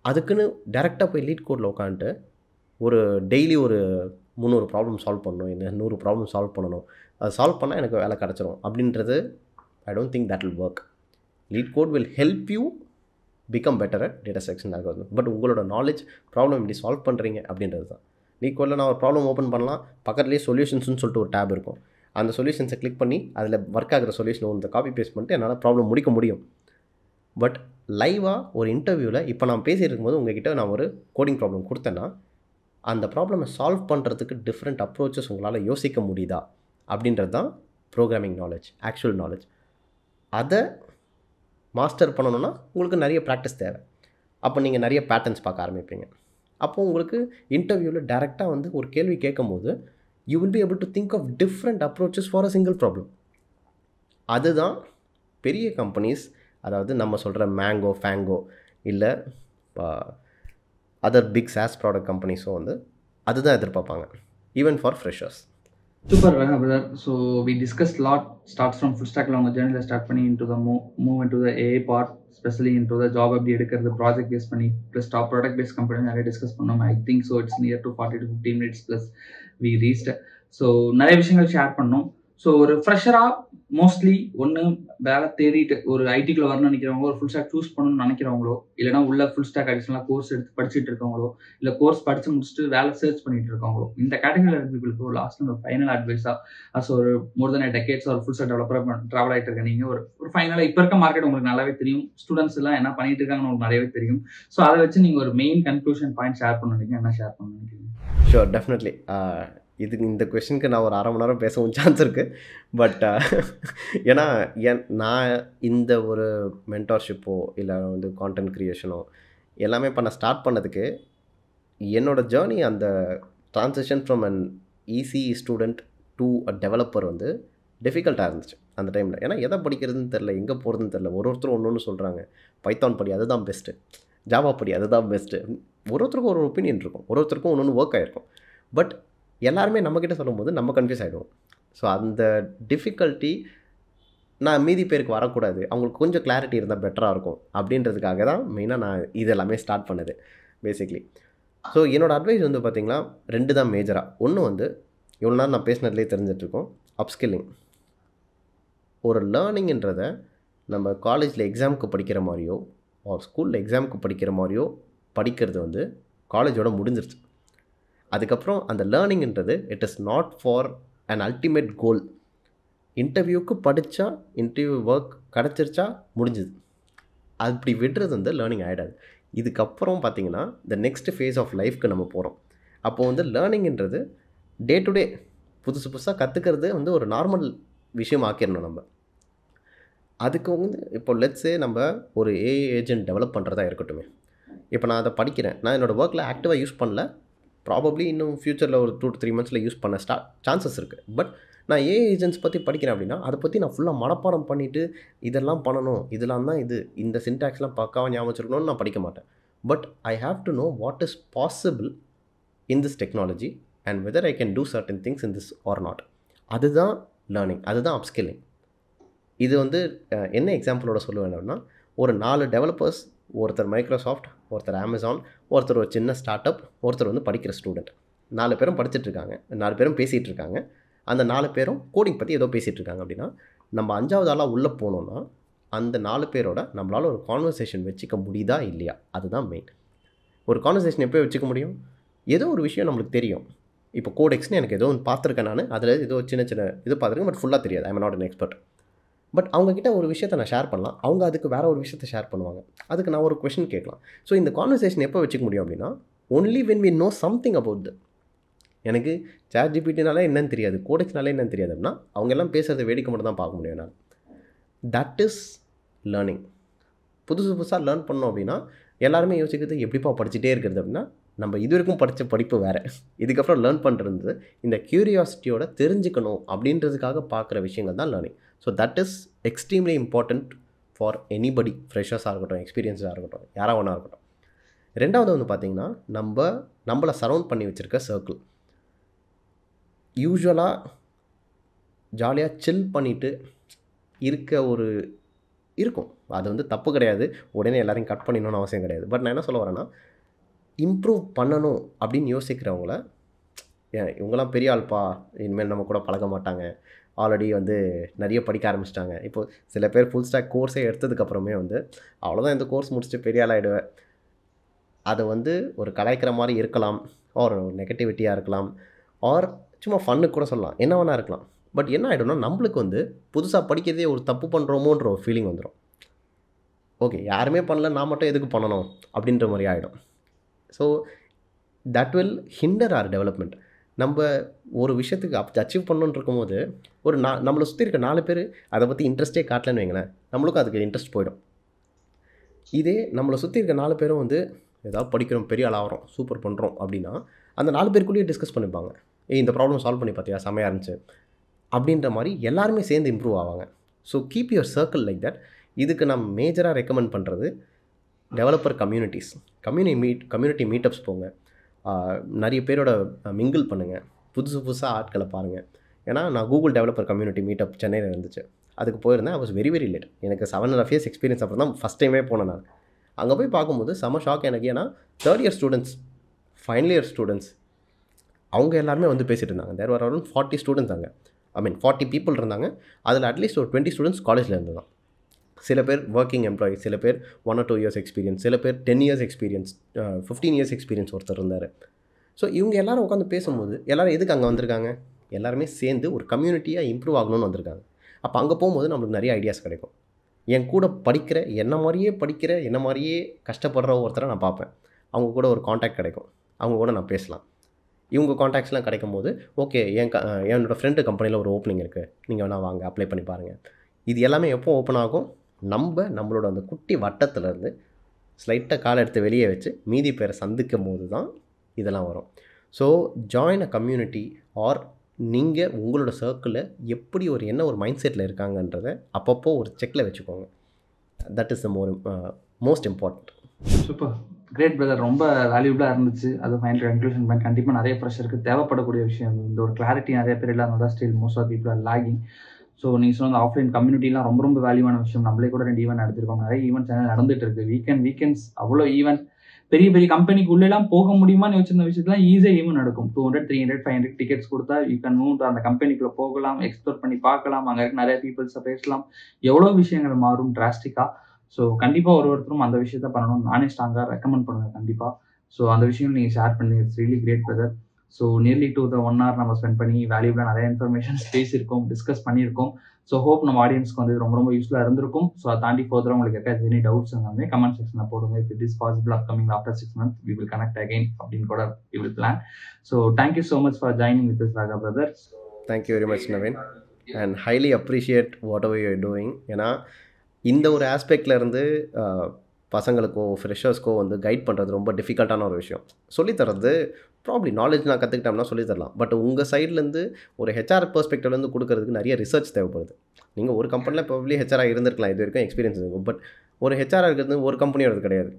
அதுக்குன்னு டேரெக்டாக போய் லீட் கோடில் உட்காந்துட்டு ஒரு டெய்லி ஒரு 300 ப்ராப்ளம் சால்வ் பண்ணணும், இல்லை 100 ப்ராப்ளம் சால்வ் பண்ணணும், அது சால்வ் பண்ணால் எனக்கு வேலை கிடச்சிரும் அப்படின்றது I don't think that will work. LeetCode will help you become better at data structure algorithm. But உங்களோட நாலேஜ் ப்ராப்ளம் எப்படி சால்வ் பண்ணுறீங்க அப்படின்றது தான். லீட் கோடில் நான் ஒரு ப்ராப்ளம் ஓப்பன் பண்ணலாம், பக்கத்துலேயே சொல்யூஷன்ஸ்னு சொல்லிட்டு ஒரு டேப் இருக்கும். அந்த சொல்யூஷன்ஸை கிளிக் பண்ணி அதில் ஒர்க் ஆகிற சொல்யூஷன் ஒன்று காப்பி பேஸ்ட் பண்ணிட்டு என்னால் ப்ராப்ளம் முடிக்க முடியும். பட் லைவாக ஒரு இன்டர்வியூவில் இப்போ நான் பேசிகிட்டு இருக்கும்போது உங்ககிட்ட நான் ஒரு கோடிங் ப்ராப்ளம் கொடுத்தேன்னா அந்த ப்ராப்ளமை சால்வ் பண்ணுறதுக்கு டிஃப்ரெண்ட் அப்ரோச்சஸ் உங்களால் யோசிக்க முடியுதா அப்படின்றது தான் ப்ரோக்ராமிங் நாலேஜ், ஆக்சுவல் நாலேஜ். அதை மாஸ்டர் பண்ணணுன்னா உங்களுக்கு நிறைய ப்ராக்டிஸ் தேவை. அப்போ நீங்கள் நிறைய பேட்டர்ன்ஸ் பார்க்க ஆரம்பிப்பீங்க. அப்போது உங்களுக்கு இன்டர்வியூவில் டேரெக்டாக வந்து ஒரு கேள்வி கேட்கும் போது you will be able to think of different approaches for a single problem. அதுதான் பெரிய கம்பெனிஸ், அதாவது நம்ம சொல்கிற மேங்கோ, ஃபேங்கோ இல்லை அதர் பிக் சாஸ் ப்ராடக்ட் கம்பெனிஸும் வந்து அதுதான் எதிர்பார்ப்பாங்க, even for freshers. Super, brother. So we discussed a lot. Starts from full stack long journey start பண்ணி into the move into the AI part, especially into the job எப்படி எடுக்கிறது, project based பண்ணி plus top product based company நிறைய டிஸ்கஸ் பண்ணோம். I think so it's near to 40 to 50 minutes plus we reached. So நிறைய விஷயங்கள் ஷேர் பண்ணோம். ஸோ ஒரு ஃப்ரெஷராக மோஸ்ட்லி ஒன்று வேலை தேடிட்டு ஒரு ஐடிக்குள்ள வரணும்னு நினைக்கிறவங்களோ, ஒரு ஃபுல் ஸ்டாக் சூஸ் பண்ணணும்னு நினைக்கிறவங்களோ, இல்லைனா உள்ள ஃபுல் ஸ்டாக் அடிஷனலாக கோர்ஸ் எடுத்து படிச்சுட்டு இருக்கவங்களோ, இல்லை கோர்ஸ் படித்து முடிச்சுட்டு வேலை சர்ச் பண்ணிட்டு இருக்கவங்களோ, இந்த கேட்டகரியில் பீப்புளுக்கு ஒரு லாஸ்ட் ஒரு ஃபைனல் அட்வைஸாக அஸ் ஒரு மோர் தென் டெக்கேட்ஸ் ஒரு ஃபுல் ஸ்டாக் டெவலப்பராக ட்ராவல் ஆகிட்டு இருக்க நீங்கள் ஒரு ஃபைனலாக இப்போ இருக்க மார்க்கெட் உங்களுக்கு நல்லாவே தெரியும், ஸ்டூடெண்ட்ஸ் எல்லாம் என்ன பண்ணிட்டு இருக்காங்கன்னு உங்களுக்கு நிறையவே தெரியும். ஸோ அதை வச்சு நீங்கள் ஒரு மெயின் கன்க்ளூஷன் பாயிண்ட் ஷேர் பண்ணுவீங்க, என்ன ஷேர் பண்ண நினைக்கிறீங்க? Sure, definitely. இந்த கொஷனுக்கு நான் ஒரு 1/2 மணி நேரம் பேசவும் சான்ஸ் இருக்குது. பட் ஏன்னா நான் இந்த ஒரு மென்டார்ஷிப்போ இல்லை வந்து கான்டென்ட் க்ரியேஷனோ எல்லாமே பண்ண ஸ்டார்ட் பண்ணதுக்கு என்னோடய ஜேர்னி, அந்த transition from an easy student to a developer வந்து டிஃபிகல்ட்டாக இருந்துச்சு அந்த டைமில். ஏன்னா எதை படிக்கிறதுன்னு தெரில, எங்கே போகிறதுன்னு தெரில. ஒருத்தரும் ஒன்று சொல்கிறாங்க, பைத்தான் படி அதுதான் பெஸ்ட்டு, ஜாவா படி அதுதான் பெஸ்ட்டு. ஒருத்தருக்கும் ஒரு ஒப்பீனியன் இருக்கும், ஒருத்தருக்கும் ஒன்று ஒர்க் ஆகிருக்கும். பட் எல்லாருமே நம்மக்கிட்ட சொல்லும்போது நம்ம கன்ஃபியூஸ் ஆகிடுவோம். ஸோ அந்த டிஃபிகல்ட்டி நான் மீதி பேருக்கு வரக்கூடாது, அவங்களுக்கு கொஞ்சம் கிளாரிட்டி இருந்தால் பெட்டராக இருக்கும் அப்படின்றதுக்காக தான் மெயினாக நான் இது எல்லாமே ஸ்டார்ட் பண்ணது பேசிக்லி. ஸோ என்னோடய அட்வைஸ் வந்து பார்த்திங்கன்னா 2 தான் மேஜராக. ஒன்று வந்து இவ்வளோ நேரம் நான் பேசினதுலேயே தெரிஞ்சிட்ருக்கோம், அப்ஸ்கில்லிங். ஒரு லேர்னிங்ன்றதை நம்ம காலேஜில் எக்ஸாமுக்கு படிக்கிற மாதிரியோ ஒரு ஸ்கூலில் எக்ஸாமுக்கு படிக்கிற மாதிரியோ படிக்கிறது வந்து காலேஜோட முடிஞ்சிருச்சு. அதுக்கப்புறம் அந்த லேர்னிங்ன்றது it is not for an ultimate goal. இன்டர்வியூக்கு படித்தா இன்டர்வியூ ஒர்க் கிடச்சிருச்சா முடிஞ்சுது. அப்படி விடுறது வந்து லேர்னிங் ஆகிடாது. இதுக்கப்புறம் பார்த்தீங்கன்னா இந்த நெக்ஸ்ட் ஃபேஸ் ஆஃப் லைஃப்க்கு நம்ம போகிறோம். அப்போது வந்து லேர்னிங்கிறது டே டு டே புதுசு புதுசாக கற்றுக்கிறது வந்து ஒரு நார்மல் விஷயம் ஆக்கிடணும் நம்ம. அதுக்கு வந்து இப்போ லெட்ஸே நம்ம ஒரு ஏஐ ஏஜென்ட் டெவலப் பண்ணுறதா இருக்கட்டுமே. இப்போ நான் அதை படிக்கிறேன், நான் என்னோடய ஒர்க்கில் ஆக்டிவாக யூஸ் பண்ணல, ப்ராபப்ளி இன்னும் ஃப்யூச்சரில் ஒரு 2 to 3 months யூஸ் பண்ண சான்சஸ் இருக்குது. பட் நான் ஏஐ ஏஜென்ட்ஸ் பற்றி படிக்கிறேன் அப்படின்னா அதை பற்றி நான் ஃபுல்லாக மனப்பாடம் பண்ணிவிட்டு இதெல்லாம் பண்ணணும், இதெல்லாம் தான் இது, இந்த சின்டாக்ஸ்லாம் பக்காவாக ஞாபகம் வச்சுருக்கணும்னு நான் படிக்க மாட்டேன். But I have to know what is possible in this technology and whether I can do certain things in this or not. அதுதான் லேர்னிங், அதுதான் அப்ஸ்கில்லிங். இது வந்து என்ன எக்ஸாம்பிளோட சொல்லுவேன் அப்படின்னா, ஒரு 4 டெவலப்பர்ஸ், ஒருத்தர் மைக்ரோசாஃப்ட், ஒருத்தர் அமேசான், ஒருத்தர் ஒரு சின்ன ஸ்டார்ட் அப், ஒருத்தர் வந்து படிக்கிற ஸ்டூடெண்ட். 4 பேரும் படிச்சுட்ருக்காங்க, 4 பேரும் பேசிகிட்டு இருக்காங்க. அந்த 4 பேரும் கோடிங் பற்றி ஏதோ பேசிகிட்டு இருக்காங்க அப்படின்னா, நம்ம 5வது ஆளாக உள்ளே போனோன்னா அந்த 4 பேரோட நம்மளால் ஒரு கான்வர்சேஷன் வச்சுக்க முடியுதா இல்லையா, அதுதான் மெயின். ஒரு கான்வர்சேஷன் எப்போ வச்சுக்க முடியும்? ஏதோ ஒரு விஷயம் நம்மளுக்கு தெரியும். இப்போ கோடெக்ஸ்னு எனக்கு ஏதோ ஒன்று பார்த்துருக்கேன், நான் அதில் ஏதோ சின்ன சின்ன இது பார்த்துருக்கேன், பட் ஃபுல்லாக தெரியாது. I am not an expert. But அவங்கக்கிட்ட ஒரு விஷயத்தை நான் ஷேர் பண்ணலாம், அவங்க அதுக்கு வேறு ஒரு விஷயத்தை ஷேர் பண்ணுவாங்க, அதுக்கு நான் ஒரு கொஷின் கேட்கலாம். ஸோ இந்த கான்வர்சேஷன் எப்போ வச்சுக்க முடியும் அப்படின்னா, only when we know something about the. எனக்கு சாட் ஜிபிடினாலே என்னன்னு தெரியாது, கோடெக்ஸ்னாலே என்னன்னு தெரியாது அப்படின்னா அவங்க எல்லாம் பேசுகிறத வேடிக்கை மட்டும் தான் பார்க்க முடியும் நான். That is learning. புதுசு புதுசாக லேர்ன் பண்ணோம் அப்படின்னா எல்லாருமே யோசிக்கிறது எப்படிப்பா படிச்சுட்டே இருக்கிறது அப்படின்னா, நம்ம இது வரைக்கும் படித்த படிப்பு வேறு, இதுக்கப்புறம் லேர்ன் பண்ணுறது இந்த க்யூரியாசிட்டியோட தெரிஞ்சுக்கணும் அப்படின்றதுக்காக பார்க்குற விஷயங்கள் தான் learning. So that is extremely important for anybody, ஃப்ரெஷர்ஸாக இருக்கட்டும், எக்ஸ்பீரியன்ஸாக இருக்கட்டும், யாராக ஒன்றா இருக்கட்டும். ரெண்டாவது வந்து பார்த்திங்கன்னா, நம்மளை சரவுண்ட் பண்ணி வச்சுருக்க சர்க்கிள். யூஸ்வலாக ஜாலியாக சில் பண்ணிவிட்டு இருக்க ஒரு இருக்கும், அது வந்து தப்பு கிடையாது, உடனே எல்லோரையும் கட் பண்ணிடணும்னு அவசியம் கிடையாது. பட் நான் என்ன சொல்ல வரேன்னா, இம்ப்ரூவ் பண்ணணும் அப்படின்னு யோசிக்கிறவங்கள, இவங்களாம் பெரிய ஆள்ப்பா, இனிமேல் நம்ம கூட பழக மாட்டாங்க, ஆல்ரெடி வந்து நிறைய படிக்க ஆரம்பிச்சிட்டாங்க. இப்போது சில பேர் ஃபுல் ஸ்டாக் கோர்ஸே எடுத்ததுக்கப்புறமே வந்து அவ்வளோதான், இந்த கோர்ஸ் முடிச்சுட்டு பெரிய ஆளாகிடுவேன், அதை வந்து ஒரு கலாய்க்கிற மாதிரி இருக்கலாம், ஆர் நெகட்டிவிட்டியாக இருக்கலாம், ஆர் சும்மா ஃபன்னுக்கு கூட சொல்லலாம், என்ன வேணா இருக்கலாம். பட் என்ன ஆகிடும்னா, நம்மளுக்கு வந்து புதுசாக படிக்கிறதே ஒரு தப்பு பண்ணுறோமோன்ற ஒரு ஃபீலிங் வந்துடும். ஓகே, யாருமே பண்ணல, நான் மட்டும் எதுக்கு பண்ணணும் அப்படின்ற மாதிரி ஆகிடும். So that will hinder our development. நம்ம ஒரு விஷயத்துக்கு அச்சீவ் பண்ணணுன்னு இருக்கும்போது ஒரு நம்மளை சுற்றி இருக்க 4 பேர் அதை பற்றி இன்ட்ரெஸ்ட்டே காட்டலன்னு வைங்களேன், நம்மளுக்கும் அதுக்கு இன்ட்ரெஸ்ட் போயிடும். இதே நம்மளை சுற்றி இருக்க 4 பேரும் வந்து ஏதாவது படிக்கிறோம், பெரிய ஆளாகிறோம், சூப்பர் பண்ணுறோம் அப்படின்னா அந்த 4 பேருக்குள்ளேயே டிஸ்கஸ் பண்ணிப்பாங்க, இந்த ப்ராப்ளம் சால்வ் பண்ணி பார்த்தியா, செமையாக இருந்துச்சு அப்படின்ற மாதிரி எல்லாருமே சேர்ந்து இம்ப்ரூவ் ஆவாங்க. So keep your circle like that. இதுக்கு நான் மேஜராக ரெக்கமெண்ட் பண்ணுறது டெவலப்பர் கம்யூனிட்டிஸ், கம்யூனிட்டி மீட்டப்ஸ் போங்க, நிறைய பேரோட மிங்கிள் பண்ணுங்கள், புதுசாக ஆட்களை பாருங்கள். ஏன்னா நான் கூகுள் டெவலப்பர் கம்யூனிட்டி மீட்டப் சென்னையில் இருந்துச்சு, அதுக்கு போயிருந்தேன். ஐ வாஸ் வெரி வெரி லேட். எனக்கு 7.5 years எக்ஸ்பீரியன்ஸ் அப்புறம் தான் ஃபஸ்ட் டைமே போனேன் நான். அங்கே போய் பார்க்கும்போது செம ஷாக் எனக்கு. ஏன்னா 3rd year students, final year students, அவங்க எல்லாருமே வந்து பேசிகிட்டு இருந்தாங்க. தேர் வர் அரௌண்ட் 40 ஸ்டூடெண்ட்ஸ் அங்கே, ஐ மீன் 40 people இருந்தாங்க. அதில் அட்லீஸ்ட் ஒரு 20 ஸ்டூடெண்ட்ஸ் காலேஜில் இருந்து தான். சில பேர் ஒர்க்கிங் எம்ப்ளாயி, சில பேர் 1 or 2 years எக்ஸ்பீரியன்ஸ், சில பேர் 10 years எக்ஸ்பீரியன்ஸ், 15 years எக்ஸ்பீரியன்ஸ் ஒருத்தர் இருந்தார். ஸோ இவங்க எல்லோரும் உட்காந்து பேசும்போது எல்லாரும் எதுக்கு அங்கே வந்திருக்காங்க, எல்லாருமே சேர்ந்து ஒரு கம்யூனிட்டியாக இம்ப்ரூவ் ஆகணும்னு வந்திருக்காங்க. அப்போ அங்கே போகும்போது நம்மளுக்கு நிறைய ஐடியாஸ் கிடைக்கும். என் கூட படிக்கிற, என்ன மாதிரியே கஷ்டப்படுற ஒருத்தரை நான் பார்ப்பேன், அவங்க கூட ஒரு காண்டாக்ட் கிடைக்கும், அவங்க கூட நான் பேசலாம். இவங்க காண்டாக்ட்ஸ்லாம் கிடைக்கும் போது ஓகே, என்னோடய ஃப்ரெண்டு கம்பெனியில் ஒரு ஓப்பனிங் இருக்குது, நீங்கள் வேணால் வாங்க அப்ளை பண்ணி பாருங்கள். இது எல்லாமே எப்போ ஓப்பன் ஆகும், நம்மளோட அந்த குட்டி வட்டத்துலேருந்து ஸ்லைட்டாக காலை எடுத்து வெளியே வச்சு மீதி பேரை சந்திக்கும் போது தான் இதெல்லாம் வரும். So join a community, or நீங்கள் உங்களோட சர்க்கிளில் எப்படி என்ன ஒரு மைண்ட் செட்டில் இருக்காங்கன்றதை அப்பப்போ ஒரு செக்கில் வச்சுக்கோங்க. That is the most important. Super, great brother, ரொம்ப வேல்யூபிளாக இருந்துச்சு. அது ஃபைனல் கன்க்ளூஷன் பாயிண்ட். கண்டிப்பாக நிறைய ப்ரெஷருக்கு தேவைப்படக்கூடிய விஷயம். இந்த ஒரு கிளாரிட்டி நிறைய பேர் இல்லாமல் தான் still most of people are lagging. So நீங்கள் சொன்ன ஆஃப்லைன் கம்யூனிட்டிலாம் ரொம்ப ரொம்ப வேல்யூவான விஷயம். நம்மளே கூட 2 ஈவெண்ட் நடத்திருக்கோம், நிறைய ஈவெண்ட்ஸ் நடந்துட்டு இருக்கு. வீக்கெண்ட்ஸ் அவ்வளோ ஈவெண்ட், பெரிய பெரிய கம்பெனிக்கு உள்ளெல்லாம் போக முடியுமான்னு வச்சிருந்த விஷயத்துலாம் ஈஸியாக ஈவெண்ட் நடக்கும். 200, 300, 500 டிக்கெட்ஸ் கொடுத்தா யூ கேன் மூவ் அந்த கம்பெனிக்குள்ளே போகலாம், எக்ஸ்ப்ளோர் பண்ணி பார்க்கலாம், அங்கே இருக்க நிறைய பீப்புள்ஸை பேசலாம், எவ்வளோ விஷயங்கள் மாறும் டிராஸ்டிக்காக. ஸோ கண்டிப்பாக ஒருத்தரும் அந்த விஷயத்த பண்ணணும், நானே ஸ்ட்ராங்காக ரெக்கமெண்ட் பண்ணுவேன் கண்டிப்பாக. ஸோ அந்த விஷயம் நீங்கள் ஷேர் பண்ணி it's really great brother. So nearly 1 hour நம்ம ஸ்பெண்ட் பண்ணி வேல்யூபிளாக நிறைய இன்ஃபர்மேஷன்ஸ் பேசியிருக்கோம், டிஸ்கஸ் பண்ணியிருக்கோம். ஸோ ஹோப் நம்ம ஆடியன்ஸ்க்கு வந்து ரொம்ப ரொம்ப யூஸ்ஃபுல்லாக இருந்திருக்கும். ஸோ அதை தாண்டி ஃபர்தராக உங்களுக்கு இருக்க எனி டவுட்ஸ் இருந்தாலுமே கமெண்ட் செக்ஷனில் போடுங்க. If it is possible upcoming after 6 months we will connect again அப்படின்னு கூட we will plan. So thank you so much for joining with us, Raga brother. Thank you very much, Naveen, and highly appreciate whatever you are doing. ஏன்னா இந்த ஒரு ஆஸ்பெக்டில் இருந்து பசங்களுக்கோ ஃப்ரெஷர்ஸ்க்கோ வந்து கைட் பண்ணுறது ரொம்ப டிஃபிகல்ட்டான ஒரு விஷயம். சொல்லித்தரது ப்ராப்ளி நாலேஜ் நான் கற்றுக்கிட்டோம்னா சொல்லித்தரலாம். பட் உங்கள் சைட்லேருந்து ஒரு ஹெச்ஆர் பெர்ஸ்பெக்டிவ்லேருந்து கொடுக்கறதுக்கு நிறைய ரிசர்ச் தேவைப்படுது. நீங்கள் ஒரு கம்பெனியில் ப்ராப்ளி ஹெச்ஆராக இருந்திருக்கலாம், இது வரைக்கும் எக்ஸ்பீரியன்ஸ் இருக்கும். பட் ஒரு ஹெச்ஆராக இருக்கிறது ஒரு கம்பெனியோடது கிடையாது.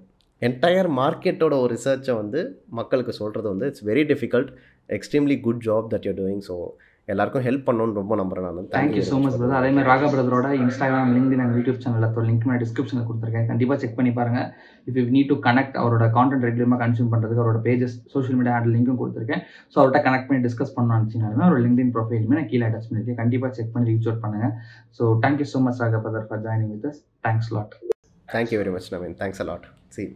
என்டையர் மார்க்கெட்டோட ஒரு ரிசர்ச்சை வந்து மக்களுக்கு சொல்கிறது வந்து it's very difficult. Extremely good job that you're doing. So எல்லாருக்கும் ஹெல்ப் பண்ணணும்னு ரொம்ப நம்புறேன் நான். Thank you so much brother. அதே மாதிரி ராகா பிரதரோட இன்ஸ்டாகிராம், லிங்க்டின் அண்ட் யூடியூப் சேனலில் ஒரு லிங்க் நான் டிஸ்கிரிப்ஷனில் கொடுத்துருக்கேன். கண்டிப்பாக செக் பண்ணி பாருங்கள். If you need to connect அவரோட கான்டென்ட் ரெகுலராக கன்சியூம் பண்ணுறதுக்கு அவரோட பேஜஸ் சோஷியல் மீடியா ஹேண்டில் லிங்க்கும் கொடுத்துருக்கேன். ஸோ அவர்கிட்ட கனெக்ட் பண்ணி டிஸ்கஸ் பண்ணணும்னு நினச்சினாலுமே ஒரு லிங்க்டின் ப்ரொஃபைலுமே நான் கீழே அட்டாச் பண்ணியிருக்கேன். கண்டிப்பாக செக் பண்ணி ரீச் அவுட் பண்ணுங்கள். So thank you so much Raga brother for joining with us. Thanks lot. Thank you very much, Naveen. Thanks a lot. See you.